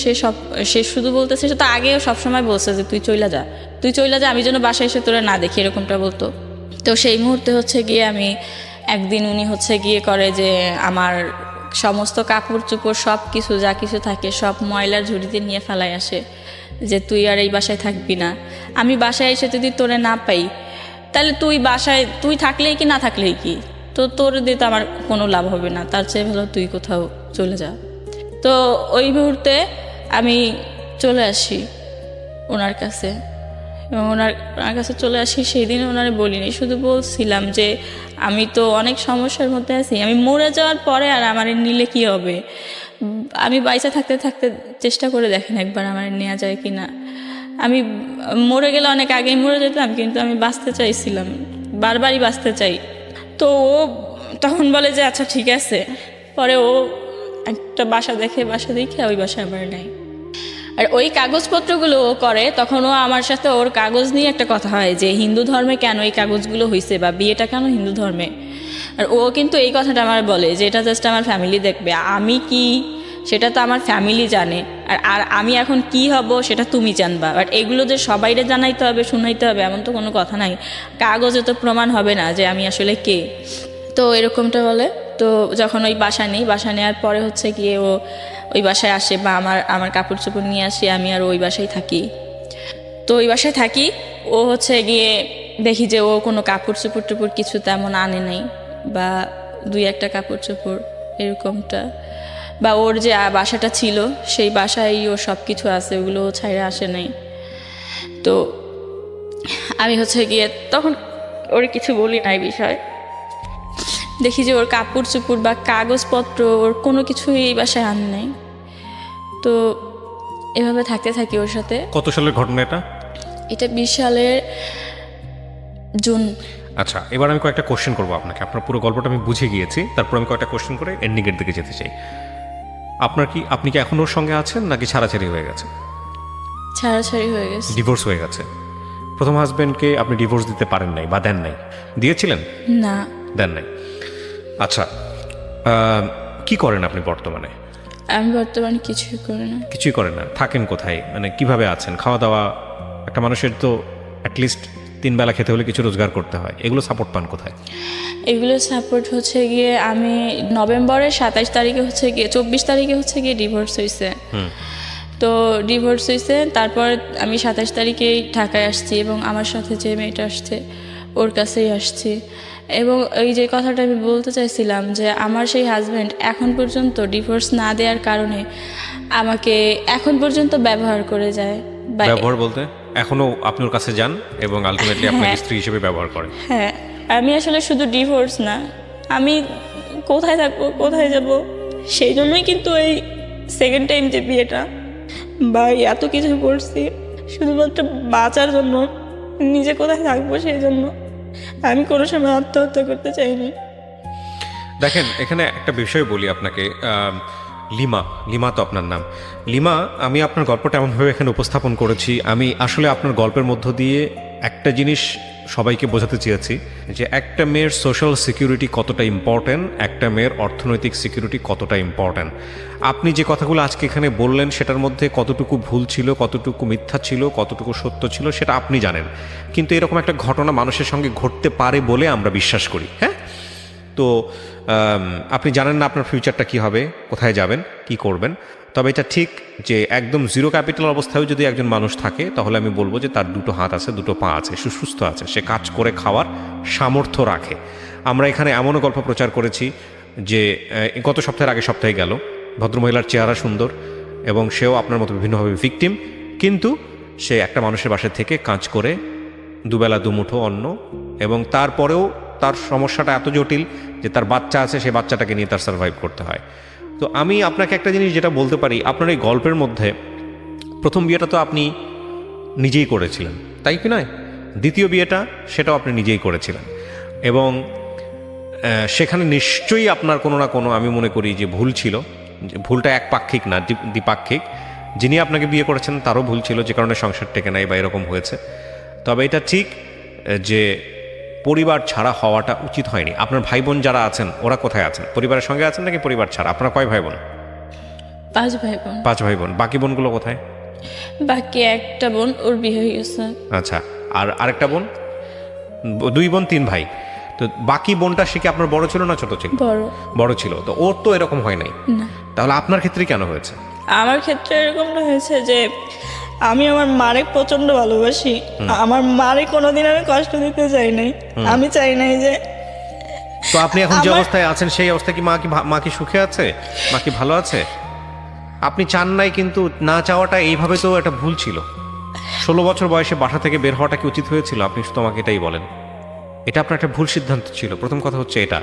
B: সে শুধু বলতেছে, সে তো আগেও সবসময় বলছে যে তুই চইলা যা, আমি যেন বাসায় এসে তোরা না দেখি, এরকমটা বলতো। তো সেই মুহূর্তে হচ্ছে গিয়ে আমি একদিন উনি হচ্ছে গিয়ে করে যে আমার সমস্ত কাপড় চোপড় সব কিছু যা কিছু থাকে সব ময়লার ঝুড়িতে নিয়ে ফেলায় আসে, যে তুই আর এই বাসায় থাকবি না। আমি বাসায় এসে যদি তোরে না পাই তাহলে তুই থাকলেই কি না থাকলেই কি, তো তোর দিয়ে তো আমার কোনো লাভ হবে না, তার চেয়ে ভালো তুই কোথাও চলে যা। তো ওই মুহূর্তে আমি চলে আসি ওনার কাছে, এবং ওনার কাছে চলে আসি। সেই দিন ওনারে বলিনি, শুধু বলছিলাম যে আমি তো অনেক সমস্যার মধ্যে আছি, আমি মরে যাওয়ার পরে আর আমার নিলে কি হবে, আমি বাইচা থাকতে থাকতে চেষ্টা করে দেখেন একবার আমার নেওয়া যায় কি না। আমি মরে গেলে অনেক আগেই মরে যেতাম, কিন্তু আমি বাঁচতে চাইছিলাম, বারবারই বাঁচতে চাই। তো ও তখন বলে যে আচ্ছা ঠিক আছে। পরে ও একটা বাসা দেখে ওই বাসায় আমার নাই। আর ওই কাগজপত্রগুলো ও করে, তখন ও আমার সাথে ওর কাগজ নিয়ে একটা কথা হয় যে হিন্দু ধর্মে কেন এই কাগজগুলো হয়েছে, বা বিয়েটা কেন হিন্দু ধর্মে। আর ও কিন্তু এই কথাটা আমার বলে যে এটা জাস্ট আমার ফ্যামিলি দেখবে, আমি কি সেটা তো আমার ফ্যামিলি জানে, আর আমি এখন কি হব সেটা তুমি জানবা। বাট এগুলো যে সবাইরে জানাইতে হবে, শুনাইতে হবে এমন তো কোনো কথা নাই, কাগজে তো প্রমাণ হবে না যে আমি আসলে কে। তো এরকমটা বলে। তো যখন ওই বাসা নেওয়ার পরে হচ্ছে গিয়ে ও ওই বাসায় আসে, বা আমার কাপড় চোপড় নিয়ে আসি, আমি আর ওই বাসায় থাকি। তো ওই বাসায় থাকি, ও হচ্ছে গিয়ে দেখি যে ও কোনো কাপড় চোপড় টুপড় কিছু তেমন আনে নাই, বা দুই একটা কাপড় চোপড় এরকমটা, বা ওর যে বাসাটা ছিল সেই বাসায় ওর সব কিছু আছে, ওগুলো ও ছাইড়ে আসে নাই। তো আমি হচ্ছে গিয়ে তখন ওর কিছু বলি নাই বিষয়, দেখি যে ওর কাপড় চোপড় বা কাগজপত্র ওর কোনো কিছুই এই বাসায় আন নাই। তো এভাবে থাকতে থাকি ওর সাথে।
A: কত সালের ঘটনা এটা?
B: এটা 20 সালের জুন।
A: আচ্ছা, এবার আমি কয়েকটা কোশ্চেন করবো আপনাকে। আপনার পুরো গল্পটা আমি বুঝে গিয়েছি, তারপর আমি কয়েকটা কোশ্চেন করে এন্ডিংয়ের দিকে যেতে চাই। আপনি কি এখন ওর সঙ্গে আছেন নাকি ছাড়াছাড়ি হয়ে গেছে?
B: ছাড়াছাড়ি হয়ে গেছে।
A: ডিভোর্স হয়ে গেছে। প্রথম হাজবেন্ডকে আপনি ডিভোর্স দিতে পারেন নাই বা দেন নাই? দিয়েছিলেন?
B: না,
A: দেন নাই। আচ্ছা, কি করেন আপনি বর্তমানে?
B: আমি বর্তমানে কিছুই করি না।
A: কিছুই করেন না? থাকেন কোথায়, মানে কিভাবে আছেন? খাওয়া দাওয়া, একটা মানুষের তো অ্যাটলিস্ট 3 বেলা খেতে হলে কিছু রোজগার করতে হয়, এগুলো সাপোর্ট পান কোথায়?
B: এগুলো সাপোর্ট হচ্ছে গিয়ে আমি নভেম্বরের 27 তারিখে হচ্ছে গিয়ে 24 তারিখে হচ্ছে গিয়ে ডিভোর্স হয়েছে। তো ডিভোর্স হয়েছে, তারপর আমি 27 তারিখেই ঢাকায় আসছি, এবং আমার সাথে যে মেয়েটা আসছে ওর কাছেই আসছি। এবং এই যে কথাটা আমি বলতে চাইছিলাম যে আমার সেই হাজব্যান্ড এখন পর্যন্ত ডিভোর্স না দেওয়ার কারণে আমাকে এখন পর্যন্ত ব্যবহার করে যায়। বা
A: ব্যবহার বলতে এখনো আপনি ওর কাছে যান এবং আলটিমেটলি আপনাকে স্ত্রী হিসেবে ব্যবহার করেন?
B: হ্যাঁ, আমি আসলে শুধু ডিভোর্স না, আমি কোথায় থাকবো, কোথায় যাব, সেই জন্যই কিন্তু এই সেকেন্ড টাইম যে বিয়েটা বা এত কিছু করছি শুধুমাত্র বাঁচার জন্য, নিজে কোথায় থাকবো সেই জন্য। আমি কোনো সময় আত্মহত্যা করতে চাইনি।
A: দেখেন, এখানে একটা বিষয় বলি আপনাকে। লিমা তো আপনার নাম। লিমা, আমি আপনার গল্পটা এমনভাবে এখানে উপস্থাপন করেছি, আমি আসলে আপনার গল্পের মধ্য দিয়ে একটা জিনিস সবাইকে বোঝাতে চেয়েছি যে একটা মেয়ের সোশ্যাল সিকিউরিটি কতটা ইম্পর্ট্যান্ট, একটা মেয়ের অর্থনৈতিক সিকিউরিটি কতটা ইম্পর্ট্যান্ট। আপনি যে কথাগুলো আজকে এখানে বললেন সেটার মধ্যে কতটুকু ভুল ছিল, কতটুকু মিথ্যা ছিল, কতটুকু সত্য ছিল সেটা আপনি জানেন, কিন্তু এরকম একটা ঘটনা মানুষের সঙ্গে ঘটতে পারে বলে আমরা বিশ্বাস করি। হ্যাঁ, তো আপনি জানেন না আপনার ফিউচারটা কী হবে, কোথায় যাবেন, কি করবেন। তবে এটা ঠিক যে একদম জিরো ক্যাপিটাল অবস্থায় যদি একজন মানুষ থাকে, তাহলে আমি বলবো যে তার 2 হাত আছে, 2 পা আছে, সুস্থ আছে, সে কাজ করে খাওয়ার সামর্থ্য রাখে। আমরা এখানে এমনও গল্প প্রচার করেছি যে গত সপ্তাহের আগে সপ্তাহে গেল, ভদ্রমহিলার চেহারা সুন্দর এবং সেও আপনার মতো বিভিন্নভাবে ভিকটিম, কিন্তু সে একটা মানুষের বাসায় থেকে কাজ করে 2 বেলা 2 মুঠো অন্ন, এবং তারপরেও তার সমস্যাটা এত জটিল যে তার বাচ্চা আছে, সেই বাচ্চাটাকে নিয়ে তার সার্ভাইভ করতে হয়। তো আমি আপনাকে একটা জিনিস যেটা বলতে পারি, আপনার এই গল্পের মধ্যে প্রথম বিয়েটা তো আপনি নিজেই করেছিলেন, তাই কি নয়? দ্বিতীয় বিয়েটা সেটাও আপনি নিজেই করেছিলেন, এবং সেখানে নিশ্চয়ই আপনার কোনো না কোনো, আমি মনে করি যে ভুল ছিল। ভুলটা একপাক্ষিক না, দ্বিপাক্ষিক। যিনি আপনাকে বিয়ে করেছেন তারও ভুল ছিল, যে কারণে সংসার টেকে নাই বা এরকম হয়েছে। তবে এটা ঠিক যে পরিবার ছাড়া হওয়াটা উচিত হয়নি। আপনার ভাই বোন যারা আছেন ওরা কোথায় আছেন? পরিবারের সঙ্গে আছেন নাকি পরিবার ছাড়া? আপনারা কয় ভাই বোন?
B: 5 ভাই বোন।
A: 5 ভাই বোন। বাকি বোনগুলো কোথায়?
B: বাকি একটা বোন, ওর বিয়ে হয়ে গেছে।
A: আচ্ছা, আর আরেকটা বোন? 2 বোন 3 ভাই। তো বাকি বোনটা সে কি আপনার বড় ছিল না ছোট ছিল? বড় ছিল। তো ওর তো এরকম হয় নাই, তাহলে আপনার ক্ষেত্রে কেন হয়েছে?
B: আমার ক্ষেত্রে এরকমটা হয়েছে যে আমি আমার মারে প্রচন্ড ভালোবাসি, আমার মারে কোনোদিন আমি কষ্ট দিতে চাই নাই। আমি চাই নাই যে
A: তো আপনি এখন যে অবস্থায় আছেন সেই অবস্থায় কি মা কি সুখে আছে, মা কি ভালো আছে? আপনি চান নাই, কিন্তু না চাওয়াটা এইভাবে তো একটা ভুল ছিল। 16 বছর বয়সে বাসা থেকে বের হওয়াটা কি উচিত হয়েছিল? আপনি শুধু আমাকে এটাই বলেন। এটা আপনার একটা ভুল সিদ্ধান্ত ছিল। প্রথম কথা হচ্ছে এটা।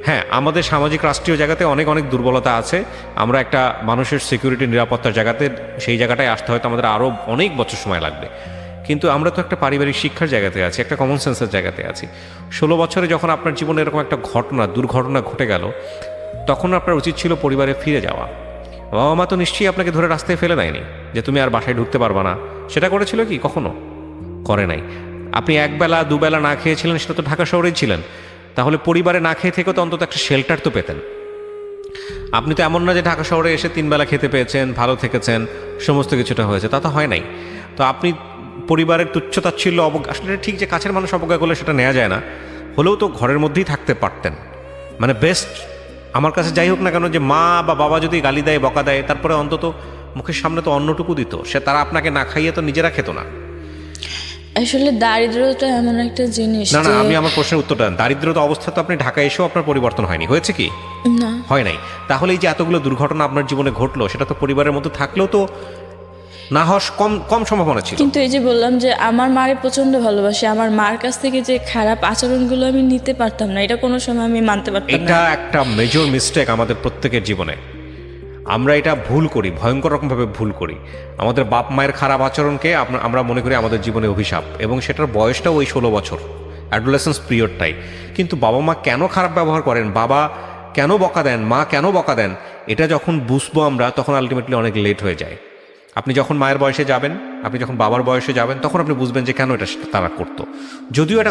A: হ্যাঁ, আমাদের সামাজিক রাষ্ট্রীয় জায়গাতে অনেক অনেক দুর্বলতা আছে। আমরা একটা মানুষের সিকিউরিটি, নিরাপত্তার জায়গাতে, সেই জায়গাটায় আসতে হয়তো আমাদের আরও অনেক বছর সময় লাগবে। কিন্তু আমরা তো একটা পারিবারিক শিক্ষার জায়গাতে আছি, একটা কমন সেন্সের জায়গাতে আছি। 16 বছরে যখন আপনার জীবনে এরকম একটা দুর্ঘটনা ঘটে গেল, তখন আপনার উচিত ছিল পরিবারে ফিরে যাওয়া। বাবা মা তো নিশ্চয়ই আপনাকে ধরে রাস্তায় ফেলে দেয়নি যে তুমি আর বাসায় ঢুকতে পারবা না। সেটা করেছিল কি কখনো? করে নাই। আপনি একবেলা দুবেলা না খেয়েছিলেন, সেটা তো ঢাকা শহরেই ছিলেন। তাহলে পরিবারে না খেয়ে থেকেও তো অন্তত একটা শেল্টার তো পেতেন। আপনি তো এমন না যে ঢাকা শহরে এসে 3 বেলা খেতে পেয়েছেন, ভালো থেকেছেন, সমস্ত কিছুটা হয়েছে, তা তো হয় নাই। তো আপনি পরিবারের তুচ্ছতাচ্ছিল্য আসলে ঠিক যে কাছের মানুষ অবজ্ঞা করলে সেটা নেওয়া যায় না, হলেও তো ঘরের মধ্যেই থাকতে পারতেন। মানে বেস্ট আমার কাছে যাই হোক না কেন, যে মা বা বাবা যদি গালি দেয়, বকা দেয়, তারপরে অন্তত মুখের সামনে তো অন্নটুকু দিত। তারা আপনাকে না খাইয়ে তো নিজেরা খেত না।
B: আসলে দারিদ্রতা এমন একটা জিনিস
A: না,
B: যে
A: আমি আমার প্রশ্নের উত্তরটা দেন। দারিদ্রতা অবস্থা তো আপনি ঢাকায় এসেও আপনার পরিবর্তন হয়নি, হয়েছে কি?
B: না,
A: হয় নাই। তাহলে এই যে এতগুলো দুর্ঘটনা আপনার জীবনে ঘটলো, সেটা তো পরিবারের মধ্যে থাকলেও তো না হওয়ার কম সম্ভাবনা ছিল।
B: কিন্তু এই যে বললাম যে আমার মারে প্রচন্ড ভালোবাসি, আমার মার কাছ থেকে যে খারাপ আচরণগুলো আমি নিতে পারতাম না, এটা কোনো সময় আমি মানতে পারতাম না।
A: এটা একটা মেজর মিস্টেক আমাদের প্রত্যেকের জীবনে। আমরা এটা ভুল করি, ভয়ঙ্কর রকমভাবে ভুল করি। আমাদের বাপ মায়ের খারাপ আচরণকে আমরা মনে করি আমাদের জীবনে অভিশাপ, এবং সেটার বয়সটাও ওই 16 বছর, অ্যাডোলেসেন্স পিরিয়ডটাই। কিন্তু বাবা মা কেন খারাপ ব্যবহার করেন, বাবা কেন বকা দেন, মা কেন বকা দেন, এটা যখন বুঝবো আমরা, তখন আলটিমেটলি অনেক লেট হয়ে যায়। আপনি যখন মায়ের বয়সে যাবেন, আপনি যখন বাবার বয়সে যাবেন, তখন আপনি বুঝবেন যে কেন এটা তারা করতো। যদিও এটা